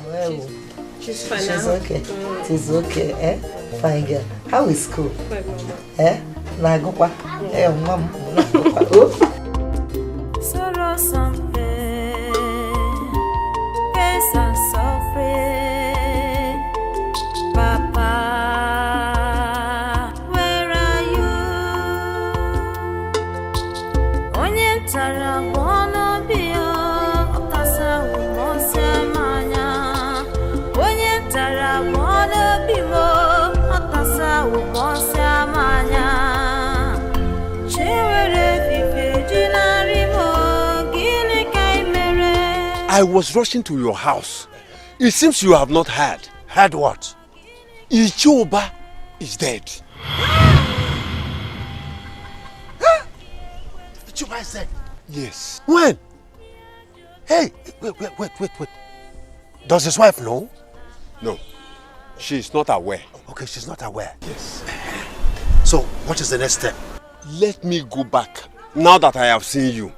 S5: She's fine.
S15: She's okay. She's okay. Fine girl. How is school?
S5: Fine, Mama.
S15: Na go kwa. Mom.
S6: Sorrow something, yes I'm suffering. Papa, where are you? Onye tara bono bio, okasa umose manya. Onye tara bono bio, okasa umose manya.
S17: I was rushing to your house. It seems you have not heard.
S4: Heard what?
S17: Ichoba is dead.
S4: Ichoba is dead?
S17: Yes.
S4: When? Hey, wait. Does his wife know?
S17: No. She is not aware.
S4: Okay, she's not aware.
S17: Yes.
S4: So, what is the next step?
S17: Let me go back. Now that I have seen you,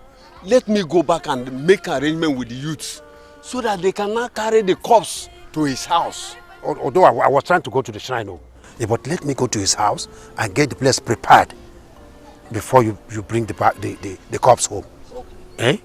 S17: let me go back and make arrangement with the youths so that they can now carry the corpse to his house.
S4: Although I was trying to go to the shrine, but let me go to his house and get the place prepared before you bring the corpse home. Okay.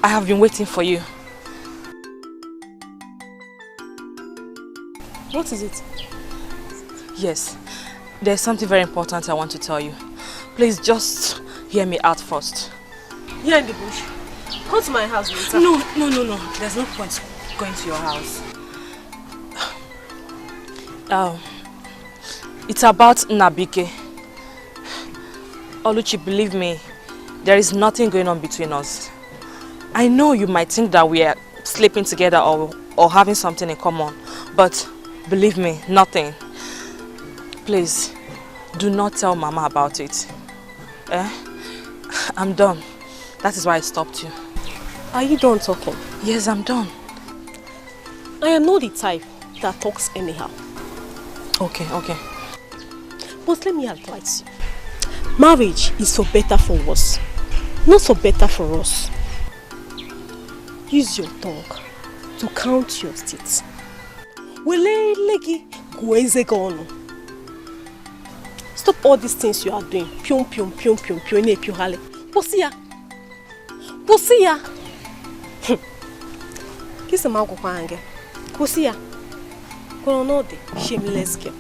S21: I have been waiting for you.
S5: What is it?
S21: Yes, there's something very important I want to tell you. Please just hear me out first.
S5: Here in the bush. Come to my house later.
S21: No. There's no point going to your house. It's about Nabike. Oluchi, believe me, there is nothing going on between us. I know you might think that we are sleeping together or having something in common, but believe me, nothing. Please, do not tell Mama about it. I'm done. That is why I stopped you.
S5: Are you done talking?
S21: Yes, I'm done.
S5: I am not the type that talks anyhow.
S21: Okay.
S5: But let me advise you. Marriage is for better for worse, not for better for us. Use your tongue to count your teeth. Stop all these things you are doing. Pium. Posia. Kiss a mouth of anger. Posia. Colonode, shameless girl.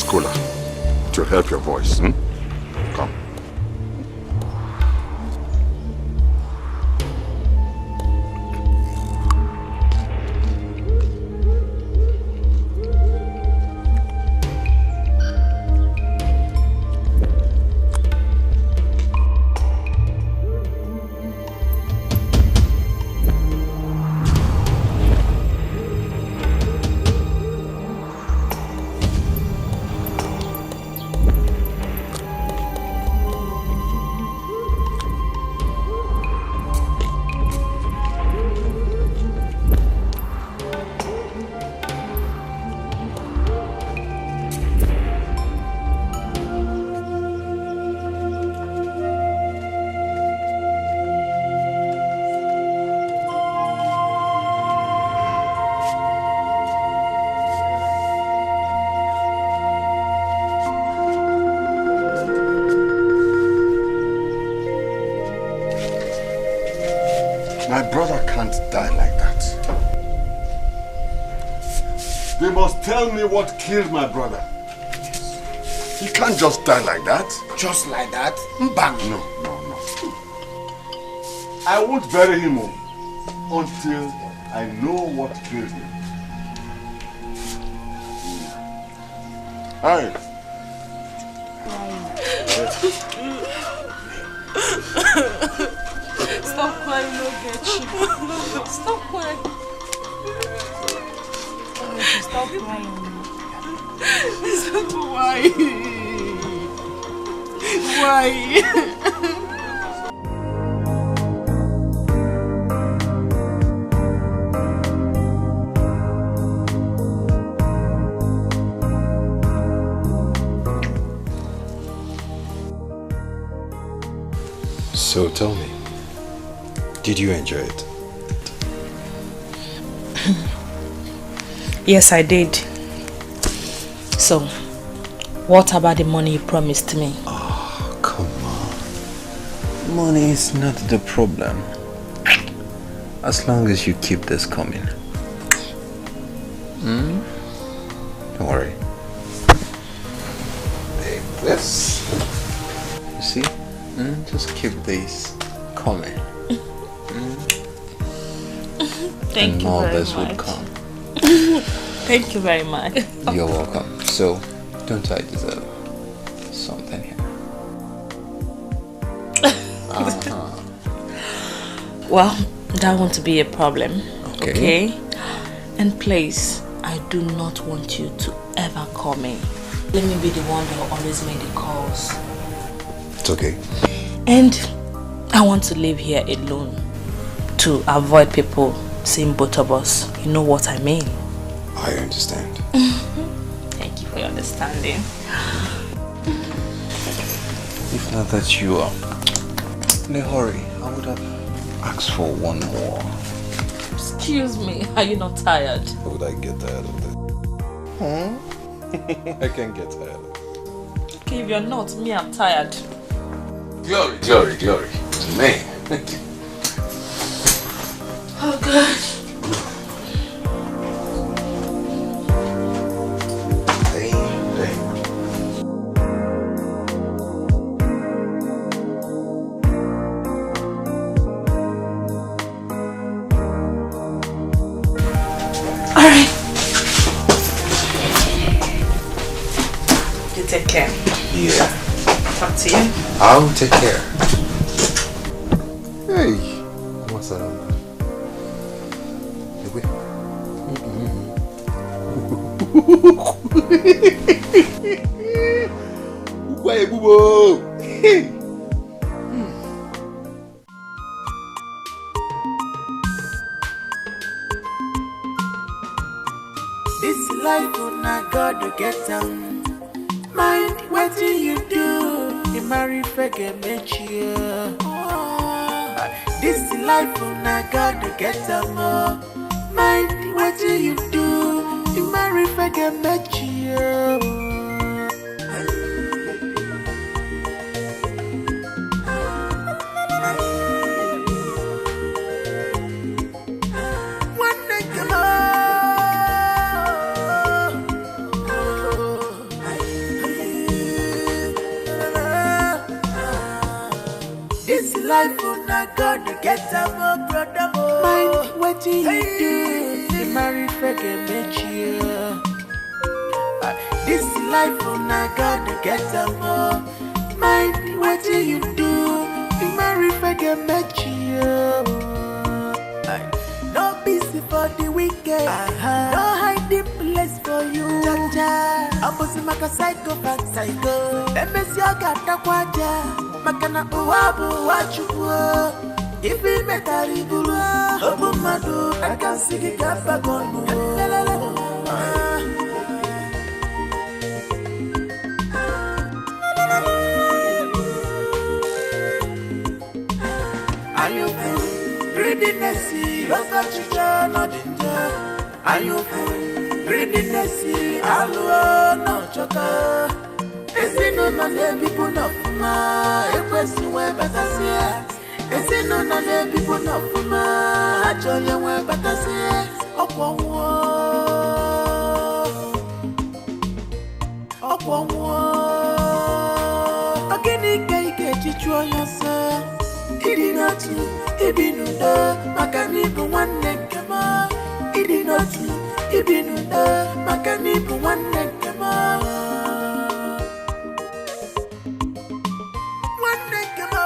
S3: cooler. To help your voice. Come. My brother can't die like that. They must tell me what killed my brother. He can't just die like that.
S7: Just like that? Bang!
S3: No. I won't bury him until I know what killed him. Hi.
S11: Stop crying, no get you. Stop crying. Stop crying. Why? Why?
S8: So tell me, did you enjoy it?
S21: Yes, I did. So, what about the money you promised me?
S8: Oh, come on. Money is not the problem. As long as you keep this coming. Don't worry. Hey, this. You see? Just keep this coming.
S21: Thank
S8: and
S21: you
S8: more
S21: very
S8: of this
S21: much.
S8: would come.
S21: Thank you very much.
S8: You're welcome. So, don't I deserve something here?
S21: Well, that won't be a problem.
S8: Okay.
S21: And please, I do not want you to ever call me. Let me be the one that will always make the calls.
S8: It's okay.
S21: And I want to live here alone to avoid people seeing both of us. You know what I mean?
S8: I understand.
S21: Thank you for your understanding.
S8: If not that you are in a hurry, I would have asked for one more.
S21: Excuse me, are you not tired?
S8: Would I get tired of this? I can get tired of it.
S21: Okay, if you're not, me, I'm tired.
S8: Glory, glory, glory to me.
S21: Oh, God. Alright. You take care.
S8: Yeah.
S21: Talk to you.
S8: I'll take care. Hey. What's that? Wait, boo.
S6: This life will not God to get down. Mind what you do. You marry fake you. This life will not God to get down. Mind what you do. You marry fake you. God get a more brother. Mind what you do. You marry forget me. This life on a God get a more. Mind what you do. You marry forget me. No busy for the weekend. No hiding place for you. Opposite maka psycho back psycho. Let me see your gata kwaja. Makana uwabu wachuwa. If it metari bulu. Obu madu. I can see the gapa gonu. Are you free? Greediness, what's that you turn on the door? Are you free? Greediness, alone, no choker. Is it no man, people not for my question where better say? Is it no man, people not for my I tell you where better say? Upon war, upon war. Again, you get yourself. Idinatu, ibinuda, makanibu wanekema. Idinatu, ibinuda, makanibu wanekema. Wanekema.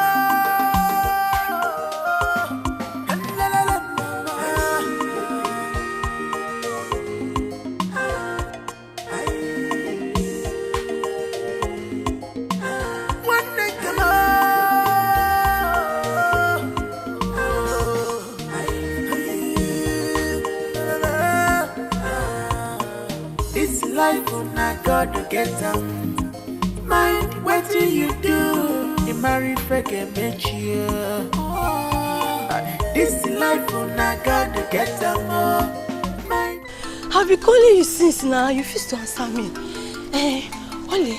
S6: Life on a God to get them. Mind what do you do? You marry forget me. This life on a God to get them.
S5: I've been calling you since now. You refuse to answer me. Ole,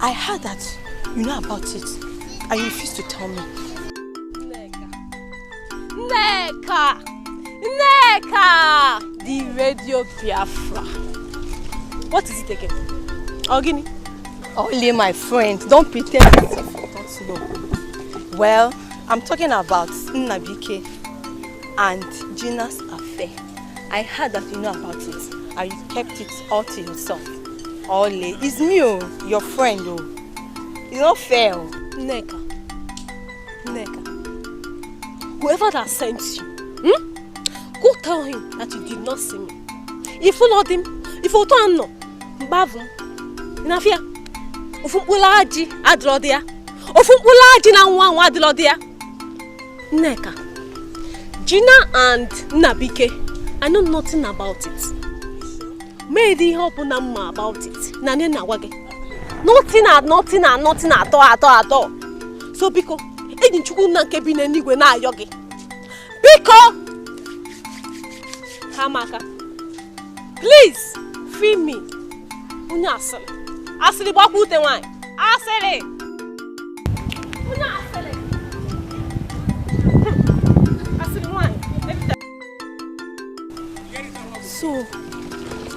S5: I heard that you know about it and you refuse to tell me. Neka! The radio Biafra. What is it again? Ogini? Only my friend. Don't pretend as if you don't know. Well, I'm talking about Nnabike and Gina's affair. I heard that you know about it and you kept it all to yourself. Ole, it's me, your friend. It's not fair. Neka. Whoever that sent you, go tell him that you did not see me. If you followed him, if you don't know, Bavum, Nafia, Ufulaji, Adrodia, Ufulaji na one Adrodia. Neka, Gina and Nabike, I know nothing about it. Maybe help Nama about it. Nane wage. Nothing at all. So Biko, didn't you not keep in any way now, Yogi? Biko! Hamaka, please free me. Unya asale. Asale baku te wine. Asale. Unya asale. Asale wine. So,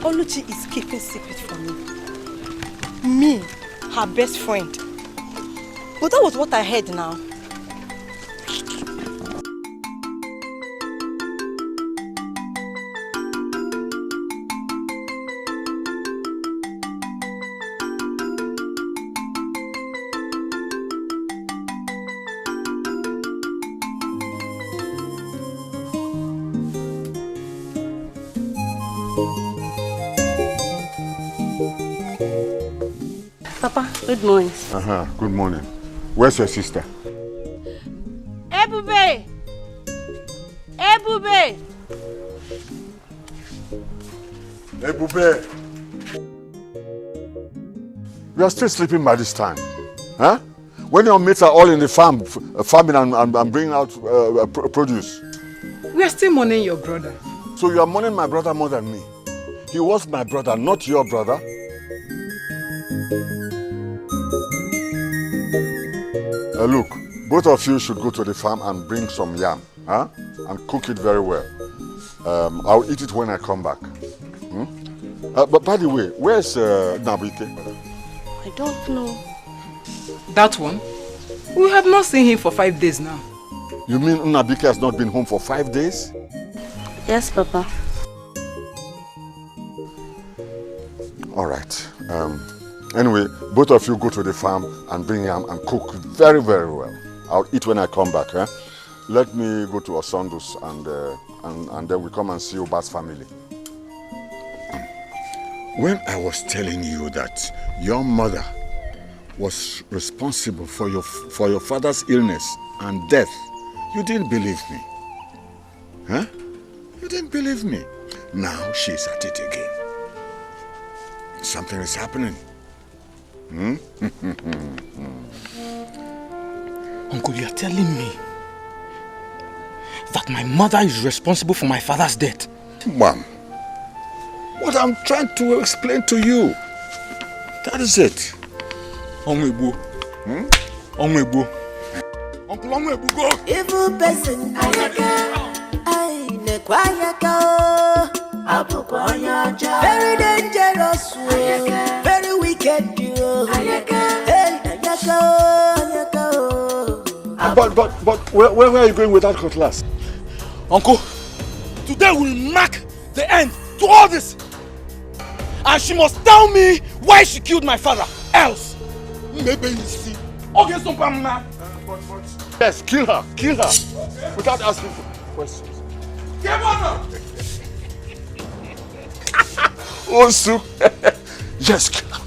S5: Oluchi is keeping secret from me. Me, her best friend. But that was what I heard now.
S19: Papa, good morning.
S3: Good morning. Where's your sister?
S19: Ebube!
S3: You are still sleeping by this time. Huh? When your mates are all in the farm, farming and bringing out produce.
S12: We are still mourning your brother.
S3: So you are mourning my brother more than me. He was my brother, not your brother. Look, both of you should go to the farm and bring some yam, huh? And cook it very well. I'll eat it when I come back. But by the way, where's Nabike?
S5: I don't know.
S12: That one? We have not seen him for 5 days now.
S3: You mean Nnabike has not been home for 5 days?
S19: Yes, Papa.
S3: All right. Anyway, both of you go to the farm and bring yam and cook very, very well. I'll eat when I come back. Eh? Let me go to Osondo's and then we come and see Oba's family.
S1: When I was telling you that your mother was responsible for your father's illness and death, you didn't believe me. Huh? You didn't believe me. Now she's at it again. Something is happening.
S13: Uncle, you are telling me that my mother is responsible for my father's death?
S1: Mom, what I'm trying to explain to you, that is it.
S13: Onwebo. Onwebo. Uncle Onwebo, go.
S6: Evil person, ayaka. Ay, nekwayaka. Apukwanyanja. Very dangerous, very wicked, ayaka. Hey, ayaka, ayaka.
S3: But where are you going with that cutlass?
S13: Uncle, today will mark the end to all this. And she must tell me why she killed my father. Else, maybe you see. Okay, so now.
S3: Yes, kill her. Okay. Without asking for questions.
S13: Give on.
S3: Osu. Yes, kill her.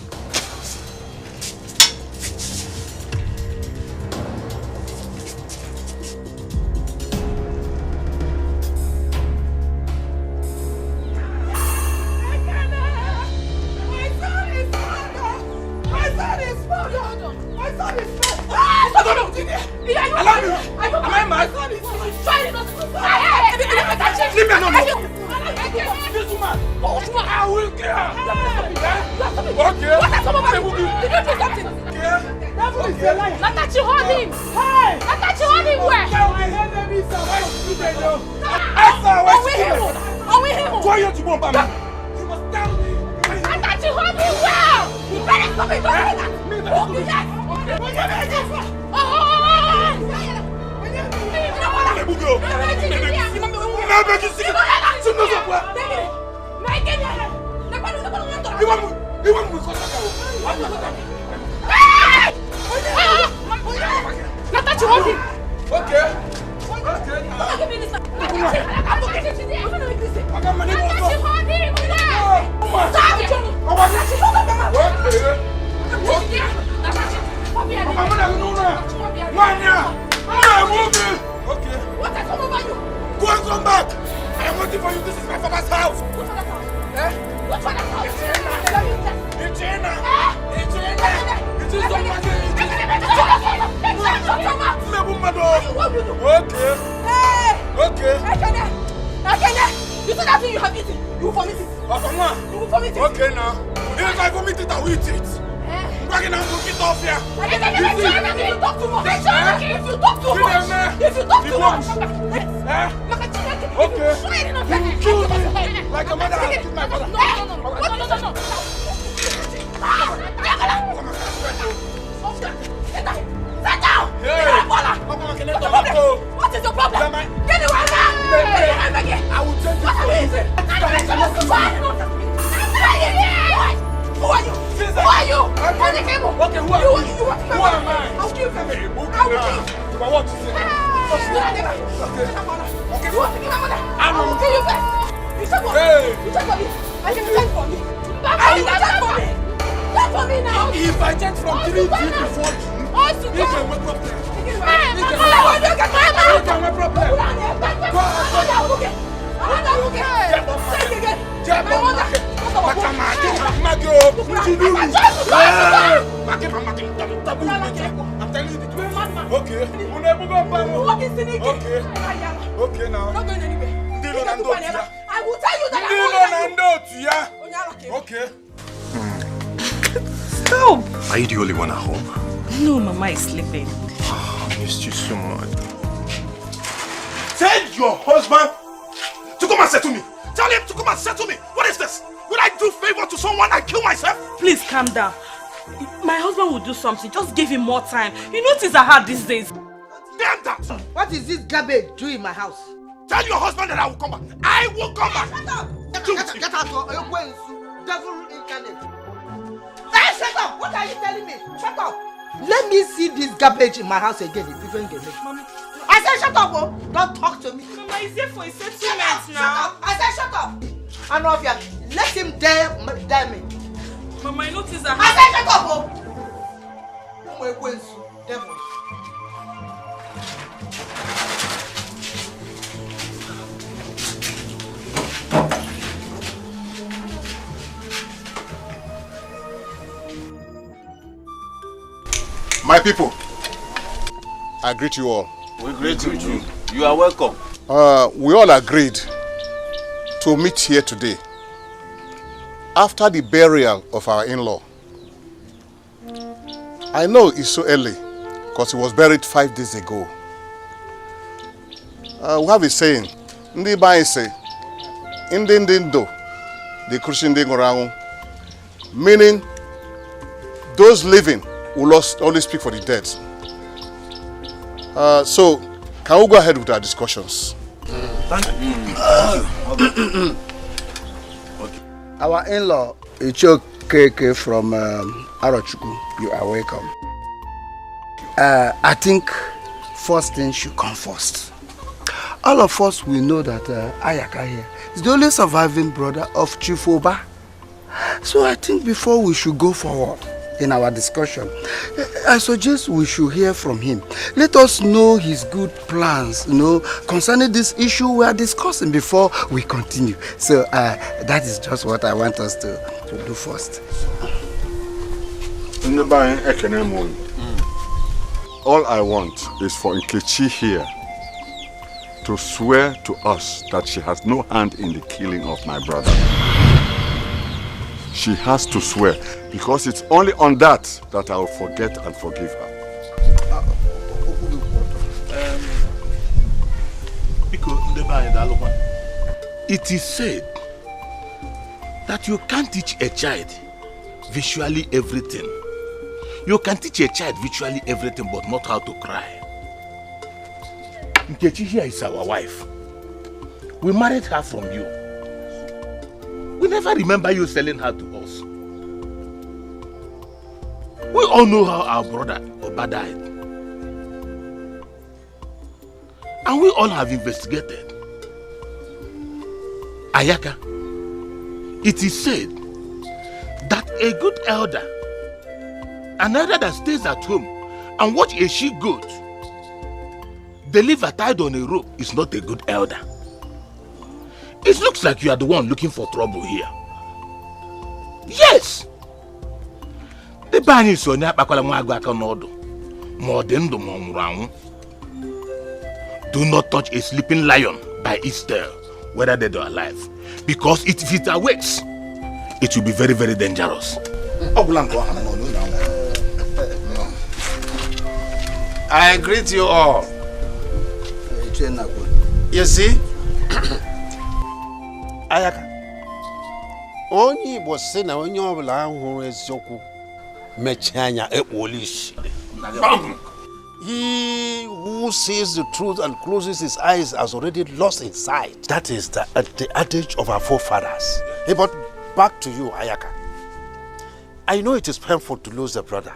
S2: Are you the only one at home?
S21: No, Mama is sleeping.
S2: I missed you so much.
S14: Tell your husband to come and settle me. Tell him to come and settle me. What is this? When I do favor to someone, I kill myself?
S21: Please calm down. My husband will do something. Just give him more time. You know things are hard these days.
S2: Damn that!
S15: What is this garbage doing in my house?
S2: Tell your husband that I will come back. I will come back!
S15: Shut up! Get out! Devil incarnate! Hey, shut up! What are you telling me? Shut up! Let me see this garbage in my house again. If you don't get it. Mommy. I said shut up! Oh. Don't talk to me.
S21: Mama, it's here for a settlement now.
S15: Shut up! I said shut up! And of you, let him dare me.
S21: Mama, I know things are
S15: hard. I said shut up! Oh. Devil.
S2: My people, I greet you all.
S17: We greet you too. You are welcome.
S2: We all agreed to meet here today after the burial of our in-law. I know it's so early because he was buried 5 days ago. We have a saying, Ndi Bai say, Indindo, the Christian Dingorang, meaning those living will only speak for the dead. So, can we go ahead with our discussions?
S7: Thank you. Our in-law, Ichokeke from Arochukwu, you are welcome. I think first thing should come first. All of us, we know that Ayaka here is the only surviving brother of Chief Oba. So I think before we should go forward in our discussion, I suggest we should hear from him. Let us know his good plans, concerning this issue we are discussing before we continue. So that is just what I want us to do first.
S3: All I want is for Nkechi here to swear to us that she has no hand in the killing of my brother. She has to swear, because it's only on that I will forget and forgive her.
S16: It is said that you can't teach a child visually everything. You can teach a child visually everything, but not how to cry. Nkechi here is our wife. We married her from you. We never remember you selling her to us. We all know how our brother Oba died. And we all have investigated. Ayaka, it is said that a good elder, an elder that stays at home and watch a she-goat deliver tied on a rope, is not a good elder. It looks like you are the one looking for trouble here. Yes! The ban is on your Do not touch a sleeping lion by its tail, whether dead or alive. Because if it awakes, it will be very, very dangerous.
S4: I greet you all. You see, Ayaka, only was saying when you are Zoku Mechanya Polish. He who sees the truth and closes his eyes has already lost his sight. That is the adage of our forefathers. Hey, but back to you, Ayaka. I know it is painful to lose a brother,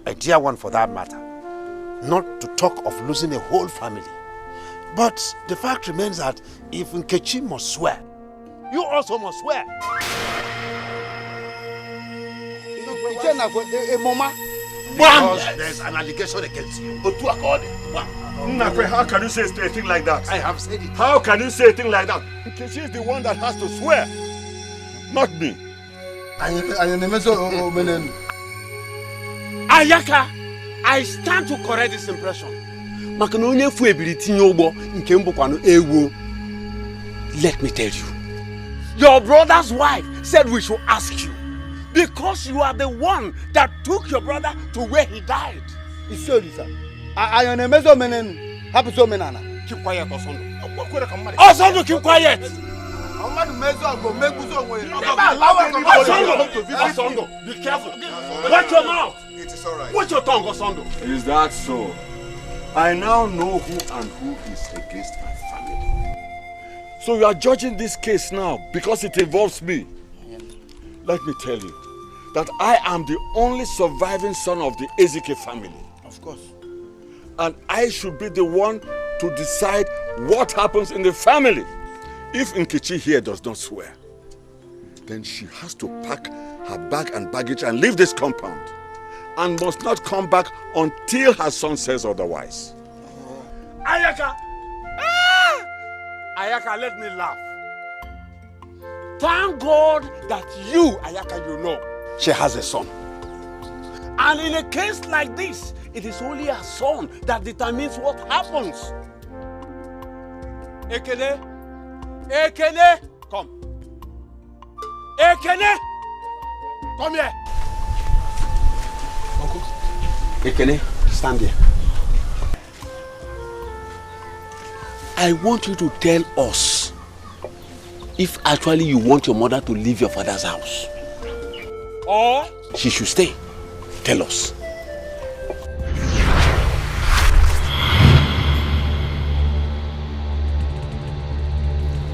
S4: a dear one for that matter. Not to talk of losing a whole family. But the fact remains that if Nkechi must swear, you also must swear. Because there's an allegation against you.
S3: Nakwe, how can you say a thing like that?
S4: I have said it.
S3: How can you say a thing like that? Nkechi is the one that has to swear, not me.
S17: Ayaka, I stand to correct this impression. Let me tell you, your brother's wife said we should ask you, because you are the one that took your brother to where he died.
S7: Keep quiet,
S17: Osondo, keep quiet.
S3: Osondo, be careful. Watch your mouth.
S2: It is alright.
S3: Watch your tongue, Osondo. Is that so? I now know who and who is against my family. So you are judging this case now because it involves me. Let me tell you that I am the only surviving son of the Wazico family.
S7: Of course.
S3: And I should be the one to decide what happens in the family. If Nkechi here does not swear, then she has to pack her bag and baggage and leave this compound and must not come back until her son says otherwise. Ayaka! Ah! Ayaka, let me laugh. Thank God that you, Ayaka, you know, she has a son. And in a case like this, it is only her son that determines what happens. Ekene! Ekene! Come. Ekene! Come here.
S4: Uncle. Ekene, stand here. I want you to tell us if actually you want your mother to leave your father's house.
S3: Or
S4: she should stay. Tell us.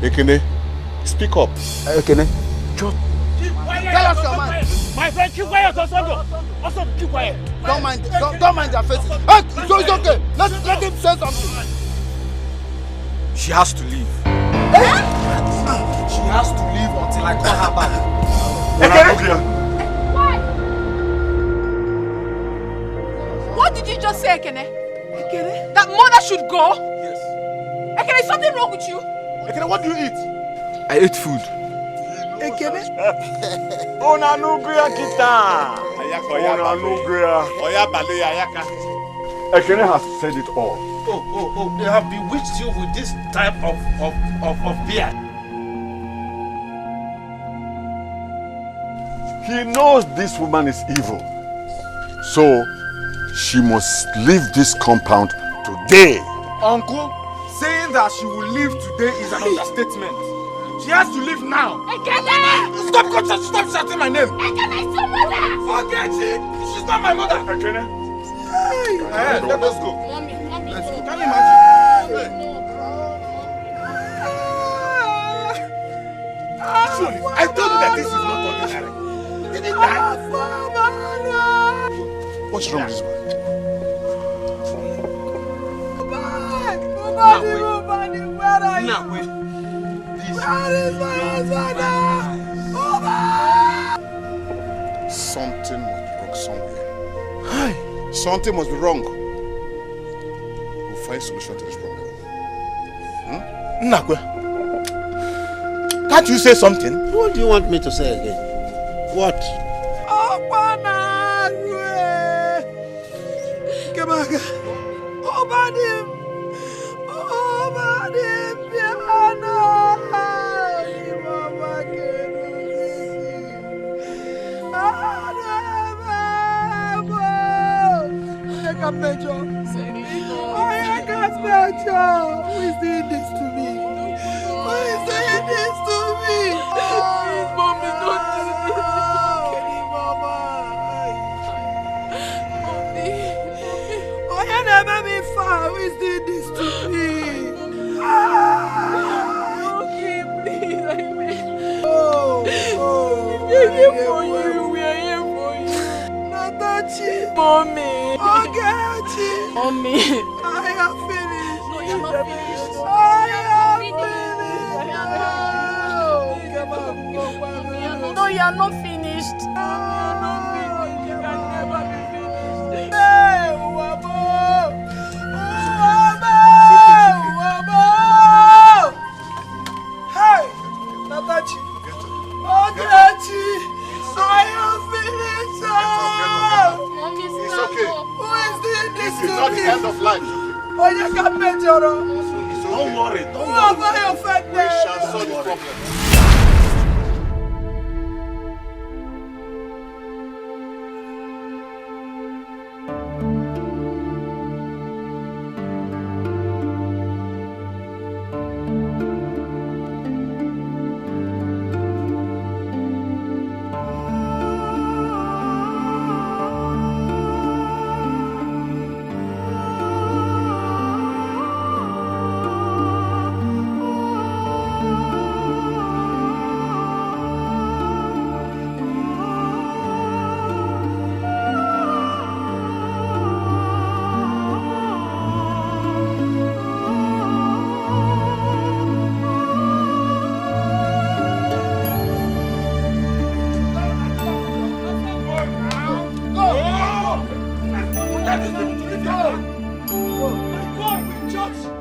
S3: Ekene, speak up.
S4: Ekene,
S3: just
S7: tell us your mind.
S3: My friend, keep quiet, Osondo. Also, keep quiet.
S7: Don't mind their faces. Hey, it's okay. Let him say something.
S2: She has to leave. She has to leave until I call her back.
S3: Ekene!
S11: What did you just say, Ekene? Ekene? That mother should go?
S2: Yes.
S11: Ekene, is something wrong with you?
S2: Ekene, what do you eat?
S13: I ate food.
S7: Ekene?
S3: Ona nuguya kita. Ona nuguya.
S2: Oya baloya ayaka.
S3: Ekene has said it all.
S16: Oh, they have bewitched you with this type of beer.
S3: He knows this woman is evil. So, she must leave this compound today.
S2: Uncle, saying that she will leave today is an understatement. She has to leave now.
S11: Ekene!
S2: Stop shouting my name.
S11: Ekene is your mother!
S2: Forget it. She's not my mother.
S3: Ekene?
S2: Hey, let us go.
S11: Mommy,
S2: Let's go.
S11: no.
S2: Can you imagine? Surely, I told you that this is not ordinary. He didn't die. What's wrong with this boy? Now, wait. Something must be wrong somewhere. Something must be wrong. We'll find a solution to this problem.
S16: Nakwe, can't you say something?
S4: What do you want me to say again? What?
S7: Who is doing this to me? Who is doing this to me? Please, mommy, don't do this. Oh, you never me far. Who is doing this to me? Okay, please, I beg. We are here for you. We are here for you. Natachi. Mommy. Ogachi.
S11: Mommy.
S7: I have finished.
S11: No, you're not finished.
S7: I have finished.
S11: No, you're not finished. You can never be finished.
S7: Hey, Wabo! Wabo! Hey, Natachi. Ogachi. I have finished.
S2: It's okay.
S7: Who is doing this
S2: It's
S7: to
S2: not
S7: me?
S2: the end of life.
S7: Oh, you can measure.
S2: Don't worry.
S7: Who have I offended?
S2: We shall solve the problem.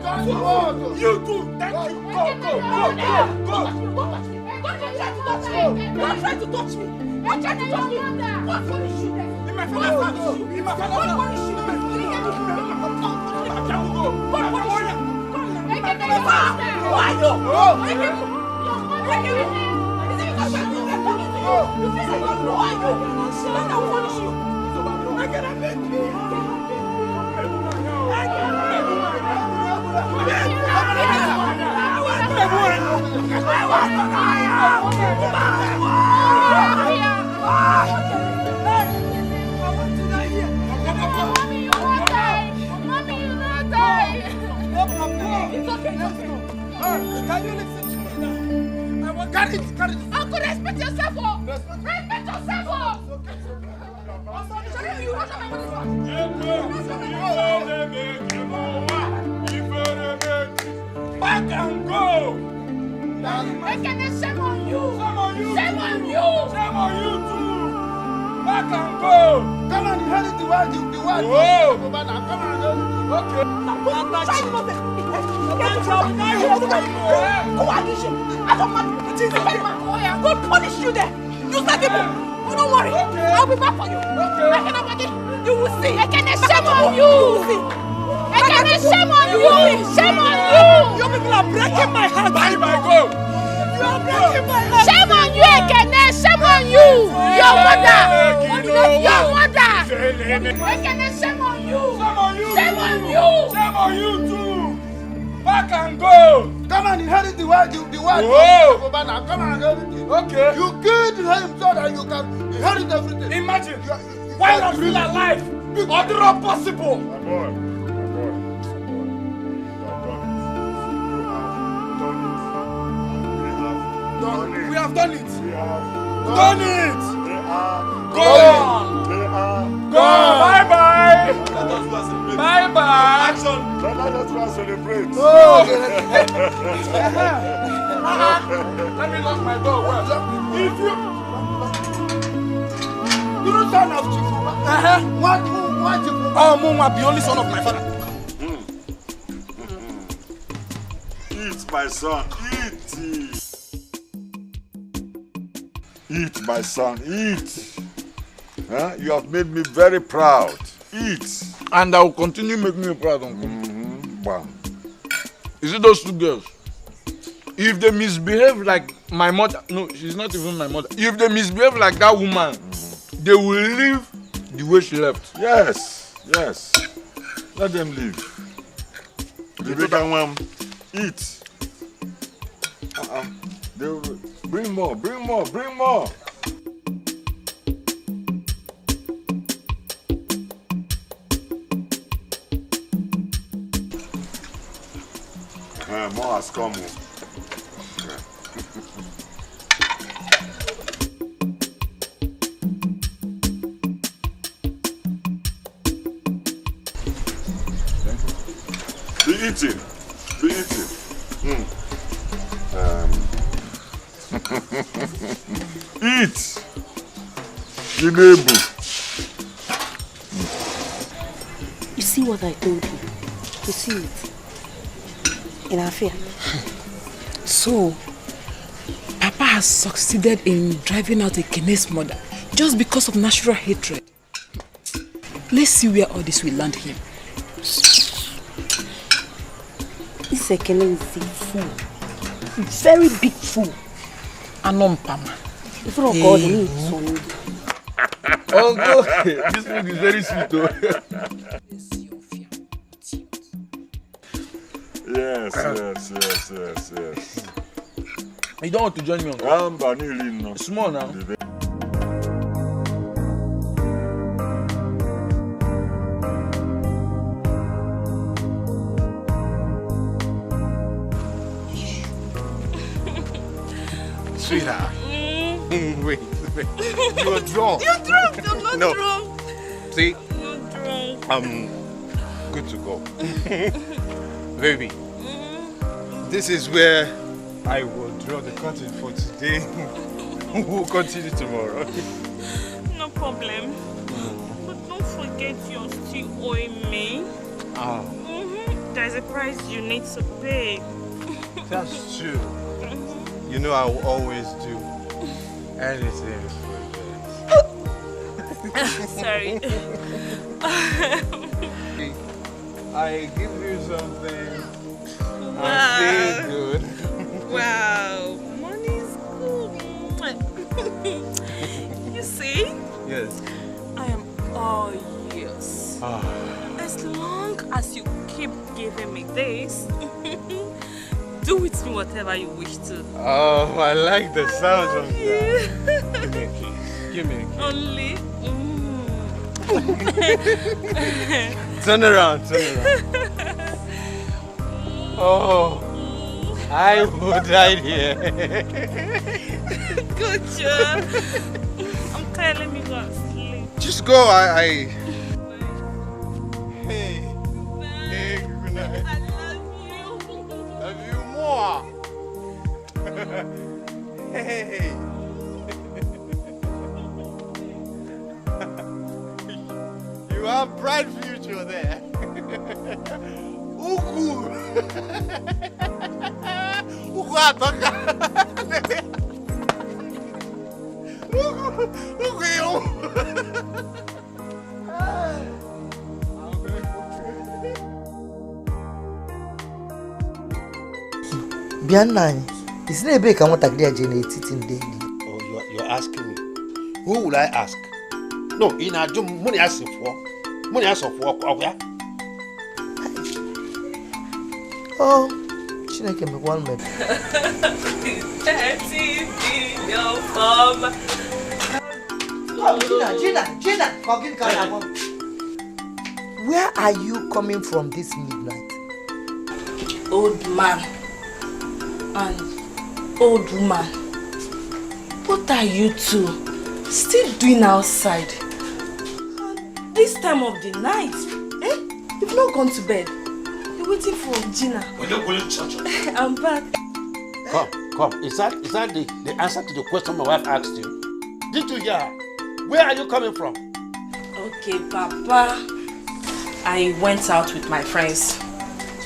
S14: You too. Thank you. Go.
S11: Don't try to touch me. Don't try to touch me. What punish you then? In my father's house. What punish you? Why you? Can you listen to me now? I will carry it. Uncle, respect yourself. Respect yourself. Back and go. Shame on you. Shame on you too. Back and go. Come on, inherit the word. Whoa. Come on. Okay. God punish you there. You start people. You don't worry. I'll be back for you. You will see. Shame on you. Shame on you. Shame on you. You people are breaking my heart. Bye, go. You are breaking my heart. Shame on you, Ekene. Shame on you. Your mother. Your mother. Ekene, shame on you. Shame on you. Shame on you too. Back and go. Come and inherit the word. Whoa. Come and inherit it. Okay. You killed him so that you can inherit everything. Imagine. Why not feel alive? Other possible. My boy. We have done it. Done it. Gone. Bye-bye. Bye-bye. Action.
S3: Let us celebrate.
S14: Let me lock my door. If you don't son of Chief. What Chief? Oh, Muma, the only son of my father.
S3: Eat, my son, eat. Eat, my son, eat. Huh? You have made me very proud. Eat.
S14: And I will continue making you proud, Uncle.
S3: Wow.
S14: You see those two girls? If they misbehave like my mother, no, she's not even my mother. If they misbehave like that woman, they will leave the way she left.
S3: Yes. Let them leave. Eat. They will bring more. More has come. Be eating. Eat.
S5: You see what I told you? You see it? In our fear.
S12: So, Papa has succeeded in driving out Ekene's mother just because of natural hatred. Let's see where all this will land him.
S5: This Ekene is a fool. Very big fool.
S12: Anompama.
S5: In front of God, he needs son.
S14: Uncle, this food is very sweet though.
S3: Yes.
S14: You don't want to join me, Uncle? Small now.
S2: Sweetheart. Wait. You are drunk.
S21: You're drunk. I'm not drunk.
S2: See?
S21: I'm not drunk.
S2: I'm good to go. Baby, this is where I will draw the curtain for today. We'll continue tomorrow.
S21: No problem. But don't forget you're still owing me. there's a price you need to pay.
S13: That's true. You know I will always do anything for you.
S21: Sorry.
S13: I give you something.
S21: Wow.
S13: I feel good.
S21: Wow. Money's good. You see?
S13: Yes.
S21: I am all yours.
S13: Ah.
S21: As long as you keep giving me this, do with me whatever you wish to.
S13: Oh, I like the sound of
S21: Yeah.
S13: that. Give me a kiss. Give me a kiss.
S21: Only.
S13: Turn around, turn around. Oh, I would die here.
S21: Good job. I'm tired, let me go and sleep.
S13: Just go, Hey. Hey, good night.
S21: I love you.
S13: Love you more. Hey. You have bright future there. Uku. Uku atoka. Uku yo.
S15: Bianna, it's not a big amount of generating daily.
S4: Oh, you're asking me. Who will I ask? No, in a jum, money as for. Money as of work,
S15: Oh, she not came one minute.
S21: 30 billion from.
S15: Oh, Gina, forgive me. Where are you coming from this midnight?
S21: Old man and old woman, what are you two still doing outside? This time of the night, You've not gone to bed. You're waiting for Gina.
S4: We're not going to church.
S21: I'm back.
S4: Come. Is that the answer to the question my wife asked you? Did you hear her? Where are you coming from?
S21: Okay, Papa. I went out with my friends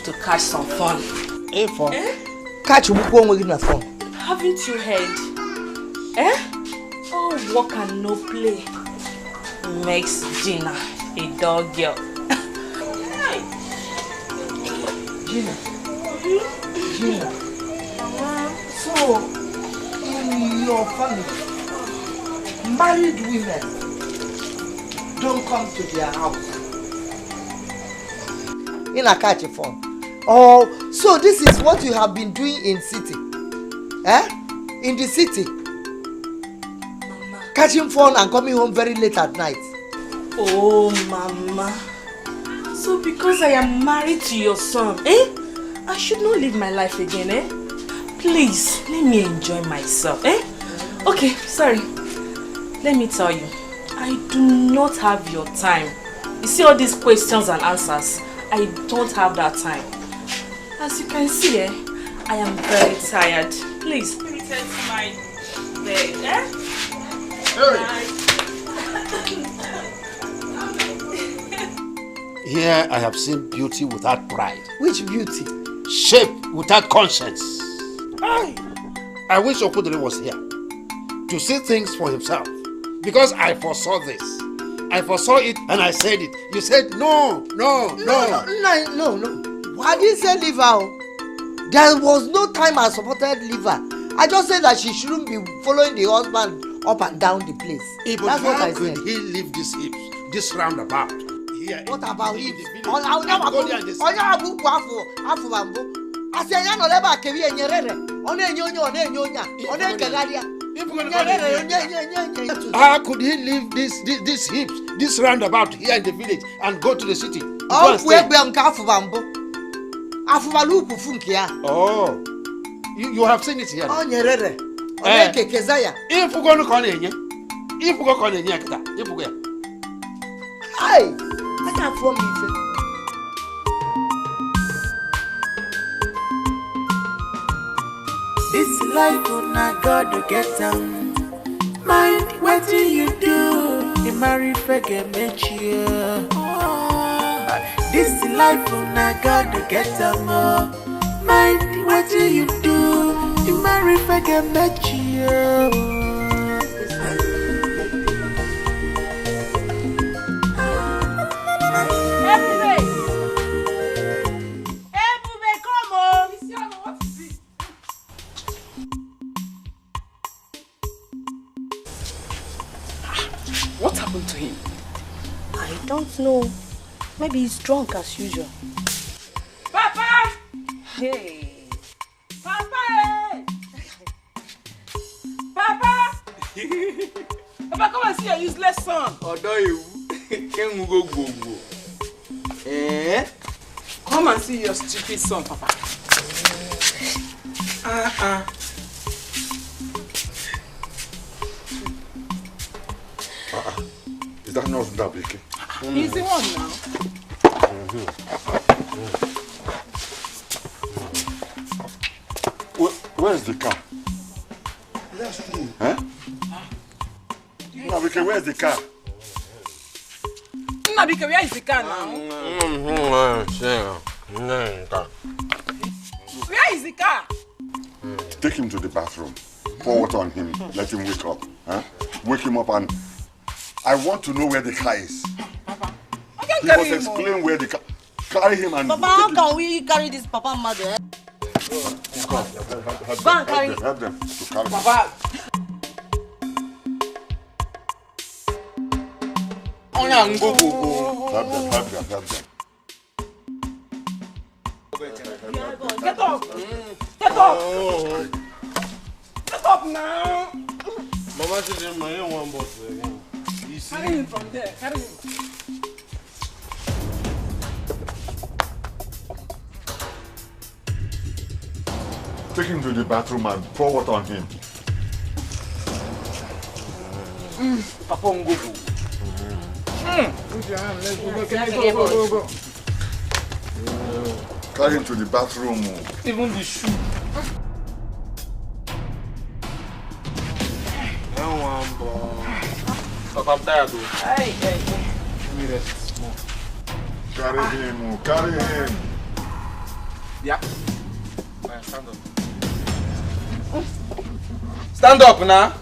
S21: to catch some fun.
S4: Hey, fun?
S15: Catch who with my phone?
S21: Haven't you heard? All work and no play makes Gina a dog girl.
S15: Gina. So, in your family, married women don't come to their house in a catch phone. Oh, so this is what you have been doing in city? In the city?
S21: Mama.
S15: Catching phone and coming home very late at night.
S21: Oh, Mama. So because I am married to your son, I should not live my life again, Please, let me enjoy myself, Okay, sorry. Let me tell you, I do not have your time. You see all these questions and answers, I don't have that time. As you can see, I am very tired. Please, let me turn to my bed,
S4: Here I have seen beauty without pride.
S15: Which beauty?
S4: Shape without conscience. I wish Okudere was here to see things for himself. Because I foresaw this. I foresaw it and I said it. You said no.
S15: No. I didn't say leave her. There was no time I supported leave her. I just said that she shouldn't be following the husband up and down the place. That's what I said.
S4: He leave this hips, this roundabout? Here,
S15: what about it?
S4: How could he leave this hips, this roundabout here in the village and go to the city?
S15: Oh,
S4: you have seen it here.
S15: Oh, nyerere. Kezaya.
S4: If you go to Konenya, if you go to Konenya, if you go.
S15: Hey, I can't form it.
S6: This life will not go to get down. Mind what do you do? You marry forget me. This life una God to get some more. Mind what you do. You marry forget met you.
S12: What happened to him?
S5: I don't know. Maybe he's drunk as usual.
S12: Papa! Hey! Papa! Papa! Papa, come and see your useless son. Come and see your stupid son, Papa.
S3: Is that not Ndabike?
S12: He's the one now.
S3: Where's the car?
S12: That's true.
S3: Huh? Ndabike, where's the car?
S12: Ndabike, where is the car now? Where is the car?
S3: Take him to the bathroom. Pour water on him. Let him wake up. Huh? Wake him up and I want to know where the car is.
S12: Papa, I
S3: He
S12: can't carry
S3: must
S12: him.
S3: explain where the car. Carry him and.
S15: Papa, how can we carry this Papa mother?
S3: Help
S15: Go and carry.
S3: Help them to carry.
S12: Papa.
S3: Help them.
S12: Get up! Get up! Get up now!
S14: Mama said, "My young one boss."
S12: Carry him from there. Carry him.
S3: Take him to the bathroom and pour water on him.
S12: Papa, go. Go.
S3: Carry him to the bathroom.
S12: Even the shoe.
S14: Young one boss. Papa, I'm tired though.
S12: Hey.
S14: Give me rest small.
S3: Carry him.
S14: Yeah. Stand up. Stand up now.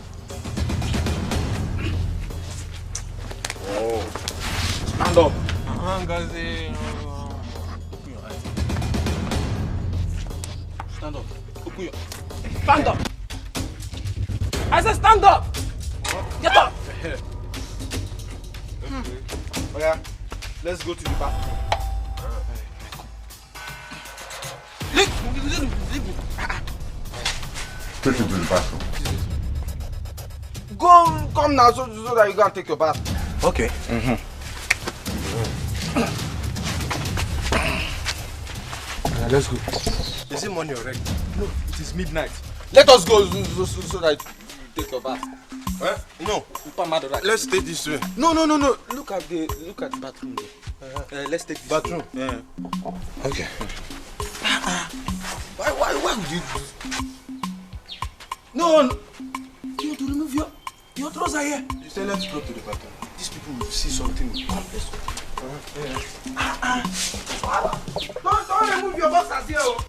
S14: Oh. Stand up. Open your eyes. Stand up. Open your.
S12: Stand up. I said stand up. Get up.
S14: Oh yeah. Let's go to the bathroom.
S3: Take him to the bathroom.
S14: Come now so that you can take your bath.
S2: Okay.
S14: Let's go.
S2: Is it morning already?
S14: No, it is midnight. Let us go so that you take your bath. Huh? No.
S2: Let's take this way.
S14: No. Look at the bathroom there. Let's take this
S2: bathroom.
S14: Yeah.
S2: Okay.
S14: Why would you do? No. You want to remove your trouser here?
S2: You say let's go to the bathroom.
S14: These people will see something. Come, let's go. Don't remove your boxers here. Oh.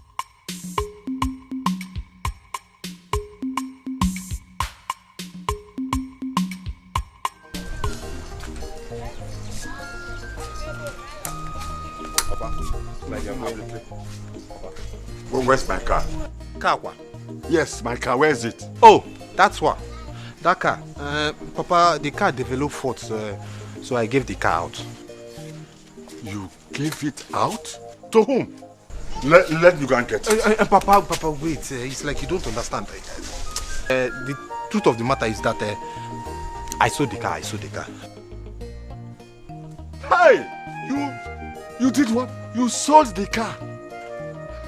S3: Well, where's my car?
S2: Car what?
S3: Yes, my car. Where is it?
S2: Oh, that's what. That car. Papa, the car developed faults, so I gave the car out.
S3: You gave it out? To whom? Let me go and get it.
S2: Papa, wait. It's like you don't understand. The truth of the matter is that I sold the car.
S3: Hey! You did what? You sold the car.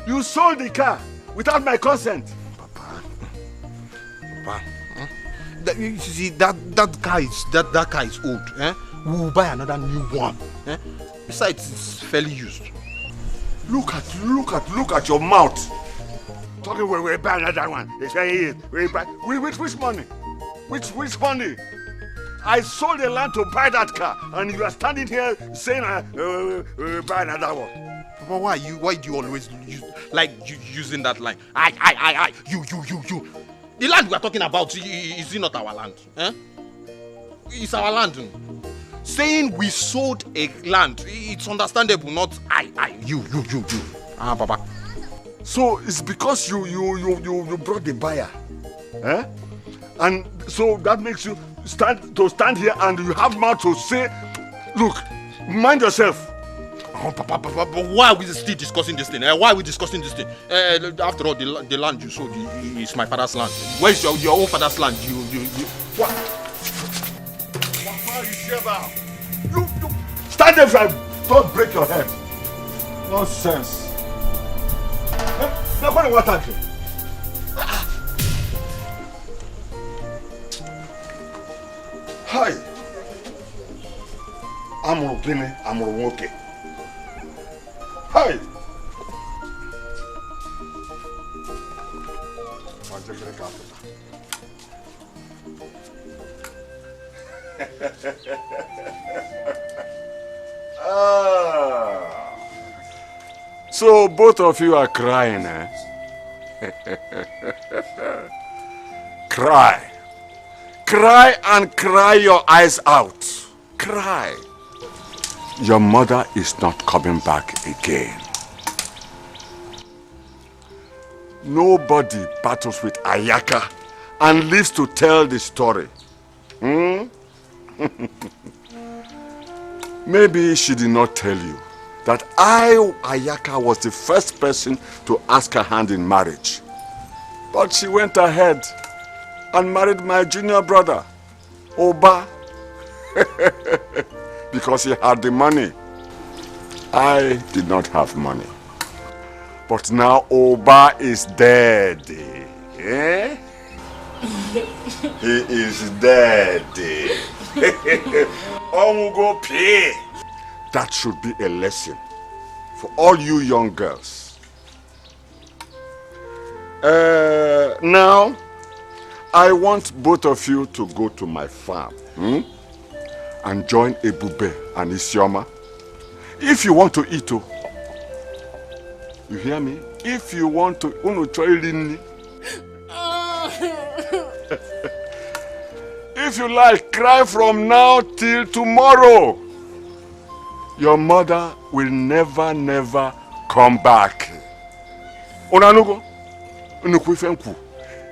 S3: You sold the car without my consent.
S2: Papa. You see, that car is old. We will buy another new one. Besides, it's fairly used.
S3: Look at your mouth. Talking we buy another one. They say we buy. Which money? Which money? I sold the land to buy that car, and you are standing here saying, buy another one.
S2: Papa, why do you always using that line? You. The land we are talking about, is it not our land? Eh? It's our land. Saying we sold a land, it's understandable, not you. Papa.
S3: So it's because you brought the buyer, eh? And so that makes you stand here and you have mouth to say, look, mind yourself.
S2: Oh, Papa, but why are we still discussing this thing? Why are we discussing this thing? After all, the land you sold is my father's land. Where is your own father's land?
S3: What? What is here now? You stand there and don't break your head. Nonsense. Now, what are you? Hi. I'm okay. Hi. So both of you are crying, eh? Cry. Cry and cry your eyes out. Cry. Your mother is not coming back again. Nobody battles with Ayaka and lives to tell the story. Maybe she did not tell you that I, Ayaka, was the first person to ask her hand in marriage. But she went ahead and married my junior brother, Oba, because he had the money. I did not have money. But now Oba is dead. Eh? He is dead. Ongo pay. That should be a lesson for all you young girls. Now, I want both of you to go to my farm and join Ebube and Isioma. If you want to eat, you hear me? If you want to, if you like, cry from now till tomorrow. Your mother will never come back.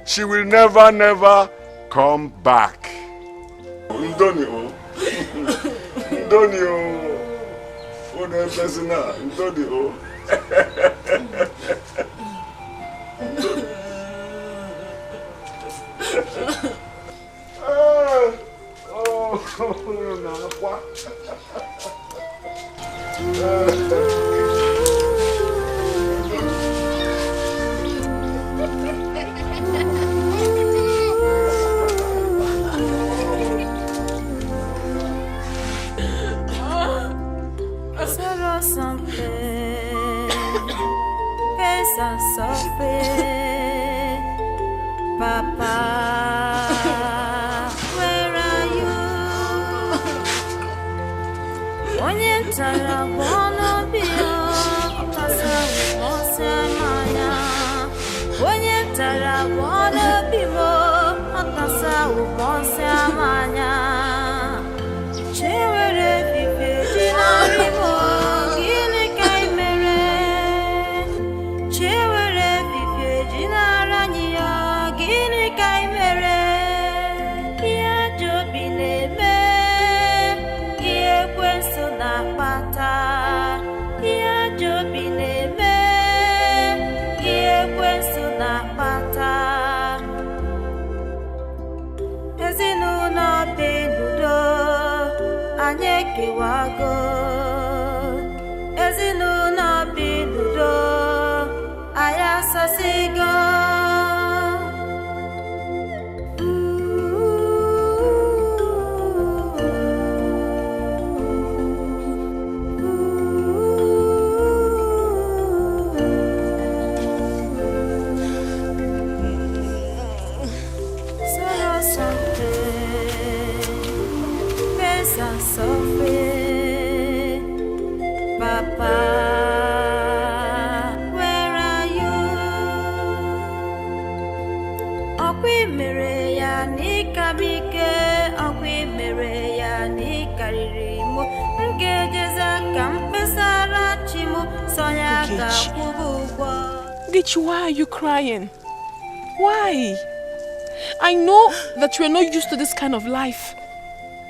S3: She will never come back. Ndoni o. Ndoni o. One person na. Ndoni o.
S6: Papa, where are you? When you tell I wanna be when you tell I wanna be more, Wago, ezinụlọ binudo, ayasasigo. Okwi mere ya nikabike, okwi mere ya nikaririmo. Ngejeza kampesara chimo, soya kapubugwa.
S10: Ogechi, why are you crying? Why? I know that you are not used to this kind of life,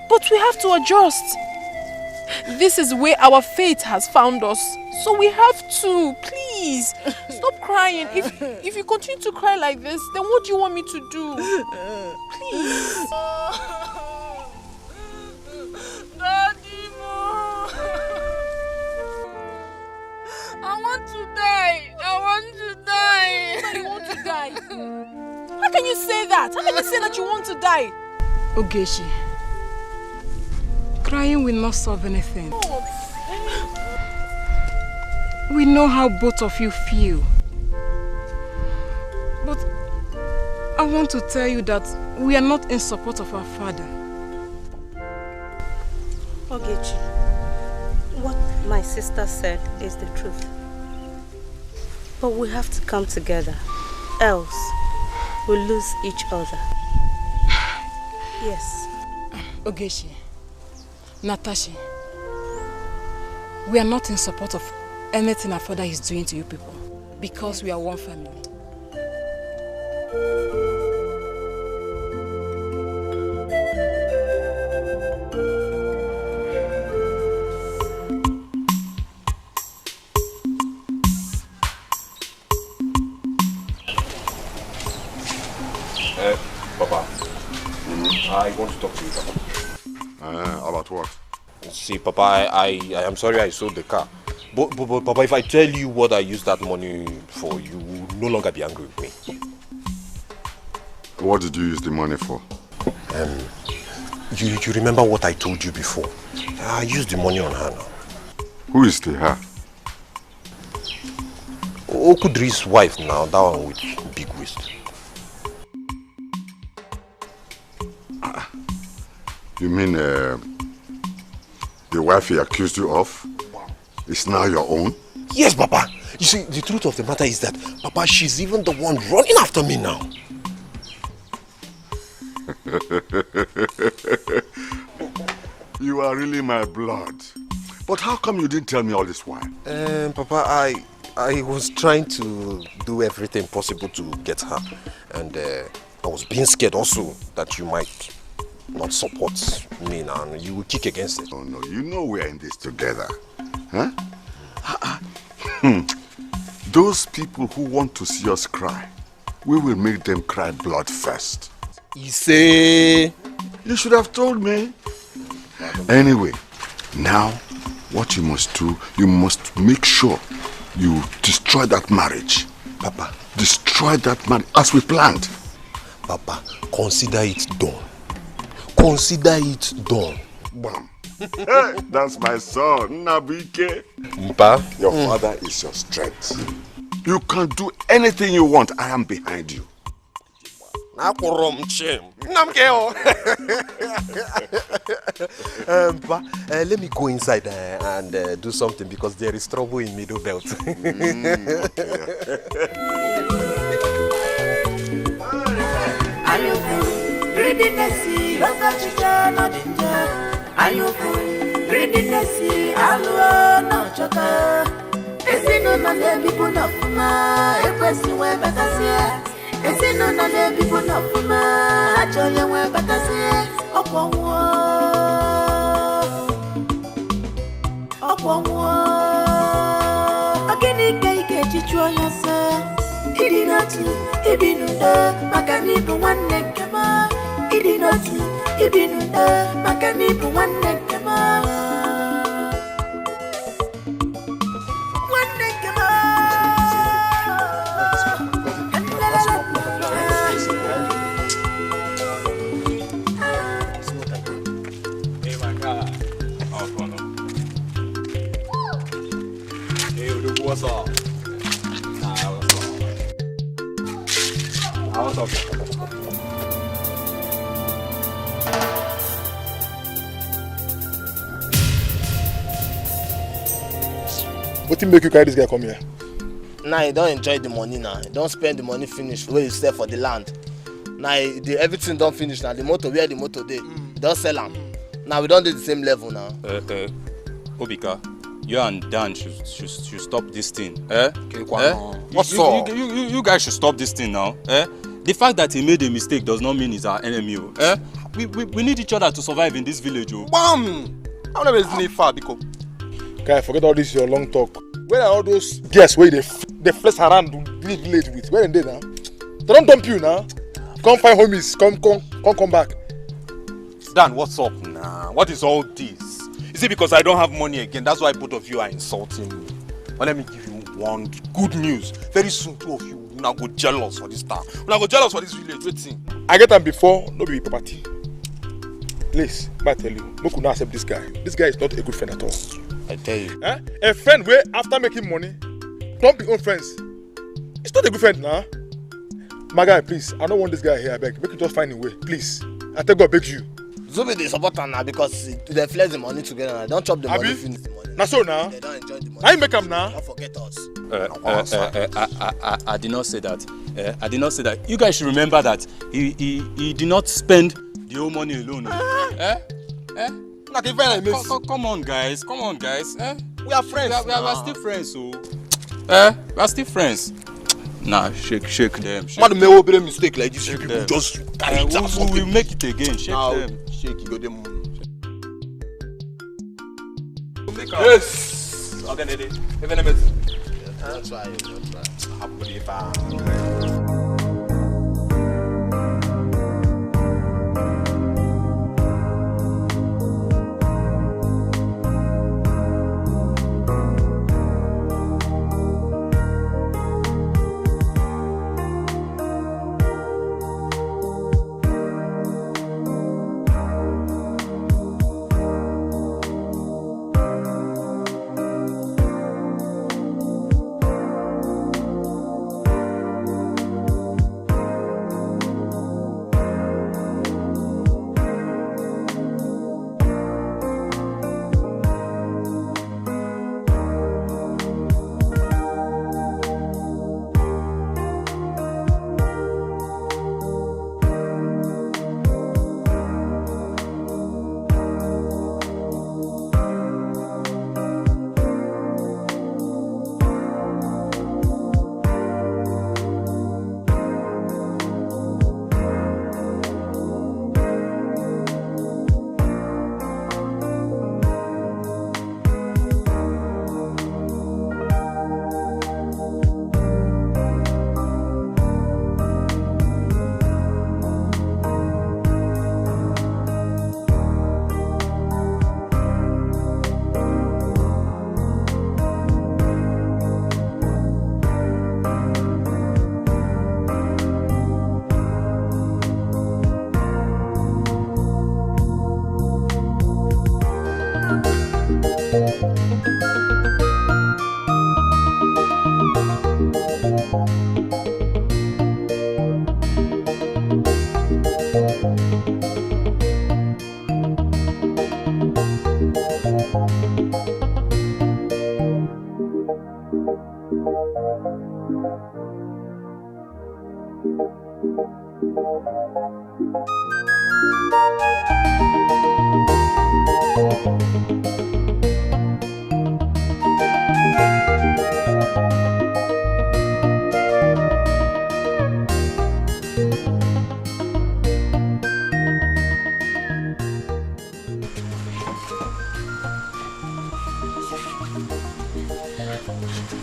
S10: but we have to adjust. This is where our fate has found us, so we have to. Please, stop crying. If you continue to cry like this, then what do you want me to do? Please.
S11: Daddy, I want to die. I want to die.
S10: You want to die? How can you say that? How can you say that you want to die?
S12: Ogechi, crying will not solve anything. We know how both of you feel. But I want to tell you that we are not in support of our father.
S19: Ogechi, what my sister said is the truth. But we have to come together, else we'll lose each other. Yes.
S12: Ogechi, Natasha, we are not in support of anything our father is doing to you people, because we are one family.
S2: Papa, I want to talk to you, Papa.
S3: About what?
S2: See, Papa, I am sorry I sold the car. But Papa, if I tell you what I used that money for, you will no longer be angry with me.
S3: What did you use the money for?
S2: You remember what I told you before? I used the money on her now.
S3: Who is the her?
S2: Okudri's wife now, that one with big waist.
S3: You mean the wife he accused you of is now your own?
S2: Yes, Papa. You see, the truth of the matter is that, Papa, she's even the one running after me now.
S3: You are really my blood. But how come you didn't tell me all this while?
S2: Papa, I was trying to do everything possible to get her. And I was being scared also that you might not support me now and you will kick against it.
S3: Oh no, you know we are in this together. Huh? Those people who want to see us cry, we will make them cry blood first.
S2: Ise!
S3: You should have told me. Anyway, now what you must do, you must make sure you destroy that marriage.
S2: Papa.
S3: Destroy that marriage as we planned.
S2: Papa, consider it done. Consider it done.
S3: Bam. Hey, that's my son, Nabike.
S2: Mpa,
S3: your father is your strength. You can do anything you want. I am behind you.
S2: Papa, let me go inside and do something because there is trouble in Middle Belt.
S14: What's up? What's up?
S18: What thing make you carry this guy come here?
S22: Now you don't enjoy the money now. You don't spend the money finish where you sell for the land.
S20: Now everything don't finish now. The motor where the motor dey, don't sell them. Now we don't do the same level now.
S22: Obika, you and Dan should stop this thing. What's up? You guys should stop this thing now. The fact that he made a mistake does not mean he's our enemy. We need each other to survive in this village.
S14: Bam! I'll never leave far because. Guy, forget all this your long talk. Where are all those guests where they flex around the village with? Where are they now? They don't dump you now. Come find homies. Come back.
S2: Dan, what's up now? What is all this? Is it because I don't have money again? That's why both of you are insulting me. But let me give you one good news. Very soon, two of you will now go jealous for this town. Will now go jealous for this village. Wait.
S14: I get them before, no be property. Please, I tell you, no could not accept this guy. This guy is not a good friend at all.
S2: I tell you.
S14: A friend where after making money, don't be own friends. It's not a good friend now. My guy, please, I don't want this guy here, I beg. Make you just find a way, please. I tell God, beg you.
S20: Zubi they support her now because they flex the money together now. Don't chop the money, finish the money.
S14: Now so now?
S20: They don't enjoy the money.
S14: I make them now.
S20: Don't forget us.
S22: I did not say that. I did not say that. You guys should remember that he did not spend the whole money alone. Come on, guys.
S2: We are friends.
S22: We are still friends, so. We are still friends. Nah, shake them.
S2: Man, may we make mistake like this. People just carry it out.
S22: We will make it again. Shake them.
S2: Shake you go them.
S14: Yes.
S2: Okay, Nede.
S20: Don't try.
S2: Happily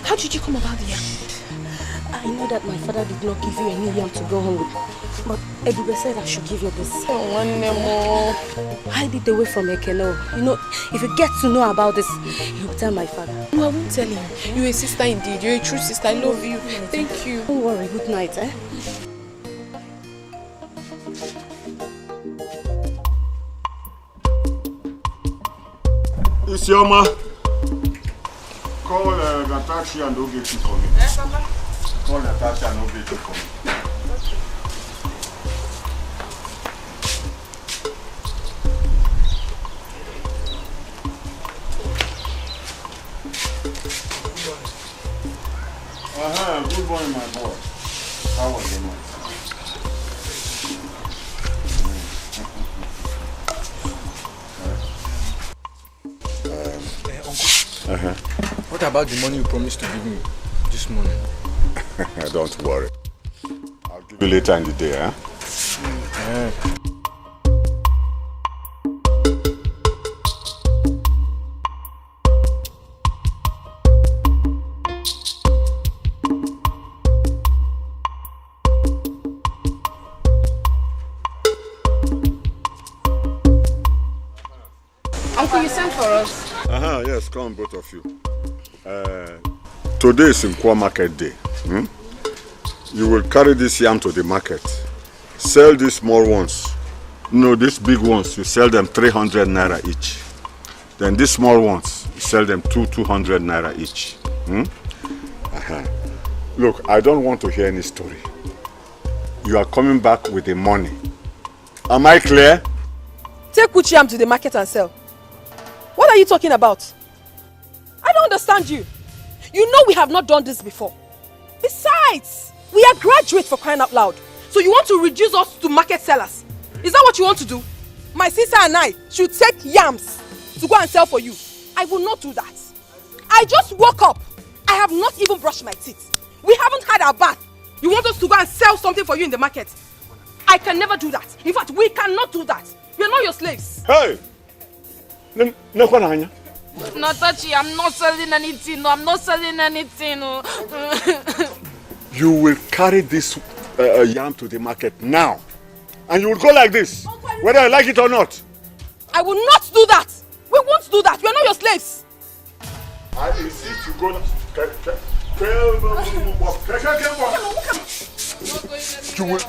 S5: How did you come about the yam?
S19: I know that my father did not give you any yam to go home with, but Ebube said I should give you this.
S5: Oh, one more.
S19: Hide it away from Ekeno. You know, if you get to know about this, you'll tell my father.
S5: No, I won't tell him. You're a sister indeed. You're a true sister. I love you. Thank you.
S19: Don't worry. Good night, eh?
S3: Isioma, call the taxi and go get it for me.
S5: Yes, Papa.
S3: Call the taxi and go get it for me. Good morning, my boy. How are you, man?
S13: What about the money you promised to give me this morning?
S3: Don't worry. I'll give you later in the day, huh?
S10: Uncle, you sent for us.
S3: Yes, come both of you. Today is Nkwa market day. You will carry this yam to the market. Sell these small ones. No, these big ones, you sell them 300 naira each. Then these small ones, you sell them 200 naira each. Look, I don't want to hear any story. You are coming back with the money. Am I clear?
S11: Take which yam to the market and sell. What are you talking about? I don't understand you. You know we have not done this before. Besides, we are graduates, for crying out loud. So you want to reduce us to market sellers? Is that what you want to do? My sister and I should take yams to go and sell for you. I will not do that. I just woke up. I have not even brushed my teeth. We haven't had our bath. You want us to go and sell something for you in the market? I can never do that. In fact, we cannot do that. We are not your slaves.
S3: Hey!
S10: Natachi, I'm not selling anything. No, I'm not selling anything. No.
S3: You will carry this yam to the market now. And you will go like this, whether I like it or not.
S11: I will not do that. We won't do that. We are not your slaves.
S3: I insist you go.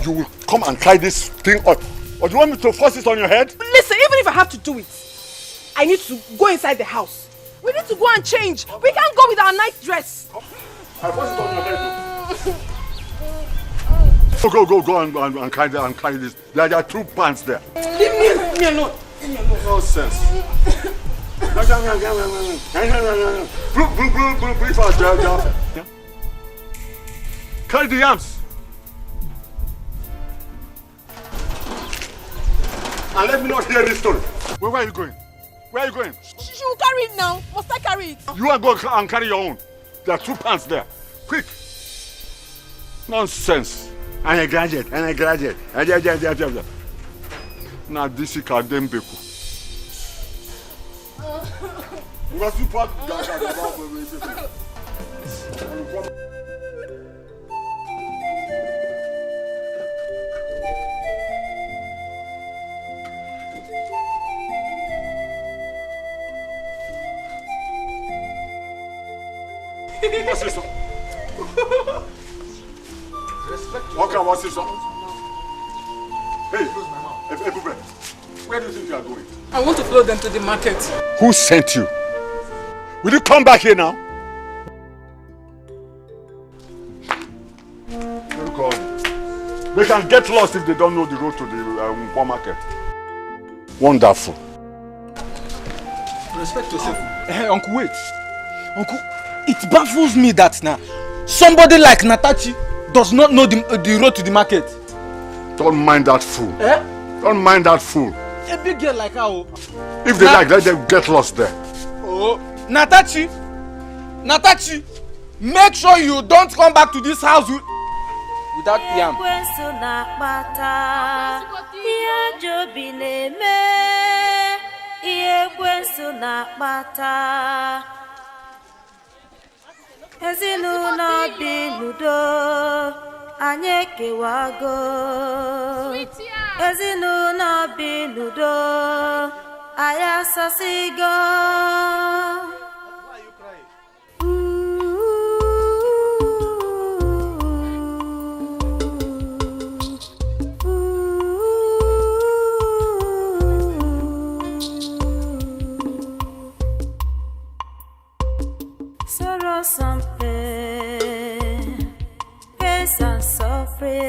S3: You will come and carry this thing up. Or do you want me to force it on your head?
S11: Listen, even if I have to do it, I need to go inside the house. We need to go and change. We can't go with our night dress.
S3: I force it on your head. Go and carry this. There are 2 pants there.
S11: Leave me alone.
S3: Nonsense. Carry the yams. And let me not hear this story. Where are you going? Where are you going?
S11: She will carry it now. Must I carry it?
S3: You are going and carry your own. There are 2 pants there. Quick. Nonsense. And a graduate. Now this is Kadembeku. What's this? Hey, where do you think you are going?
S12: I want to follow them to the market.
S3: Who sent you? Will you come back here now? They can get lost if they don't know the road to the market. Wonderful.
S13: Respect yourself. Hey, Uncle, wait. Uncle, it baffles me that now somebody like Natachi does not know the road to the market.
S3: Don't mind that fool. Don't mind that fool.
S13: A big girl like her.
S3: If they like, let them get lost there.
S13: Oh, Natachi, make sure you don't come back to this house without yam.
S6: Ezinụlọ bi n'udo anyị ekewago. Ezinụlọ bi n'udo anyị asasigo. Sorrows and pain, pains and suffering.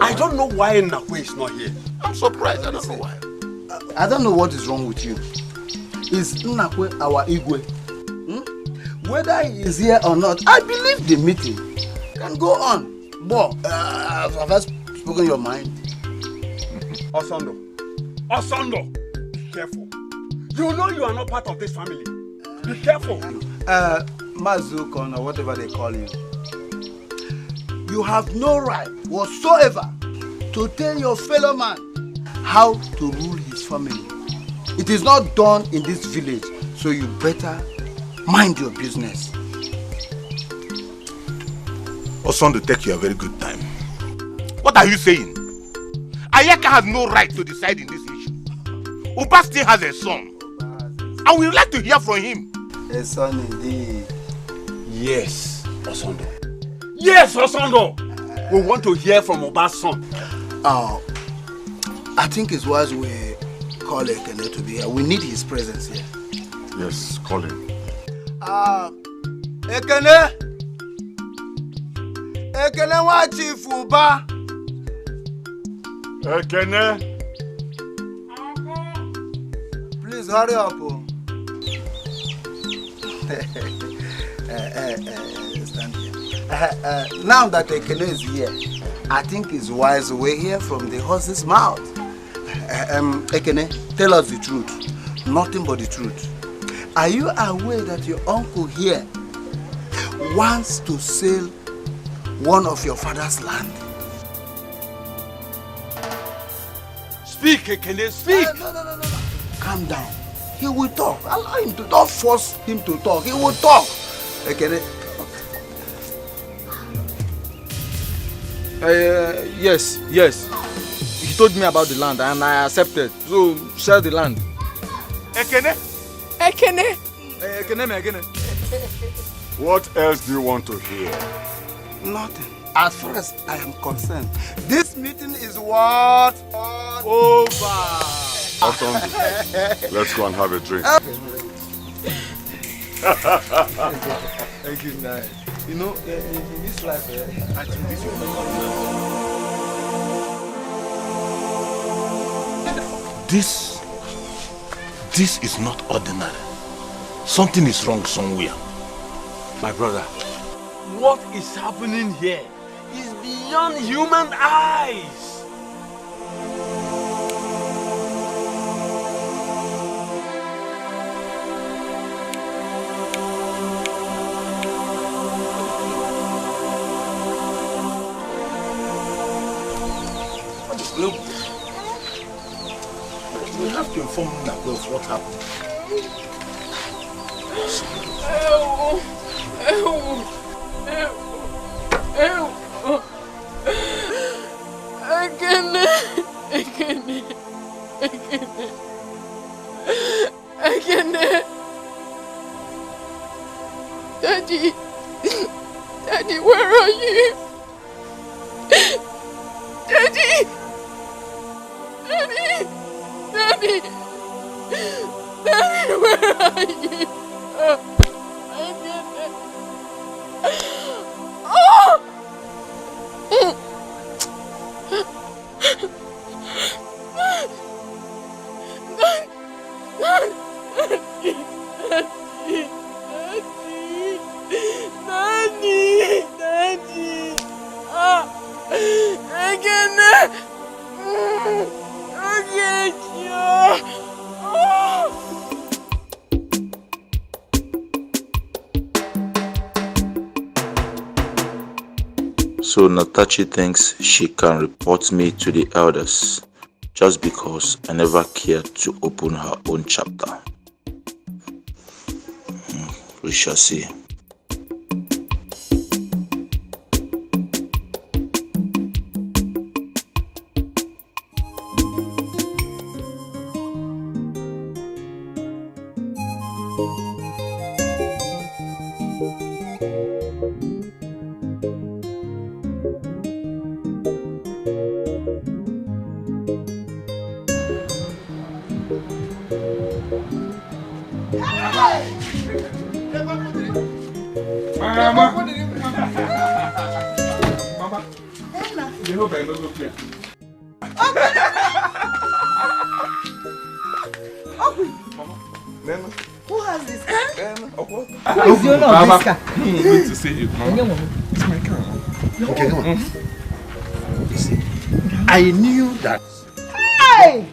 S17: I don't know why Nakwe is not here. I'm surprised. I don't know why.
S7: I don't know what is wrong with you. Is Nakwe our Igwe? Whether he is here or not, I believe the meeting can go on. But have I spoken your mind?
S17: Osondo, be careful. You know you are not part of this family.
S16: Be careful.
S7: Mazukon or whatever they call you. You have no right whatsoever to tell your fellow man how to rule his family. It is not done in this village, so you better mind your business.
S16: Osondo, take your very good time. What are you saying? Ayaka has no right to decide in this issue. Uba still has a son, and we would like to hear from him.
S7: A son indeed.
S17: Yes, Osondo. Yes, Osondo! We want to hear from Uba's son.
S7: I think it's wise we call Ekene to be here. We need his presence here.
S3: Yes, call him.
S7: Ekene! Ekene wa Chief Uba!
S3: Ekene!
S7: Please hurry up. Stand here. Now that Ekene is here, I think it's wise we hear from the horse's mouth. Ekene, tell us the truth. Nothing but the truth. Are you aware that your uncle here wants to sell one of your father's land?
S17: Speak, Ekene, speak!
S7: No. Calm down. He will talk. Allow him to. Don't force him to talk. He will talk. Ekene.
S13: Yes. He told me about the land and I accepted. So, sell the land.
S16: Ekene?
S13: Ekene.
S3: What else do you want to hear?
S7: Nothing. As far as I am concerned, this meeting is what? Over.
S3: Osondo, let's go and have a drink.
S13: Thank you, Nai. You know, in this life, I think this will
S16: This is not ordinary. Something is wrong somewhere.
S17: My brother, what is happening here is beyond human eyes.
S16: We have to inform Nagwe of what happened.
S10: Ekene. Daddy, where are you? Daddy, where are you?
S8: So Natachi thinks she can report me to the elders just because I never cared to open her own chapter. We shall see.
S15: Who has this car?
S2: Who is the owner of this car?
S15: Good to see you,
S2: Mama.
S15: It's my car.
S7: Okay, come on. See, I knew that.
S15: Hey!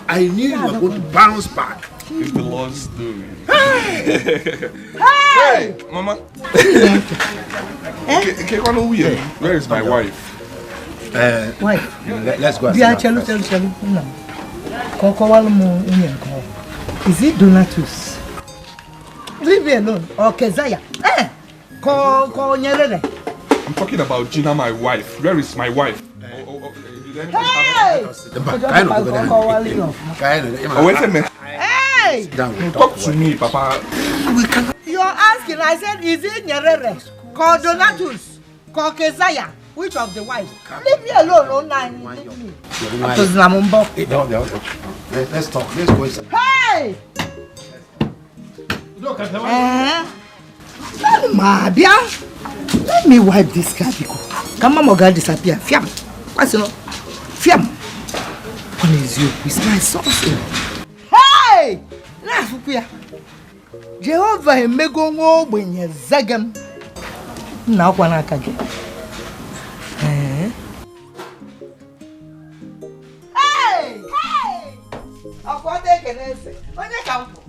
S7: I knew you were going to bounce back
S14: It's the Lord's doing.
S11: Hey!
S14: Mama. Where is my wife?
S11: Wife.
S14: Let's go.
S11: Chelu. No. Is it Donatus? Leave me alone. Or Kezaya.
S14: I'm talking about Gina, my wife. Where is my wife?
S11: Hey!
S14: Wait a minute.
S11: Hey!
S14: Talk to me, Papa.
S11: You're asking, I said, is it Nyerere? Called Donatus? Called Kezaya? Which of the wives? Leave me alone, online. Leave me.
S4: Let's talk. Let's go inside.
S11: Hey! Let me wipe this car because come on, girl disappear. Fiam. What's it? Fiam. What is you? It's my sauce. Hey! Nafukuya. Jehovah mego ngo benye zagam. Na kwa na kage. Hey! Hey! Akwade kenese. Onye kampo.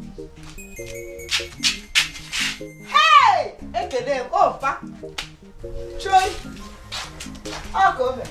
S11: Hey! Ekele opa. Choi. Akome.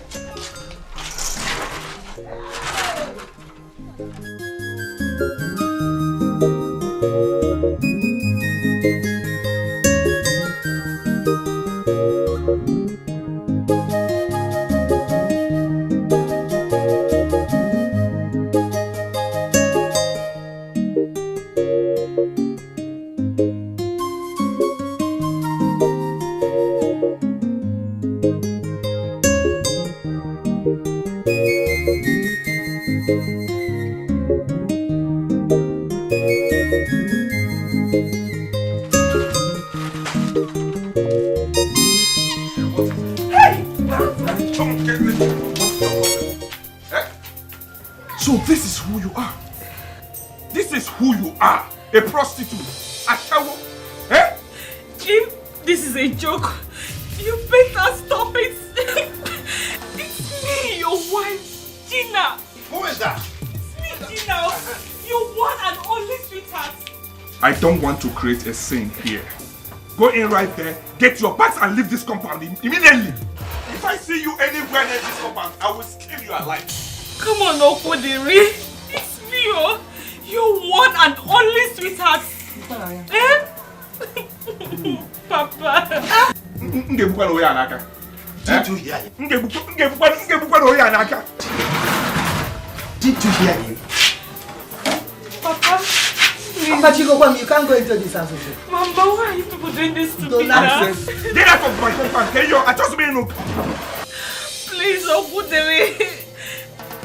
S14: So this is who you are. This is who you are. A prostitute. A shower. Eh?
S21: If this is a joke, you better stop it. It's me, your wife, Gina.
S4: Who is that?
S21: It's me, Gina. Your one and only sweetheart.
S14: I don't want to create a scene here. Go in right there, get your bags and leave this compound immediately. If I see you anywhere near this compound, I will skin you alive.
S21: Come on, Okodiri. It's me, oh. Your one and only sweetheart. Eh? Papa.
S4: Did you hear him? Did you hear him?
S21: Papa.
S11: Papa Chico, you can't go into this house.
S21: Mama, why are you people doing this to me now?
S14: Get out of my compound. I just mean look.
S21: Please, Okodiri.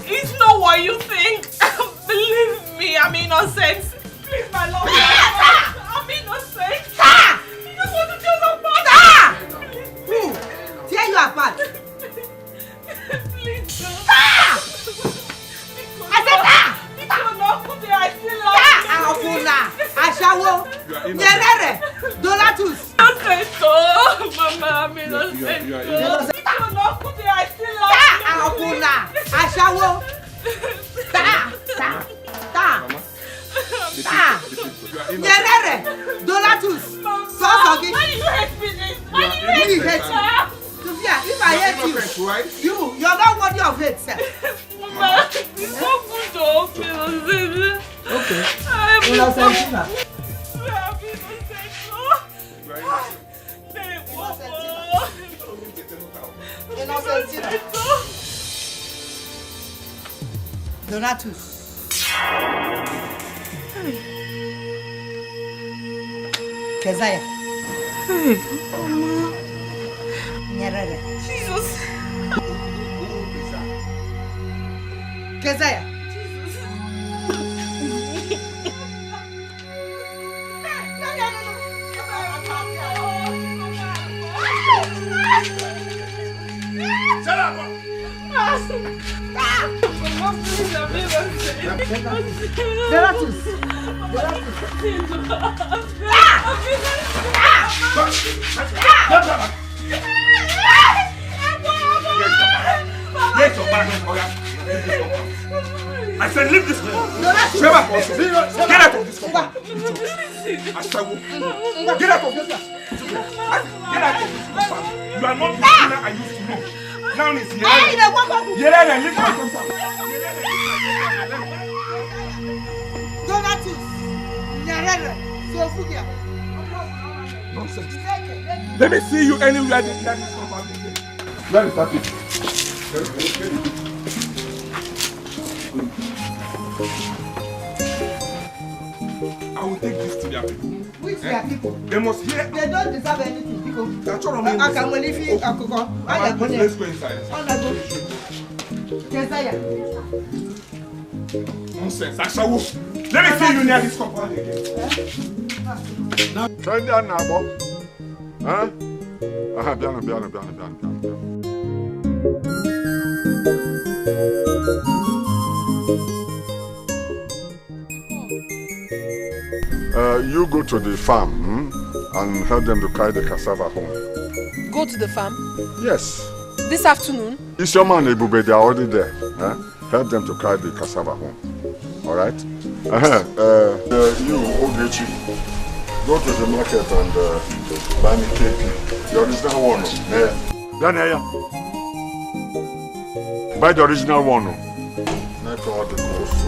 S21: It's not what you think. Believe me, I'm innocent. Please, my love. I'm innocent. You just want to tear us apart.
S11: Who? Tear you apart?
S21: Please, no.
S11: I said
S21: Akuna,
S11: Ashawo, Nyerere, Donatus.
S21: Mama, I'm innocent.
S11: Akuna, Ashawo. Nyerere, Donatus.
S21: Why do you hate me this? Why do you hate me?
S11: Sophia, if I hate you, you're not worthy of hate, sir.
S21: Mama, it's so good to innocent.
S11: Okay.
S21: I'm innocent.
S11: Donatus. Kezaya.
S21: Hey, Mama.
S11: Nyerere.
S21: Jesus.
S11: Kezaya.
S14: Shut up!
S11: Donatus.
S14: Get your bag. I said, leave this place. Get out of this compound. Get out of this compound. You are not the sinner I used to know. Now it's here. Leave my compound. Nonsense. Let me see you anywhere in this compound. Let me start it. I will take this to their people.
S15: Which their people?
S14: They must hear.
S15: They don't deserve anything, people.
S14: That's what I mean. Let's go inside. Nonsense. Let me see you near this compound again.
S3: Try that now, Bob. Huh? Biano. You go to the farm and help them to carry the cassava home.
S10: Go to the farm?
S3: Yes.
S10: This afternoon?
S3: It's your man, Ebube, they are already there. Help them to carry the cassava home. Alright? You, Ogechi, go to the market and buy me cake. The original one. Buy the original one. Make all the cost.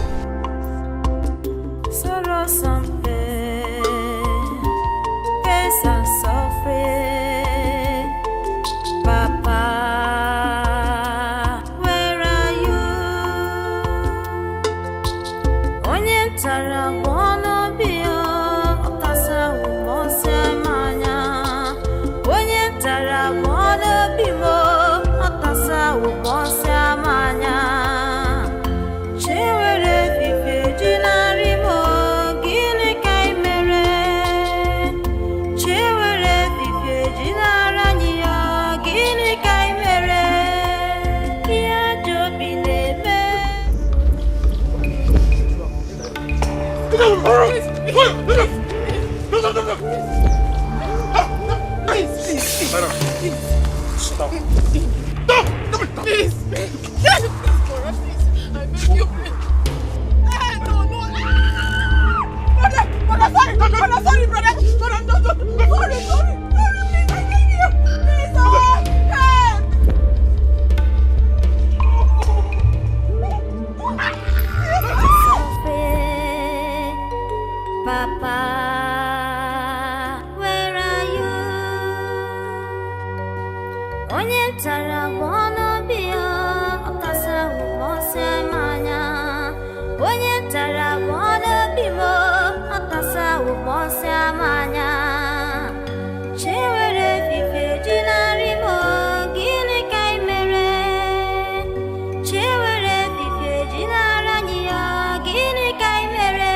S6: Papa, where are you? Onye tara wono bio, okasa umose manya. Onye tara wono bimo, okasa umose manya. Chewere fife jinari mo, gini kai mere. Chewere fife jinara niya.
S14: Please. Stop. Please. Cora, please. I beg you, please. No. Brother, sorry, brother. Sorry, no. Sorry, please, I beg you. Please, help.
S6: Papa, where are you? Onye tara wono bio, okasa umose manya. Onye tara wono bimo, okasa umose manya. Chewere fife jinari mo, gini kai mere. Chewere fife jinara niya, gini kai mere.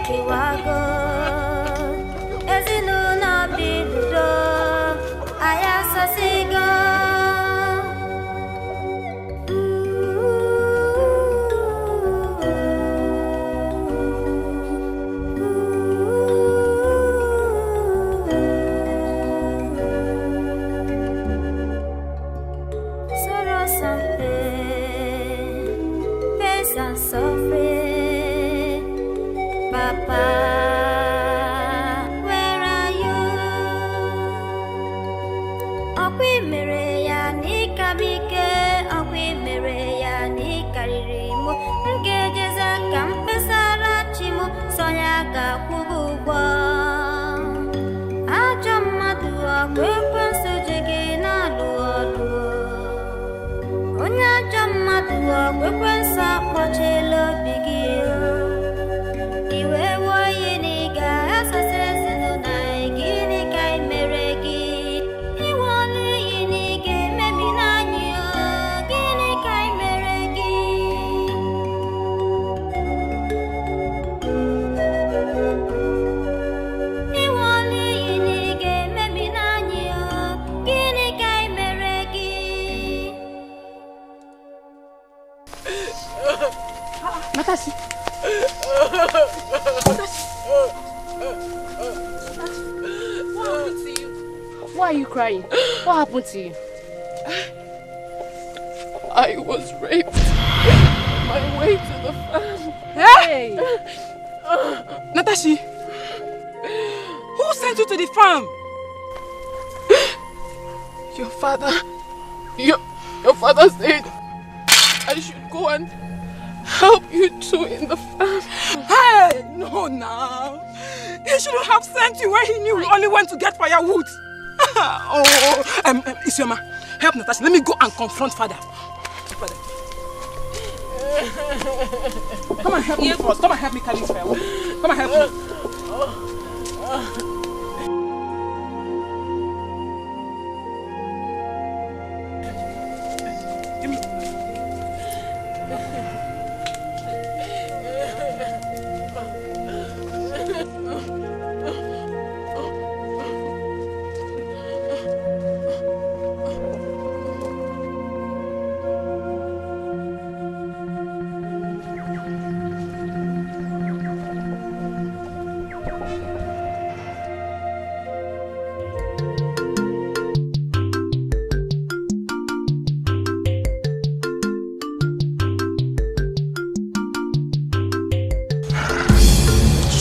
S6: Kiwago, ezinuna bidudo, ayasasigo. Soro sampe, pesa sofre. Papa, where are you? Okwi mere ya nikabike, okwi mere ya nikaririmu. Ngejeza kampesara chimu, sonya kakwugugwa. Aja mmadu akwekwensu jege na luolu. Onye aja mmadu akwekwensu akpochelo bigio.
S11: Natashi. What happened to you? Why are you crying? What happened to you?
S10: I was raped on my way to the farm.
S11: Hey!
S10: Natashi, who sent you to the farm? Your father. Your father said I should go and help you two in the farm.
S11: Hey! No, now. He shouldn't have sent you where he knew we only went to get firewood. Isioma, help Natasha. Let me go and confront father. Come and help me first. Come and help me carry this firewood. Come and help me.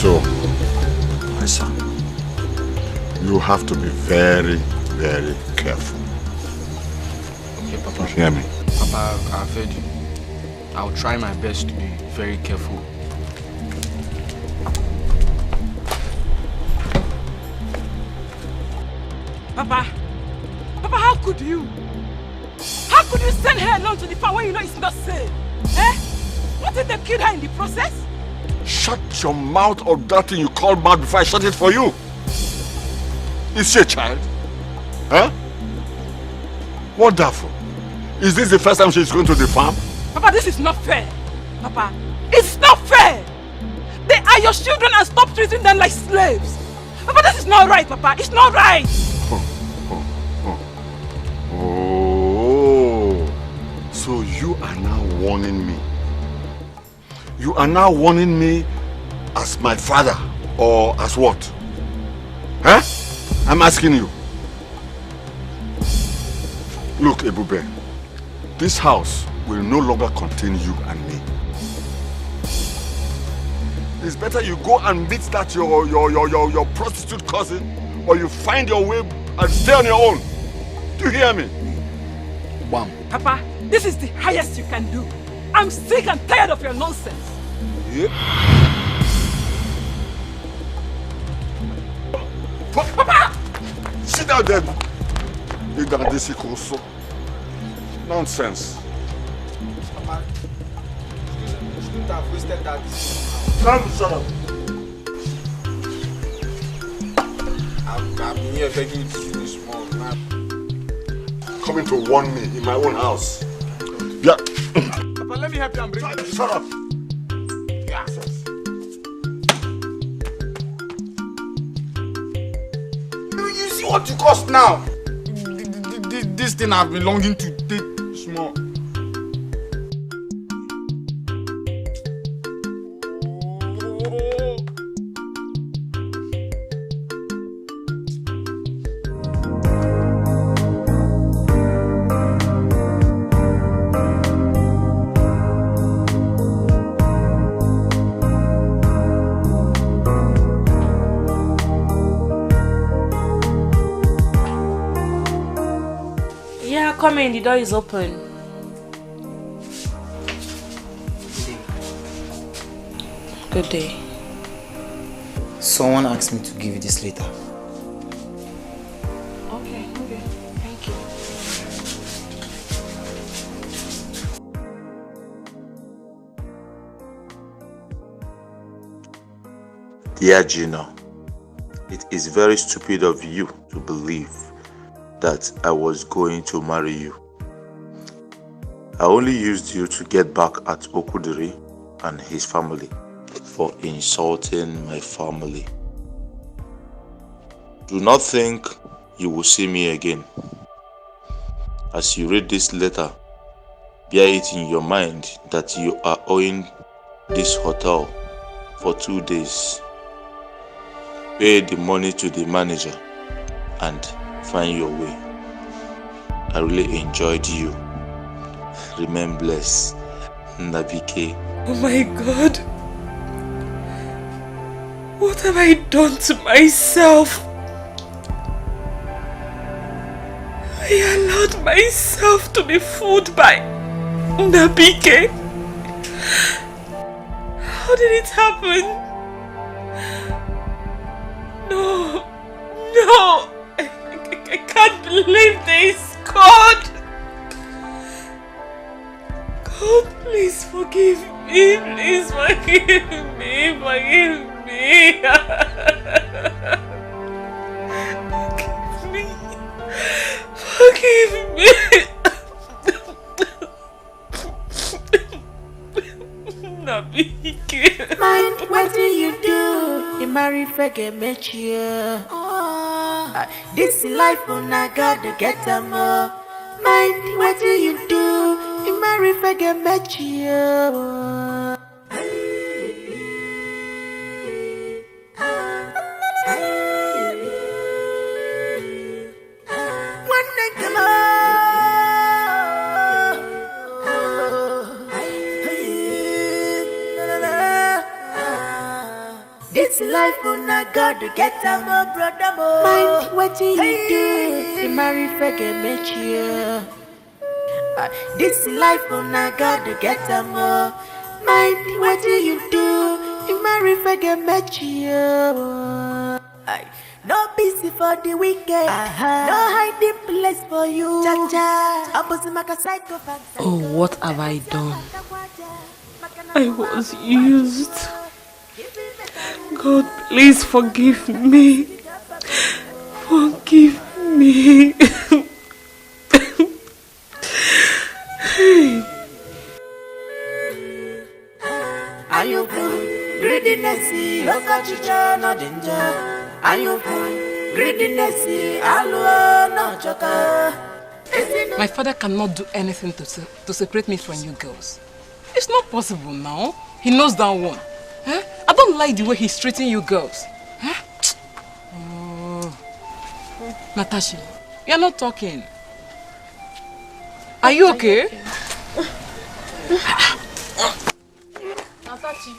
S3: So, my son, you have to be very, very careful.
S13: Okay, Papa.
S3: You hear me?
S13: Papa, I've heard you. I'll try my best to be very careful.
S11: Papa, how could you? How could you send her alone to the farm when you know it's not safe? Eh? What if they killed her in the process?
S3: Shut your mouth of that thing you call mouth before I shut it for you. Is she a child? Huh? Wonderful. Is this the first time she's going to the farm?
S11: Papa, this is not fair. Papa, it's not fair. They are your children and stop treating them like slaves. Papa, this is not right, Papa. It's not right.
S3: Oh, so you are now warning me. You are now warning me as my father or as what? Huh? I'm asking you. Look, Ebube, this house will no longer contain you and me. It's better you go and meet that your prostitute cousin, or you find your way and stay on your own. Do you hear me?
S13: Bam.
S11: Papa, this is the highest you can do. I'm sick and tired of your nonsense.
S3: Yep.
S11: Papa!
S3: Sit down there. Wazico. Nonsense.
S14: Papa, you shouldn't have wasted that.
S3: Shut up.
S14: I've been here begging you to do this small man.
S3: Coming to warn me in my own house. Yeah.
S14: Papa, let me help you and bring it.
S3: Shut up.
S14: Yeah. You see what you cost now? This thing I've been longing to take small.
S19: Come in, the door is open. Good day.
S1: Someone asked me to give you this letter.
S19: Okay, thank you.
S8: Dear Gina, it is very stupid of you to believe that I was going to marry you. I only used you to get back at Okudiri and his family for insulting my family. Do not think you will see me again. As you read this letter, bear it in your mind that you are owing this hotel for 2 days. Pay the money to the manager and find your way. I really enjoyed you. Remain blessed. Nabike.
S10: Oh my God. What have I done to myself? I allowed myself to be fooled by Nabike. How did it happen? No. I can't believe this. God, please forgive me. Please forgive me. Forgive me. Forgive me. Nabike.
S6: Mind, what do you do? You marry forget me cheer. This life on I gotta get them more. Mind, what do you do? You marry forget me cheer. This life on I gotta get them more, brother more. Mind, what do you do? You marry forget me cheer. This life on I gotta get them more. Mind, what do you do? You marry forget me cheer. No busy for the weekend. No hiding place for you.
S5: Oh, what have I done?
S10: I was used. God, please forgive me. Forgive me.
S6: Are you good? Greediness, look at you, no danger. Are you good? Greediness, alone, no joker.
S12: My father cannot do anything to separate me from you girls. It's not possible now. He knows that one. Huh? I don't like the way he's treating you girls. Huh? Oh. Natasha, you're not talking. Are you okay?
S11: Natachi.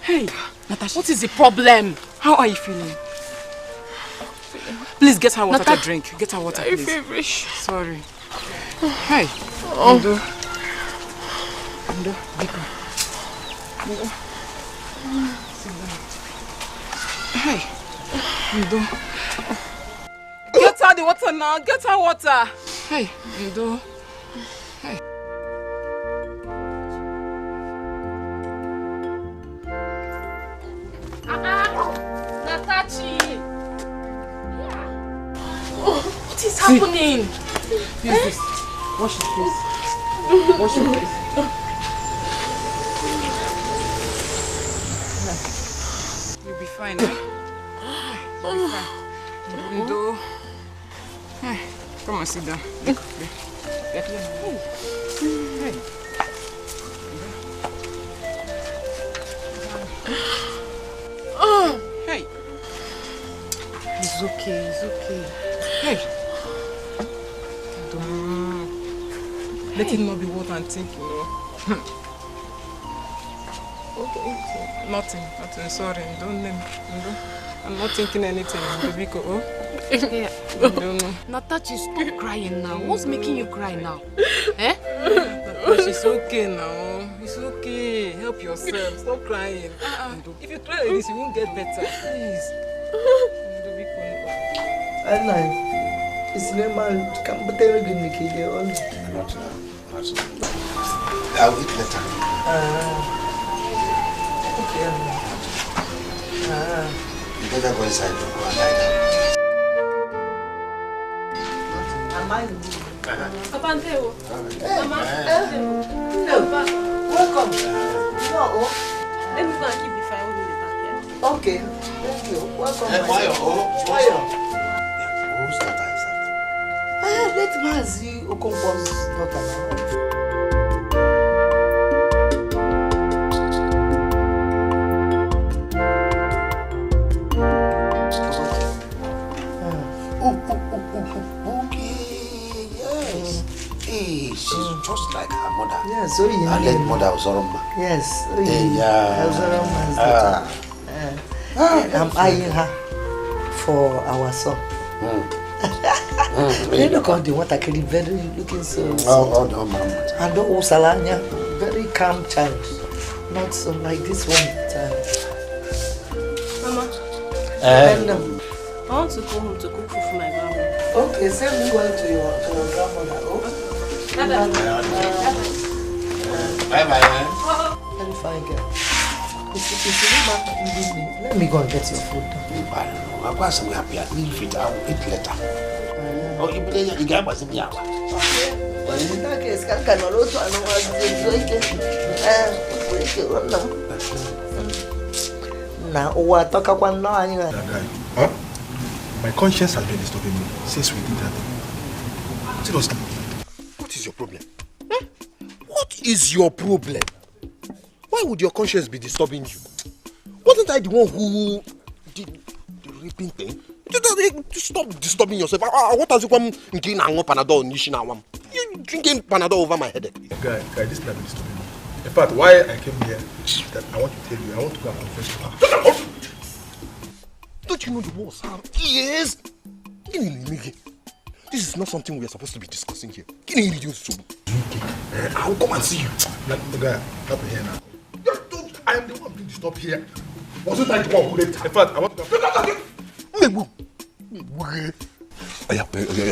S12: Hey, Natasha. What is the problem? How are you feeling? Please get her water to drink. Get her water, please.
S10: Feverish.
S12: Sorry. Hey. Ndo, Biko. Sit down. Hey. Ndo. Get her the water now. Get her water. Hey. Ndo. Hey.
S11: Natachi. What is happening?
S12: Use this. Wash your face. Wash your face. You'll be fine, eh? You'll be fine. Ndo. Hey, come and sit down. Hey. Hey.
S5: It's okay, it's okay.
S12: Hey. Let it not be what I'm thinking, you know. Okay. Nothing. Sorry. Don't name. I'm not thinking anything, baby. Oh.
S5: Yeah.
S12: Don't know.
S5: Natachi, stop crying now. What's making you cry now? Eh?
S12: It's okay now. It's okay. Help yourself. Stop crying. If you cry like this, you won't get better. Please.
S1: It's normal. Come, but they're going to kill you.
S4: Not now. I'll eat later.
S1: Okay.
S4: You better go inside and go and lie down.
S11: Papa Anteo. Mama.
S1: Welcome.
S11: Let me go and keep the fire in the back here.
S1: Okay. Thank you. Welcome.
S4: Why?
S1: Why?
S4: Whose daughter is that?
S15: Let Mazi Okonkwo's daughter now.
S4: She's just like her mother.
S15: Yes, so you
S4: Her late mother was Oroma.
S15: Yes, so I'm eyeing her for our son. You look on the water, very looking so.
S4: No, mama.
S15: I don't know Salanya, very calm child, not so like this one child.
S21: Mama, I want to go home to cook food for my grandma.
S15: Okay, send me going to your grandmother. Oh.
S4: Bye-bye.
S15: Very fine girl. Let me go and get your food.
S4: I'm quite happy. I will eat later. Oh, you believe you got me out?
S15: In that case, I can also now, what talk about now?
S2: Huh? My conscience has been disturbing me since we did that. Seriously. What is your problem? Huh? What is your problem? Why would your conscience be disturbing you? Wasn't I the one who did the raping thing? Stop disturbing yourself. What has you come drinking Panadol? You drinking Panadol over my headache? Guy, this is not disturbing me. In fact, why I came here, that I want to tell you, I want to go and confess to her. Don't you know the walls have ears? This is not something we are supposed to be discussing here. I will come and see you. The guy, help me here now. I am the one being disturbed here. Wasn't I the one who raped her? In fact, I want to go.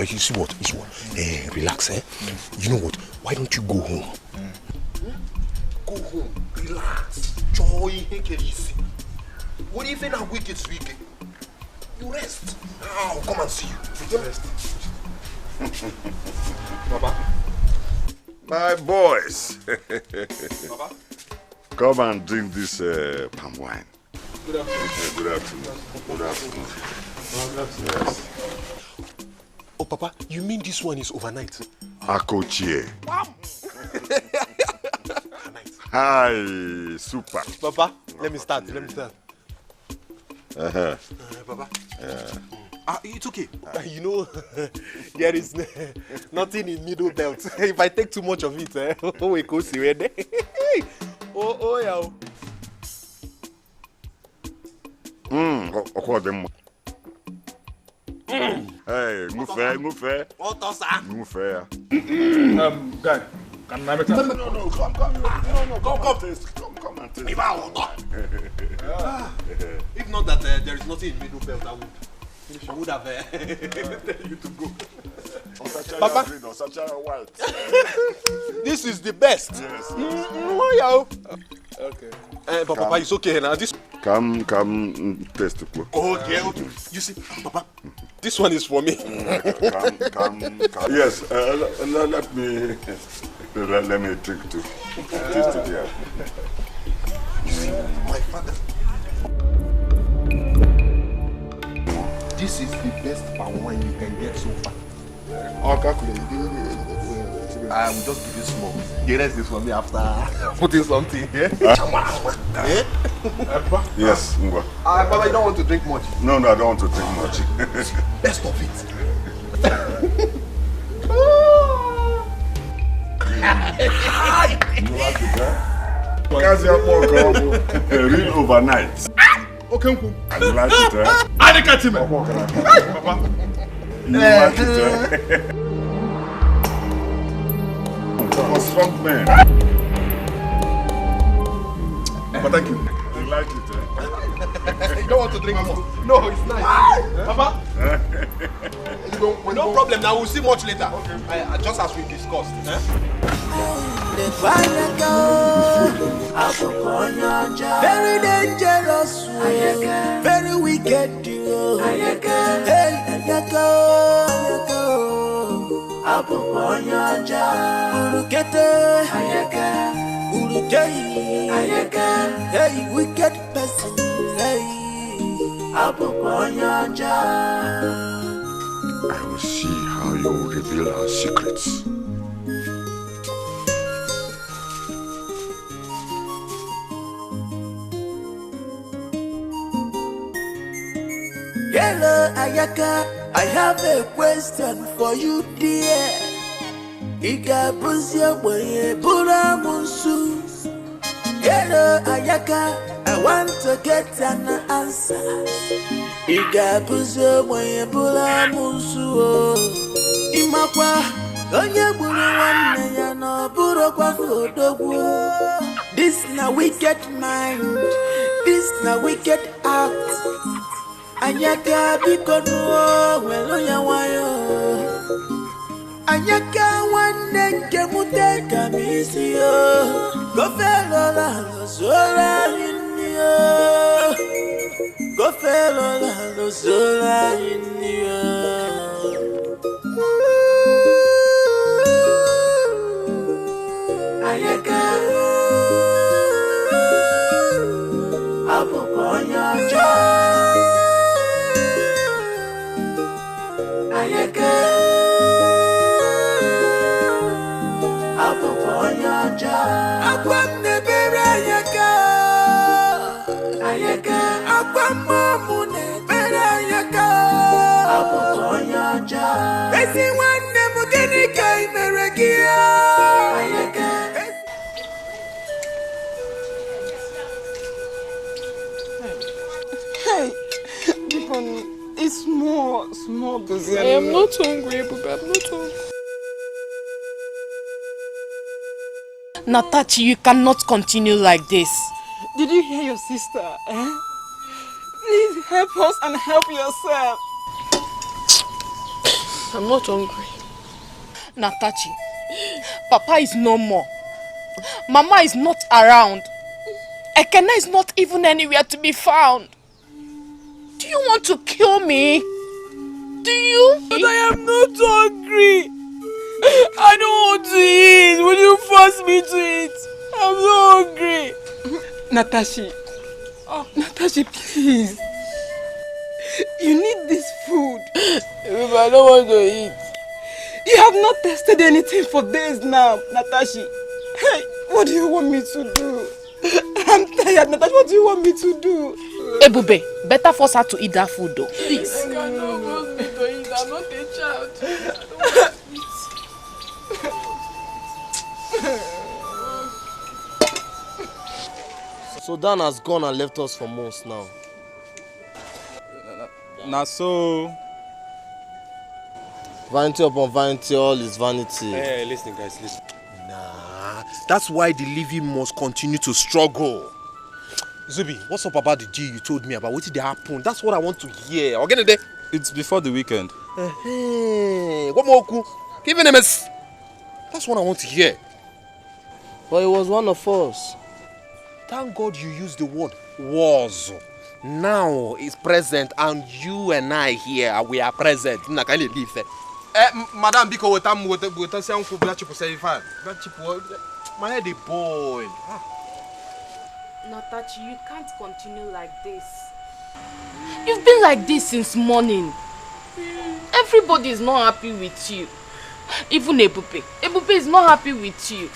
S2: You see what? Relax, eh? You know what? Why don't you go home? Go home, relax. Joy, take it easy. What if you're wicked, sweet? You rest. I'll come and see you. You rest.
S3: Baba. My boys.
S2: Baba.
S3: Come and drink this palm wine.
S2: Good afternoon.
S3: Good afternoon. Good afternoon. Yes.
S2: Oh, Papa, you mean this one is overnight?
S3: Akochie.
S2: Wow.
S3: Hi, super.
S2: Papa, let me start. Papa. It's okay. You know, there is nothing in middle belt. If I take too much of it, we go see where they. Oh, yeah.
S3: Hey, move fair.
S2: Guy, can I make
S3: No, come. Come and taste.
S2: If not that there is nothing in middle belt, I would have tell you to go. Papa,
S3: white.
S2: This is the best.
S3: Yes.
S2: Okay. But Papa, it's okay now. This.
S3: Come, taste the cook.
S2: Okay. You see, Papa, this one is for me.
S3: Come. Yes. Let me drink too. Taste it here.
S2: My father. This is the best palm wine you can get so far. I'll calculate. I will just give you small. The rest is for me after putting something here.
S3: Yes.
S2: Papa, you don't want to drink much?
S3: No, I don't want to drink much.
S2: Best of it.
S3: You like it, real overnight.
S2: Okay,
S3: and you like it,
S2: I can't see me. Papa.
S3: You like it, For strong men.
S2: But thank you.
S3: You like it,
S2: You don't want to drink more? No, it's nice. Papa? No problem. Now we'll see much later. Okay. Just as we discussed.
S6: Very dangerous, very wicked. Hey, wicked person. Hey,
S3: I will see how you will reveal our secrets.
S6: Hello, Ayaka. I have a question for you, dear. Iga buzia boye bura musu. Hello, Ayaka. I want to get an answer. Iga buzia boye bura musu. Imakwa onye buru nwanne ya no buru kwa odogwu. This na wicked mind. This na wicked act. Anyaka bikono welo ya wayo. Anyaka wane nke muteka misi yo. Gofelo la zola inni yo. Gofelo la zola inni yo. Anyaka abu konya jo. Ayaka Apoponyaja Akwam nebere ayaka Ayaka Akwam mamu nebere ayaka Apoponyaja Esi wanne mugeni kai meregia Ayaka
S10: Hey, it's small busy. I am not hungry, Bube. I'm not hungry.
S5: Natachi, you cannot continue like this.
S10: Did you hear your sister? Please help us and help yourself. I'm not hungry.
S5: Natachi, Papa is no more. Mama is not around. Ekene is not even anywhere to be found. Do you want to kill me? Do you?
S10: But I am not hungry. I don't want to eat. Will you force me to eat? I'm so hungry. Natashi. Oh, Natashi, please. You need this food. If I don't want to eat. You have not tasted anything for days now, Natashi. Hey, what do you want me to do? I'm tired, Natashi. What do you want me to do?
S5: Ebube, better force her to eat that food though. Please.
S10: You cannot force me to eat. I'm not a child.
S20: So Dan has gone and left us for months now.
S22: Now so...
S20: Vanity upon vanity, all is vanity.
S16: Hey, listen guys, listen. Nah, that's why the living must continue to struggle. Zubi, what's up about the G you told me about? What did happen? That's what I want to hear. Okay,
S22: it's before the weekend.
S16: Hey, what more? Give him a mess. That's what I want to hear.
S20: But it was one of us.
S16: Thank God you used the word was. Now it's present and you and I here, we are present. I can't leave there. Madam, because with sound for black people say fine. Black people, my head is boiled.
S5: Natachi, you can't continue like this. You've been like this since morning. Everybody is not happy with you. Even Ebube. Ebube is not happy with you.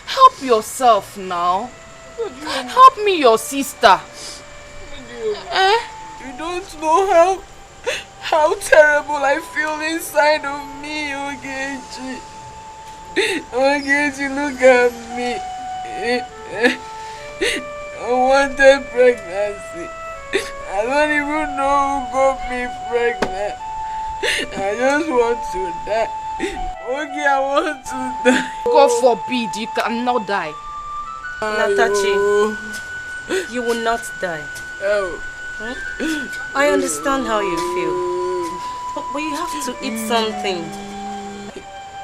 S5: Help yourself now. Help me, your sister.
S10: You don't know how terrible I feel inside of me, Ogechi. Ogechi, look at me. Unwanted pregnancy. I don't even know who got me pregnant. I just want to die. Okay, I want to die.
S5: God forbid, you cannot die.
S19: Natachi, you will not die.
S10: Oh.
S19: I understand how you feel. But you have to eat something.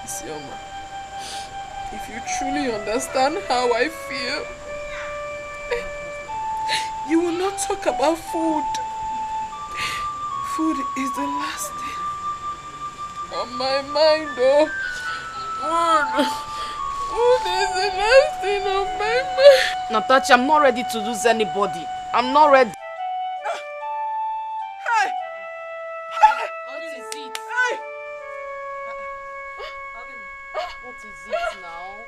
S10: Isioma, if you truly understand how I feel, you will not talk about food. Food is the last thing on my mind, oh. Food is the last thing on my mind.
S5: Natachi, I'm not ready to lose anybody. I'm not ready.
S10: What is it?
S21: is it now?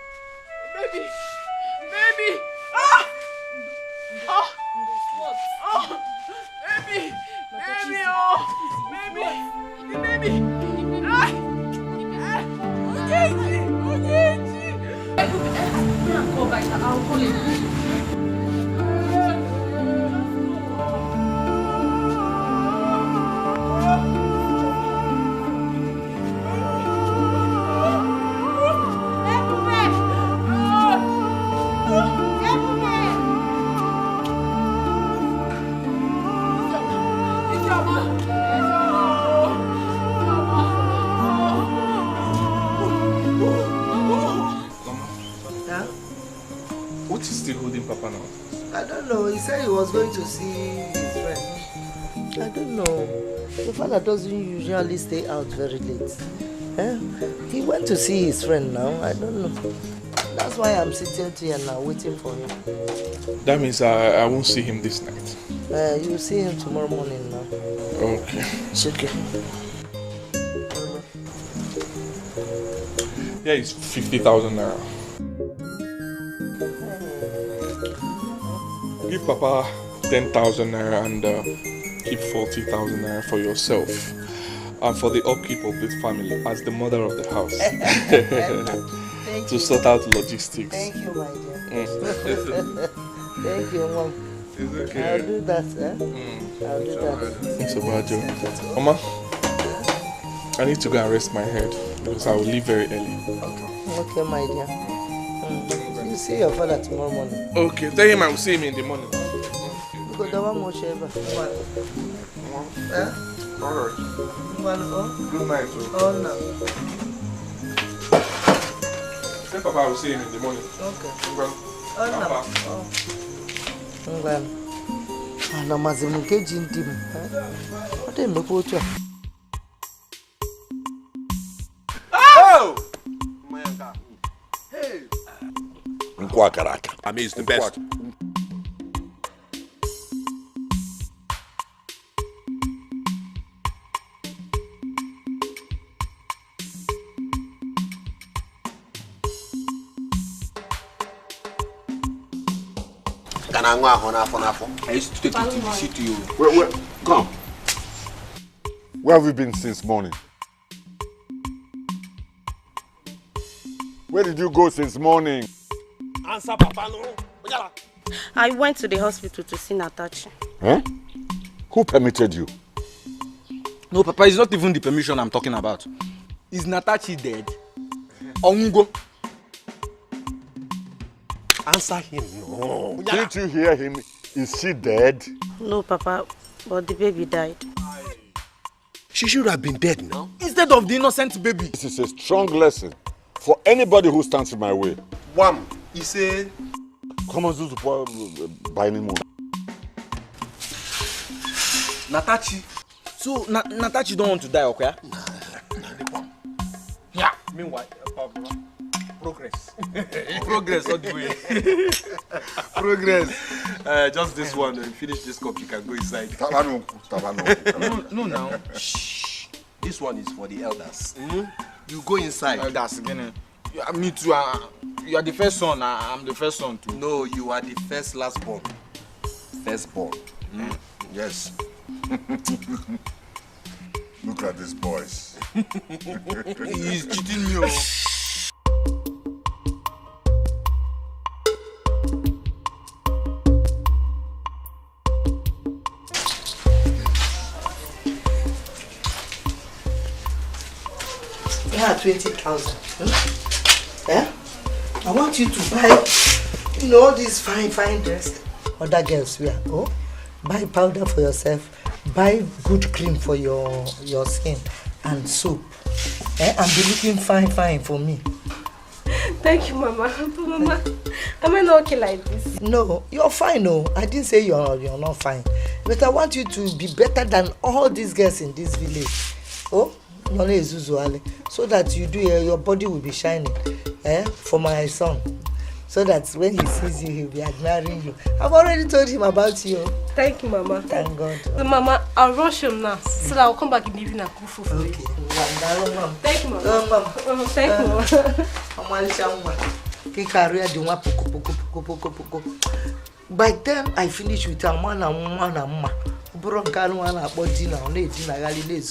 S11: Baby! Baby! Ah! Oh!
S21: What?
S11: Oh! Baby! Baby! Oh! Baby! The baby! Ah! Ogechi! Ogechi!
S21: Go back. I'll call you.
S1: What is still holding Papa now?
S9: I don't know. He said he was going to see his friend. I don't know. Your father doesn't usually stay out very late. He went to see his friend now. I don't know. That's why I'm sitting here now waiting for him.
S1: That means I won't see him this night.
S9: You'll see him tomorrow morning now.
S1: Okay.
S9: It's okay.
S1: Yeah, it's 50,000 naira. Give Papa 10,000 naira and keep 40,000 naira for yourself and for the upkeep of this family as the mother of the house. To sort out logistics.
S9: Thank you, my dear. Thank you, Mom.
S1: It's okay.
S9: I'll do that, I'll do that.
S1: It's about you. Mama, I need to go and rest my head because I will leave very early.
S9: Okay, my dear. You see your father tomorrow morning.
S1: Okay, tell him I will see him in the morning.
S9: Because the one more shaver.
S1: Alright. Good night.
S9: Oh, no.
S1: Tell Papa I will see him in the morning.
S9: Okay.
S1: Well,
S9: Papa. Well. Ana mazimu keji ndimu. Ode mmepo otu a.
S16: Oh! Hey!
S3: Nkwakaraka.
S16: I mean, it's the best.
S13: I used to take you to the city.
S3: Wait, come. Where have you been since morning? Where did you go since morning?
S20: Answer, Papa, no.
S19: I went to the hospital to see Natachi.
S3: Huh? Who permitted you?
S13: No, Papa, it's not even the permission I'm talking about. Is Natachi dead? Ongo.
S20: Answer him, no.
S3: Didn't you hear him? Is she dead?
S19: No, Papa, but the baby died.
S20: She should have been dead now.
S13: Instead of the innocent baby.
S3: This is a strong lesson for anybody who stands in my way.
S16: Wham! He said,
S3: come on, Zuzu, buy any more.
S13: Natachi. So, Natachi don't want to die, okay?
S16: yeah. Meanwhile, progress.
S13: Progress all the way.
S16: Progress. Just this one. Finish this cup. You can go inside.
S13: No, now.
S16: Shh. This one is for the elders. You go inside.
S13: Elders again. Me too. You are the first son. I'm the first son too.
S16: No, you are the first last born. Firstborn. Yes.
S3: Look at these boys.
S13: He's cheating me.
S9: Yeah, 20,000. Yeah? I want you to buy, all these fine dress other girls wear. Oh, buy powder for yourself, buy good cream for your skin, and soap. And be looking fine for me.
S5: Thank you, Mama. But Mama, am I not okay like this?
S9: No, you're fine. No, I didn't say you're not fine. But I want you to be better than all these girls in this village. Oh, so that you do your body will be shining. For my son. So that when he sees you, he'll be admiring you. I've already told him about you.
S5: Thank you, Mama.
S9: Thank God.
S5: But Mama, I'll rush him now so that I'll come back in the evening and cook food for you. Thank you, Mama. Thank you, Mama.
S9: By then I finish with a man and woman and ma. Bronkano and a body now, late in a galley.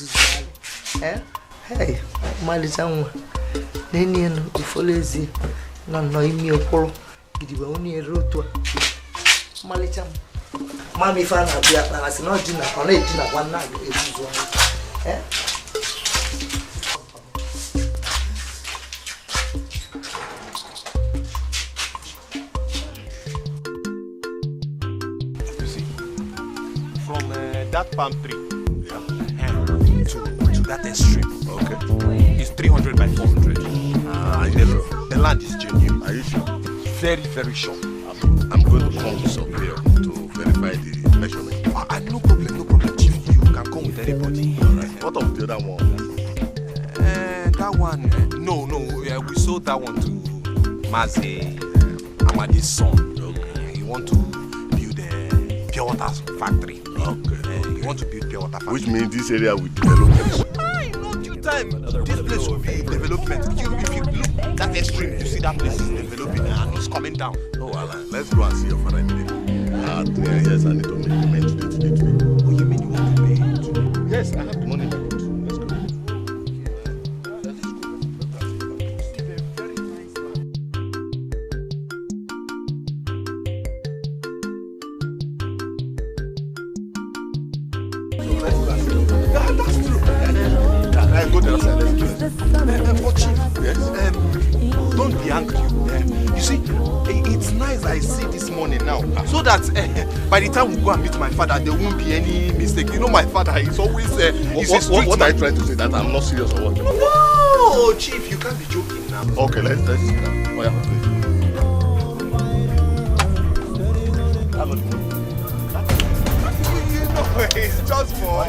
S9: Eh? Hey, Malisanwa. Nenian, the Folesi, non me a polo. Give you only a road to Malicham. Mammy found out that I was not dinner on it dinner one night. Eh?
S2: That palm tree to that extreme. Okay. It's 300 by 400. The land is genuine.
S3: Are you sure?
S2: Very, very sure.
S3: I'm going to come to surveyor to verify the measurement.
S2: No problem, Chief. You can come with anybody.
S3: Alright. What of the other one?
S2: That one, no. We sold that one to Mazi, Amadi's son. Okay. He want to build a pure water factory. Okay. You want to build pure water factory.
S3: Which means this area will develop.
S2: No due time. This place will be development. If you look that extreme, you see that place is developing and it's coming down.
S3: Oh, Alan, let's go and see your father immediately. 3 years, I need to make payment today.
S2: Oh, you mean you want to pay it?
S3: Yes, I have the money. Let's go.
S2: Go there, let's do it. But Chief, yes? Don't be angry. You see, it's nice I see this morning now, so that by the time we go and meet my father, there won't be any mistake. You know, my father is always.
S3: What are you trying to say? That I'm not serious or what?
S2: No, Chief, you can't be joking now.
S3: Okay, let's see now. Oh, yeah,
S2: you know, it's just for.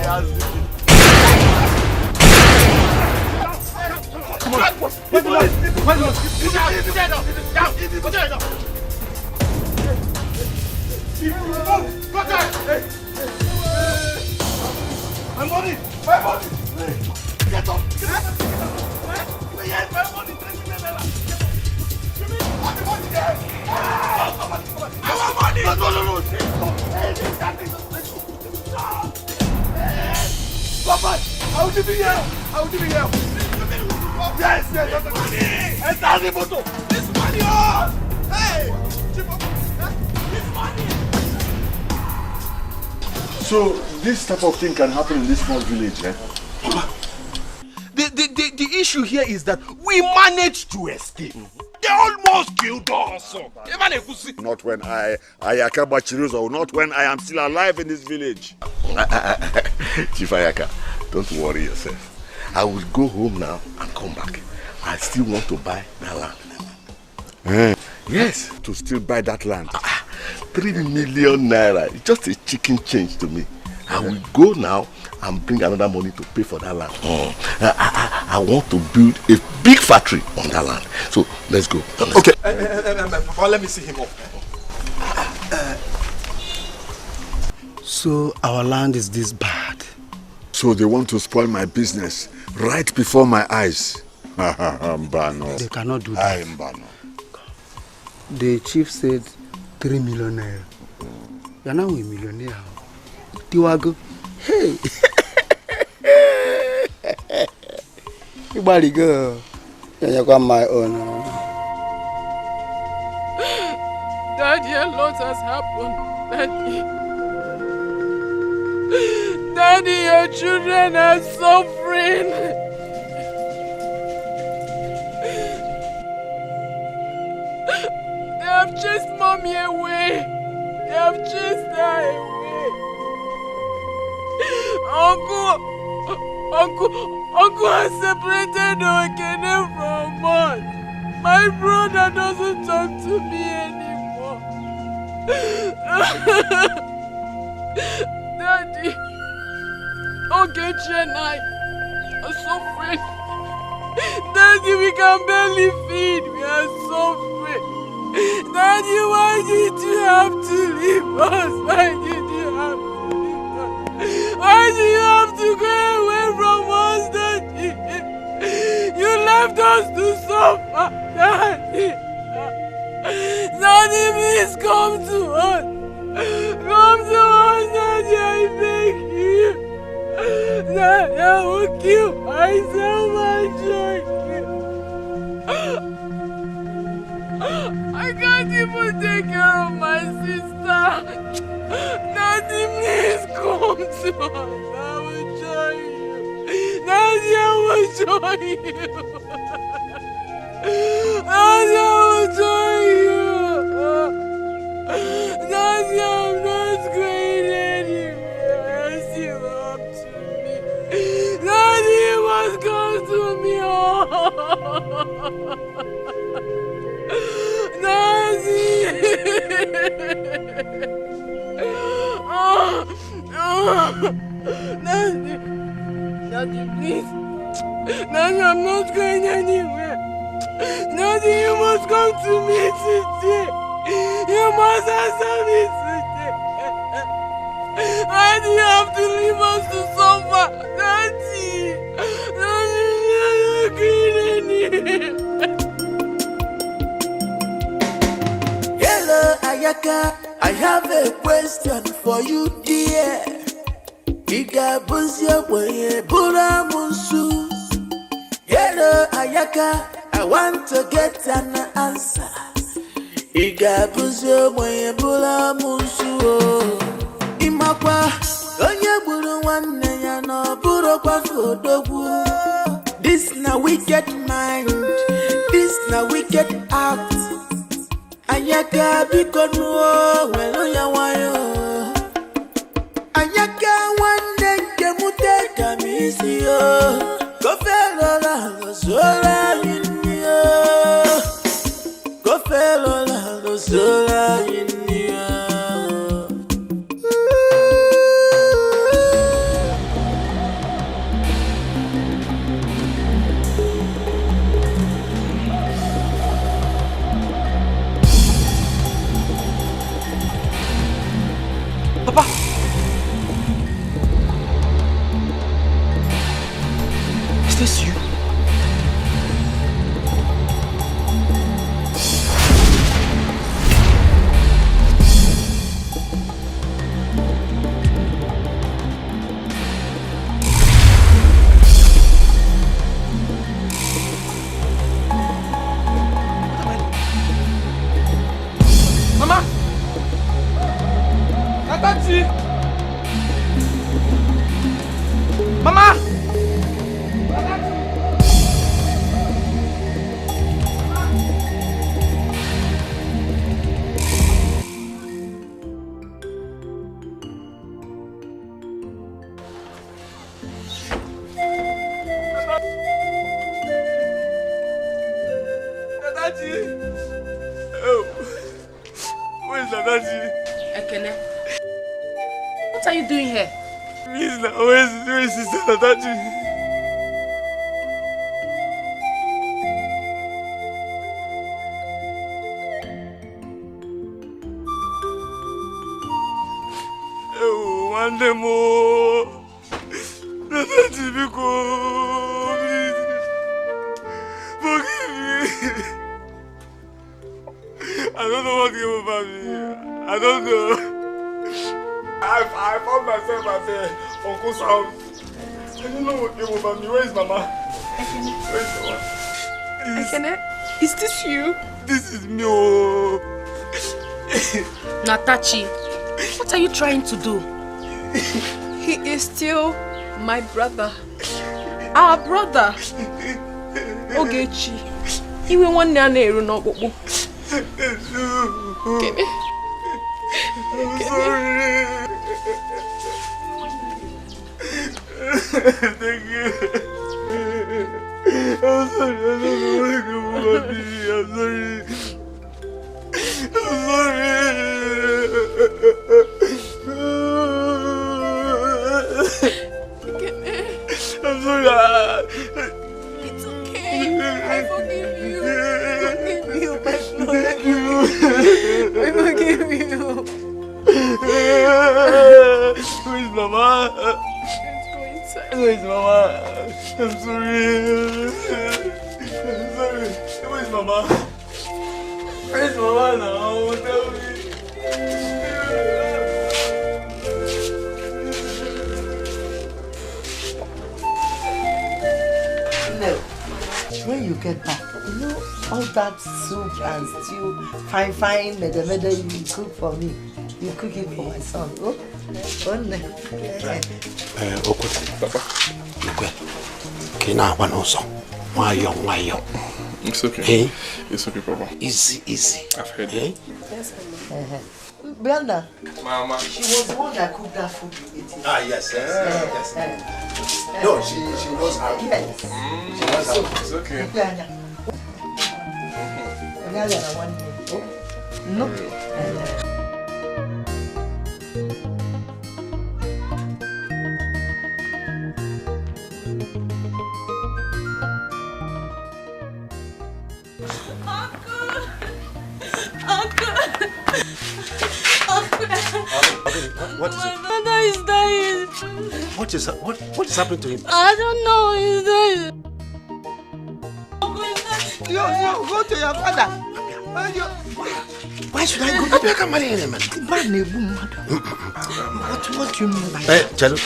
S2: Come on. My money! Get up! Where's my money? Our money! No. Papa, I will give you here. Yes, that's money. And that's the motor. This money, hey, this money.
S3: So this type of thing can happen in this small village, eh?
S2: The issue here is that we managed to escape. They almost killed us.
S3: Not when I Ayaka Chiruzo, not when I am still alive in this village.
S17: Chief Ayaka, don't worry yourself. I will go home now and come back. I still want to buy that land. Yes.
S3: To still buy that land?
S17: 3 million naira. It's just a chicken change to me. I will go now and bring another money to pay for that land. I want to build a big factory on that land. So let's go.
S2: Okay. Let me see him up.
S7: So our land is this bad.
S3: So they want to spoil my business right before my eyes. Mbano.
S7: They cannot do that.
S3: Mbano.
S7: The chief said 3 million naira. You are now a millionaire. Tiwago. Hey. You body girl. You got my own.
S10: Daddy, a lot has happened. Daddy, your children are suffering. They have chased mommy away. They have chased her away. Uncle has separated Okene from us. My brother doesn't talk to me anymore. Daddy, Ogechi and I are suffering. Daddy, we can barely feed. We are suffering. Daddy, why did you have to leave us? Why did you have to leave us?
S11: Why do you have to go away from us, Daddy? You left us to suffer, Daddy. Daddy, please come to us. Come to us, Daddy, I beg you. Daddy, I will kill myself and join you. I can't even take care of my sister. Daddy, please come to us. I will join you. Daddy, I will join you. Daddy, I will join you. Daddy, I'm not going anywhere. Still up to me. Daddy, you must come to me. Daddy. Daddy. Daddy, please. Daddy, I'm not going anywhere. Daddy, you must come to me today. You must answer me today. Why do you have to leave us to suffer? Daddy. Daddy, you're not going anywhere.
S6: Hello, Ayaka. I have a question for you, dear. Igabuzia boye bura musu. Hello, Ayaka. I want to get an answer. Igabuzia boye bura musu. Imakwa onye buru nwanne ya no buru kwa fodogu. This na wicked mind. This na wicked act. Ayaka bikonuo welo ya wayo. Ayaka wande kemute kamisio. Kofelo la zola inyo. Kofelo la zola inyo.
S13: Papa! Is this you? Mama! Tatachi! Mama!
S11: Tatachi! Oh, where's Tatachi?
S10: Ekene, what are you doing here?
S11: Please, now, where's Sister Tatachi? Oh, one day more. Tatachi, please. Forgive me. I don't know what came over me. I don't know. I found myself at Uncle's house. I don't know what came over me. Where is Mama? Where is Mama?
S10: Ekene, is this you?
S11: This is me. Oh.
S10: Natachi, what are you trying to do? He is still my brother. Our brother. Ogechi. Iwe nwanne a na-eru n'ọkpụkpụ. Kene.
S11: I'm sorry. Thank you. I'm sorry. I don't know what to do about me. I'm sorry. I'm sorry. I'm sorry.
S10: It's okay. I forgive you. Forgive you, my Lord. I forgive you.
S11: We Where's Mama? Where's Mama? I'm sorry. I'm sorry. Where's Mama? Where's Mama now? Tell me.
S9: No. When you get back, you know all that soup and stew, fine, mede you cook for me. You cook it for my son. Oh, no.
S4: Papa. Kina wanoso. Wayo.
S1: It's okay.
S4: Hey?
S1: It's okay, Papa.
S4: Easy.
S1: I've heard
S4: hey?
S1: it.
S9: Yes, Brenda.
S1: Mama.
S9: She was the one that cooked that food you ate.
S4: Yes. No, she knows how.
S9: Yes.
S4: She knows how.
S1: It's okay.
S9: No.
S4: What is it?
S11: My brother is dying.
S4: What is happening to him?
S11: I don't know. He's dying.
S9: You go to your father.
S4: Why should I go to the marry him?
S9: What do you mean by
S4: Hey, Chalo,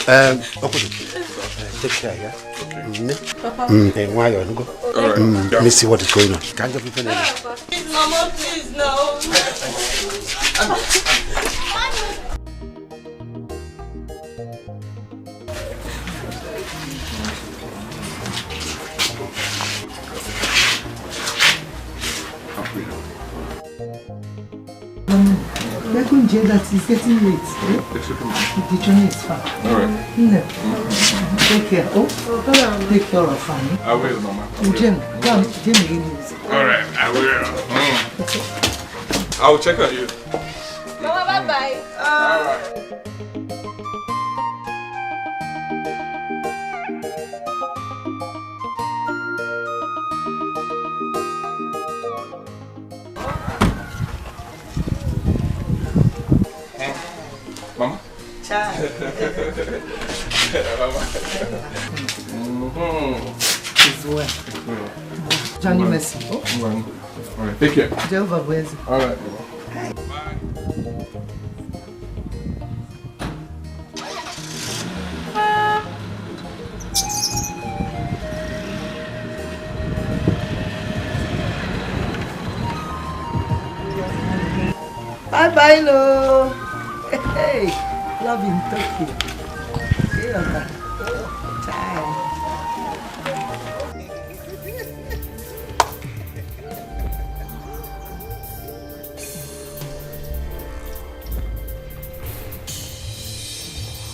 S4: take care, yeah? Okay.
S11: Papa.
S4: Why you go?
S1: Alright.
S4: Let me see what is going on. Can't you prepare anything?
S11: Please, Mama, please, no.
S9: That is getting late. The journey is far.
S1: Alright.
S9: No. Take care. Take care of family.
S1: I will, Mama.
S9: Jim,
S1: Alright, I will. I will check on you.
S11: Mama, bye-bye.
S1: Alright. Mama?
S9: Child. It's well. Johnny Messi.
S1: Alright, take care.
S9: Jehovah bless you.
S1: Alright.
S9: Bye, Lo. Hey, love in Tokyo. Child.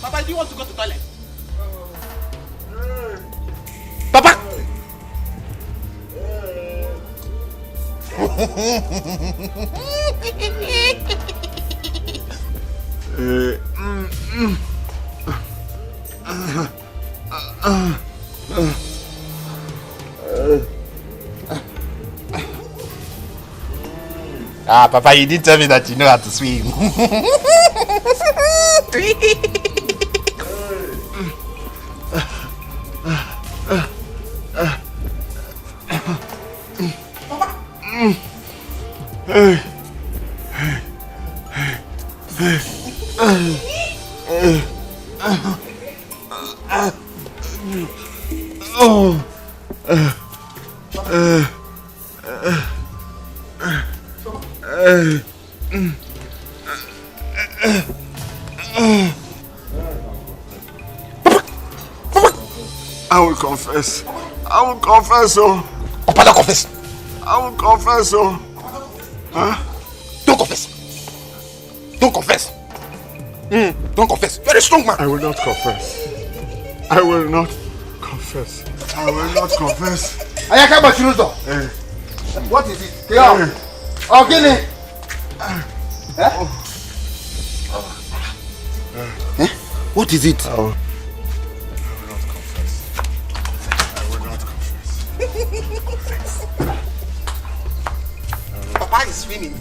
S2: Papa, do you want to go to the toilet? Papa!
S14: Papa, you didn't tell me that you know how to swim.
S3: I will confess. I will confess, oh.
S2: Papa, don't confess.
S3: I will confess, oh. Huh?
S2: Don't confess. Don't confess. Don't confess. You're a strong man.
S3: I will not confess. I will not confess. I will not confess.
S2: Ayaka Bachiruzo. What is it? Ogini.
S4: What is it?
S3: I will not confess. I will not confess.
S2: Papa is swimming.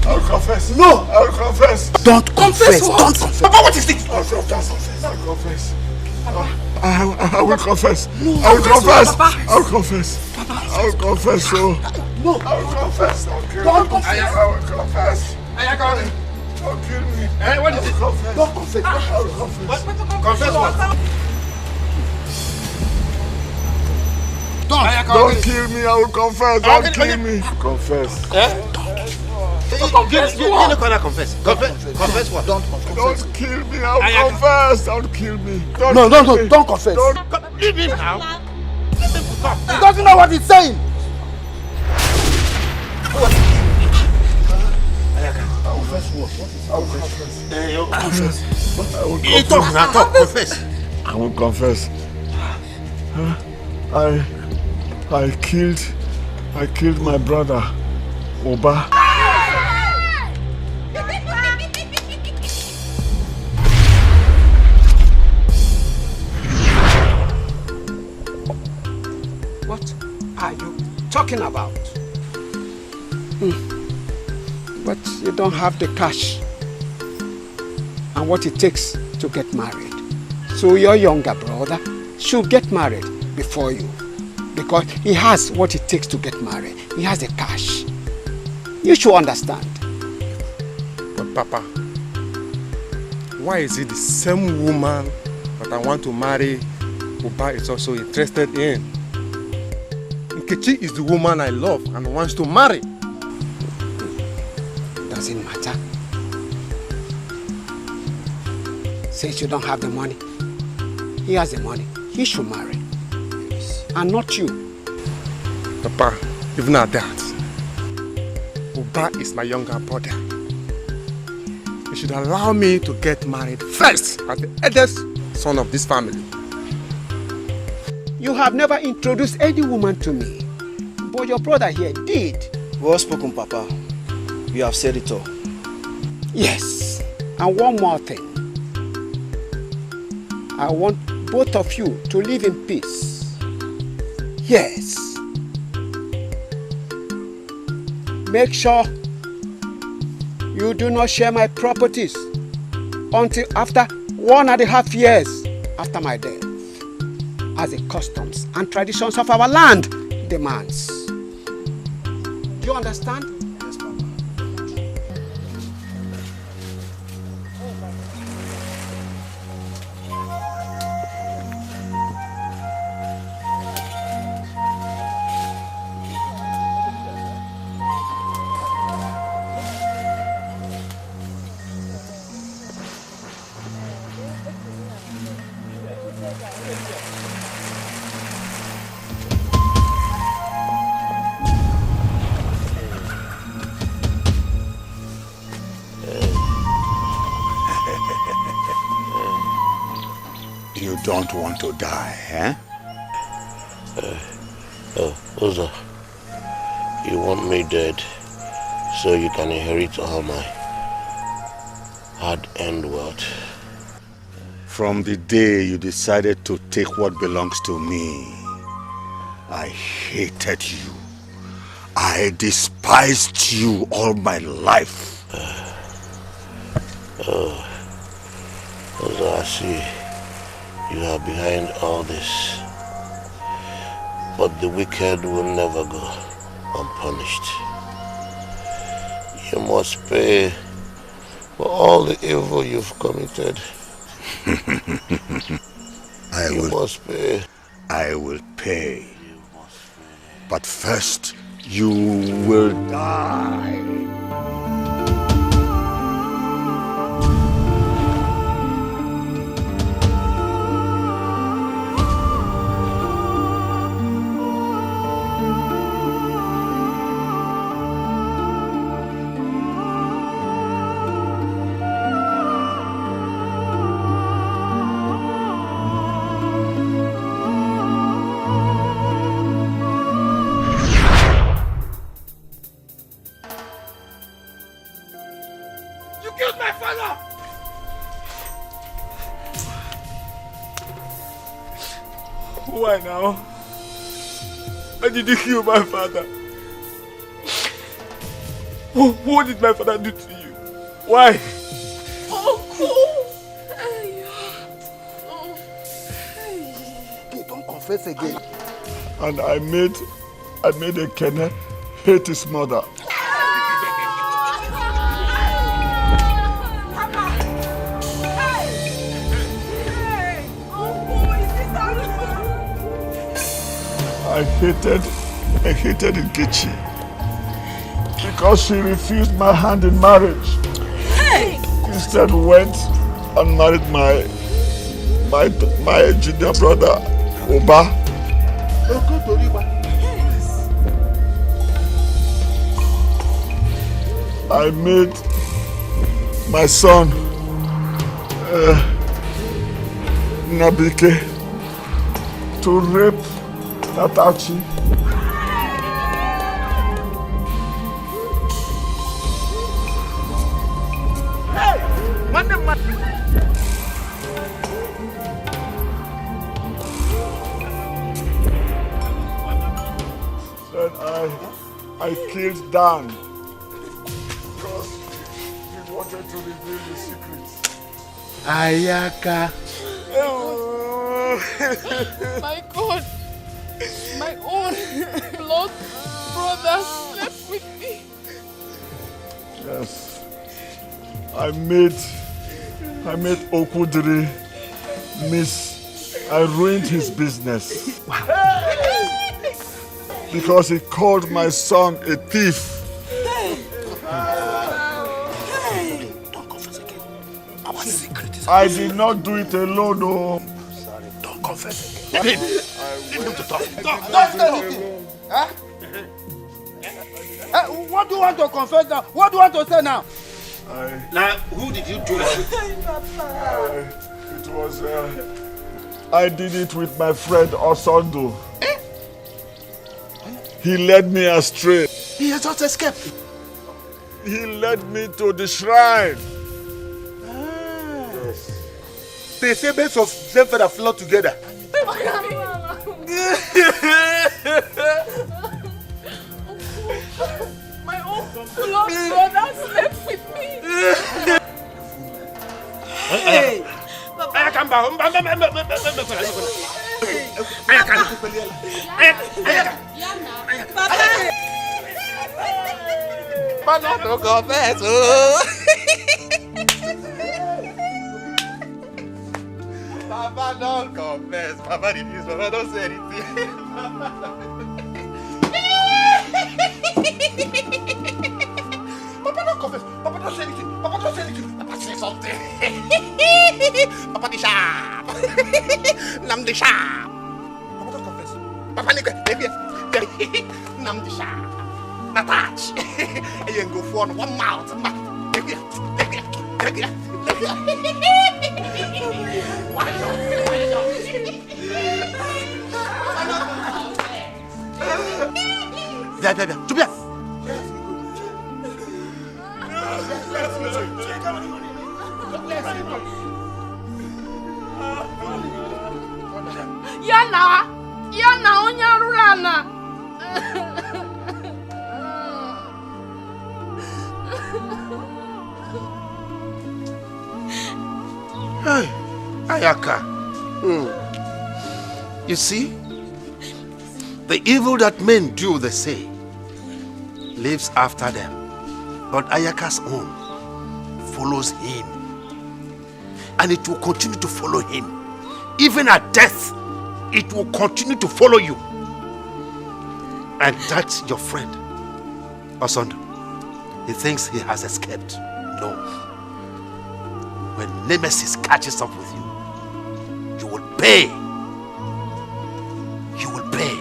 S3: I'll confess.
S7: No.
S3: I'll confess.
S7: Don't confess.
S3: What?
S7: Don't confess.
S3: Papa, what is it? I'll confess. I'll confess. I will confess.
S7: No.
S3: I'll confess.
S7: Papa.
S3: I'll confess.
S7: Papa.
S3: I'll confess. So.
S7: No.
S3: I'll confess.
S7: Don't confess.
S3: I will confess. Don't kill me.
S20: Hey, what is it?
S3: Confess.
S7: Don't confess.
S3: I'll confess.
S20: Confess what?
S3: Don't kill me. I will confess. Don't kill me. Confess.
S20: Give the corner confess. Confess what?
S7: Don't confess.
S3: Don't kill me. I'll confess. Don't kill me.
S7: Don't confess.
S20: Leave him now. Let him talk.
S7: He doesn't know what he's saying.
S20: He talk now. Talk. Confess.
S3: I will confess. I killed my brother, Oba.
S8: What are you talking about? But you don't have the cash and what it takes to get married. So your younger brother should get married before you. Because he has what it takes to get married. He has the cash. You should understand.
S18: But Papa, why is it the same woman that I want to marry Uba is also interested in? Nkechi is the woman I love and wants to marry.
S8: Doesn't matter. Since you don't have the money, he has the money. He should marry. And not you.
S18: Papa, even at that, Uba is my younger brother. You should allow me to get married first as the eldest son of this family.
S8: You have never introduced any woman to me, but your brother here did.
S23: Well spoken, Papa. You have said it all.
S8: Yes, and one more thing. I want both of you to live in peace. Yes. Make sure you do not share my properties until after 1.5 years after my death, as the customs and traditions of our land demands. Do you understand?
S23: Yes, Papa.
S4: You don't want to die, eh?
S24: Oza, you want me dead so you can inherit all my hard-earned wealth.
S4: From the day you decided to take what belongs to me, I hated you. I despised you all my life.
S24: Oza, I see you are behind all this. But the wicked will never go unpunished. You must pay for all the evil you've committed. You must pay.
S4: I will pay. But first, you will die.
S18: Why now? Why did you kill my father?
S16: What did my father do to you? Why?
S8: Okay, don't confess again.
S3: And I made a Kenneth hate his mother. I hated Nkechi because she refused my hand in marriage. Instead went and married my junior brother, Oba. I made my son, Nabike, to rape Tatachi. Then I killed Dan because he wanted to reveal the secrets.
S24: Ayaka.
S10: My God. My own blood brother slept with me.
S3: Yes. I made Okudiri miss. I ruined his business. Because he called my son a thief.
S24: Don't confess again. Our secret is
S3: I did not do it alone, no.
S24: Sorry, don't confess again. Leave him to talk.
S8: Don't say anything. Huh? What do you want to confess now? What do you want to say now?
S24: Now, who did you do it?
S3: It was, I did it with my friend Osondo. He led me astray.
S24: He has just escaped.
S3: He led me to the shrine.
S16: Yes. They say birds of same feather flock together.
S10: My own blood brother slept with me.
S16: Hey!
S24: Papa, don't confess. Papa, don't confess. Papa did this. Papa, don't say anything. Papa, don't confess. Papa, don't say anything. Papa, don't say anything. Papa, say something. Papa, the sharp. Nam the sharp. Papa, don't confess. Papa, Nam the sharp. Not touch. And you go for one mouth. Viens.
S10: Yana, Onyarulana.
S24: Hey, Ayaka. You see, the evil that men do, they say, lives after them. But Ayaka's own follows him. And it will continue to follow him. Even at death, it will continue to follow you. And that's your friend, Osondo. He thinks he has escaped. No. When Nemesis catches up with you, you will pay. You will pay.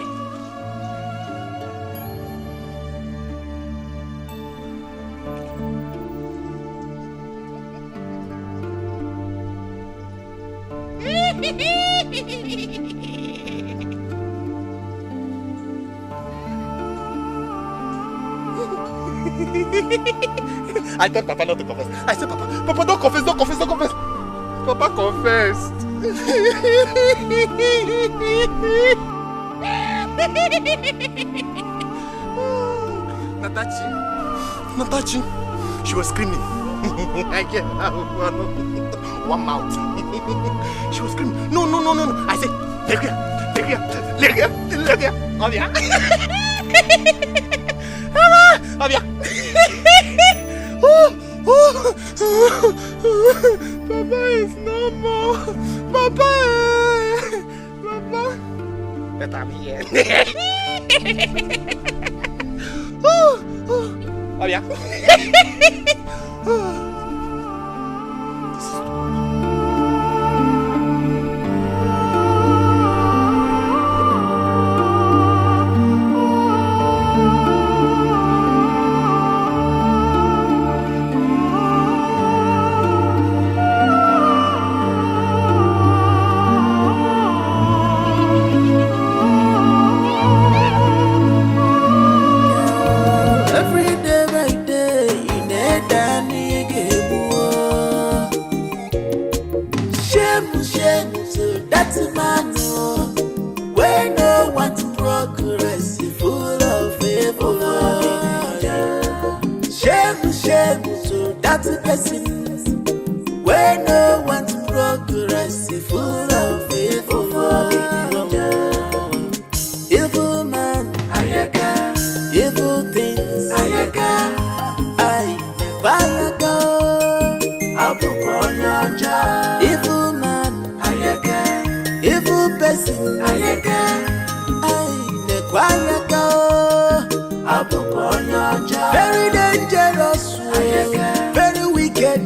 S24: I told Papa not to confess. I said, Papa, don't confess. Papa confessed. Natachi,
S2: Natachi, she was screaming. I get one mouth. She was screaming. No. I said, look here. Obia. Obia. Papa is no more. Papa. But I'm here. Obia.
S6: Very dangerous, very wicked.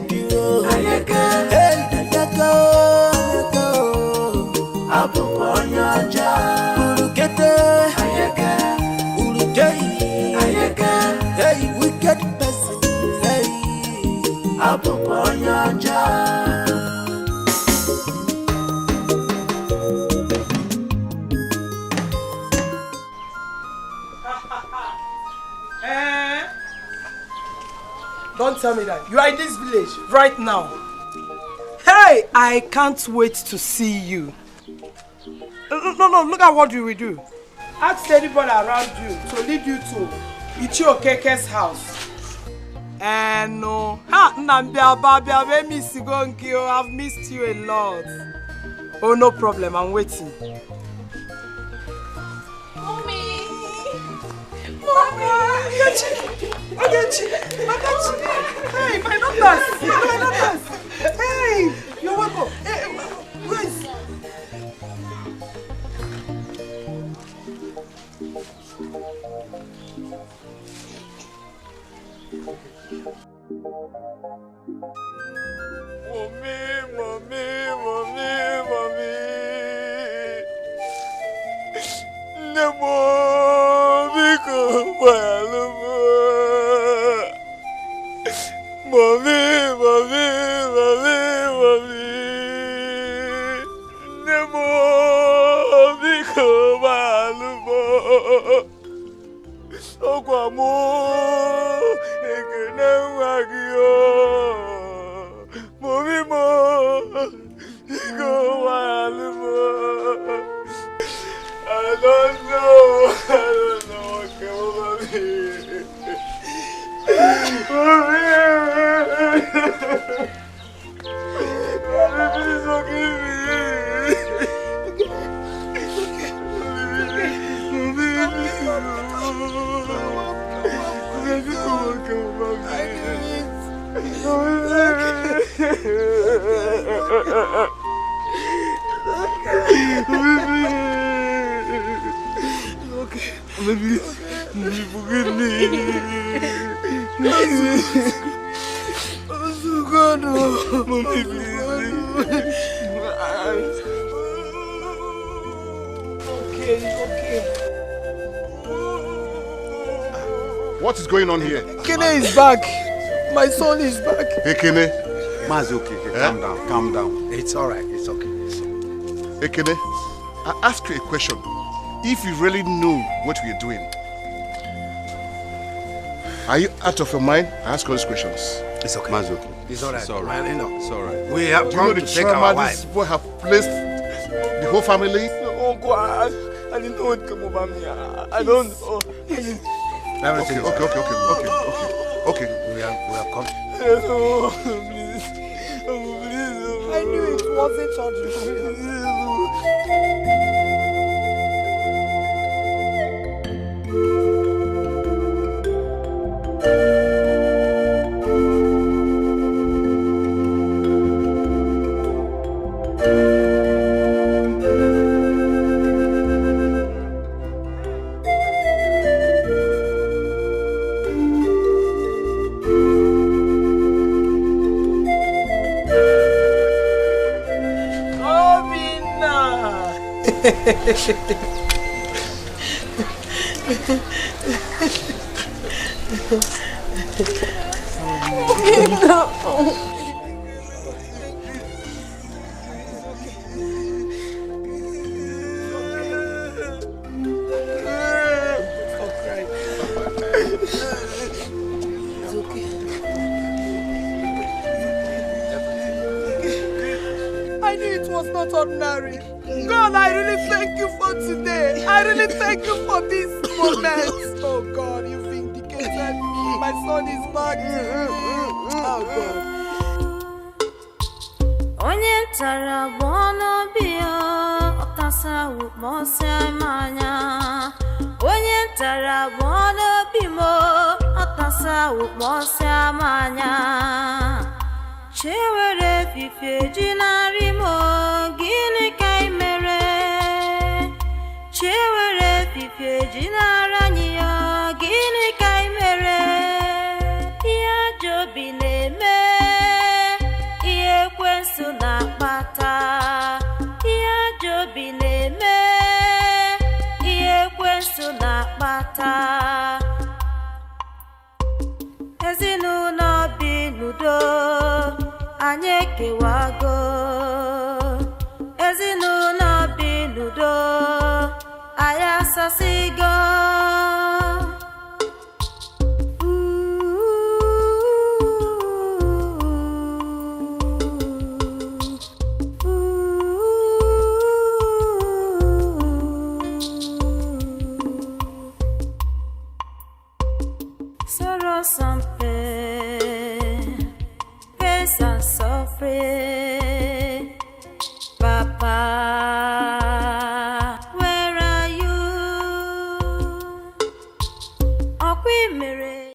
S6: Hey, wicked person. Hey,
S12: Don't tell me that. You are in this village right now. Hey, I can't wait to see you. No, look at what you will do. Ask anybody around you to lead you to Ichio Keke's house. And no, I've missed you a lot. Oh, no problem, I'm waiting. Agachi. Hey, my daughters. Hey, you're welcome. Hey, wait.
S6: Mommy. Nemo, Biko, Walumo. Mommy. Nemo, Biko, Walumo. Okwamo, Ekene Wagio. Mommy, Biko, Walumo. I don't know what came over me. Please forgive me. Maybe forgive me. Mommy,
S12: Okay.
S3: What is going on here?
S12: Kene is back. My son is back.
S3: Hey, Kene.
S4: Mazuki, calm down. It's all right. It's okay.
S3: Hey, Kene, I ask you a question. If you really knew what we are doing, are you out of your mind? I ask all these questions.
S4: It's okay. Mazuki. It's all right.
S3: It's all right.
S4: Man,
S3: It's all right.
S4: We have
S3: Do you know
S4: come
S3: the
S4: to take our
S3: trauma
S4: wife.
S3: these people have placed the whole family?
S6: Uncle, I didn't know what came over me. I don't know.
S3: Okay.
S24: Okay, we are coming.
S12: Oh, please. Oh, please. I knew it wasn't surgery. I knew it was not ordinary. God, I really thank you for today. I really thank you for this moment. Oh God, you vindicated me. My son is back. Oh God.
S6: Onye tara bono bio otasa ukmose manya. Onye tara bono bimo otasa ukmose manya. Chewere fife jinari mo gini kai mere. Chewere fife jinara niyo gini kai mere. Iya jobi neme iye kwensu na pata. Iya jobi neme iye kwensu na pata. Ezinu no binudo anyeke wago. Ezinu no binudo ayasasigo. Sorrow something, pain and suffering, Papa.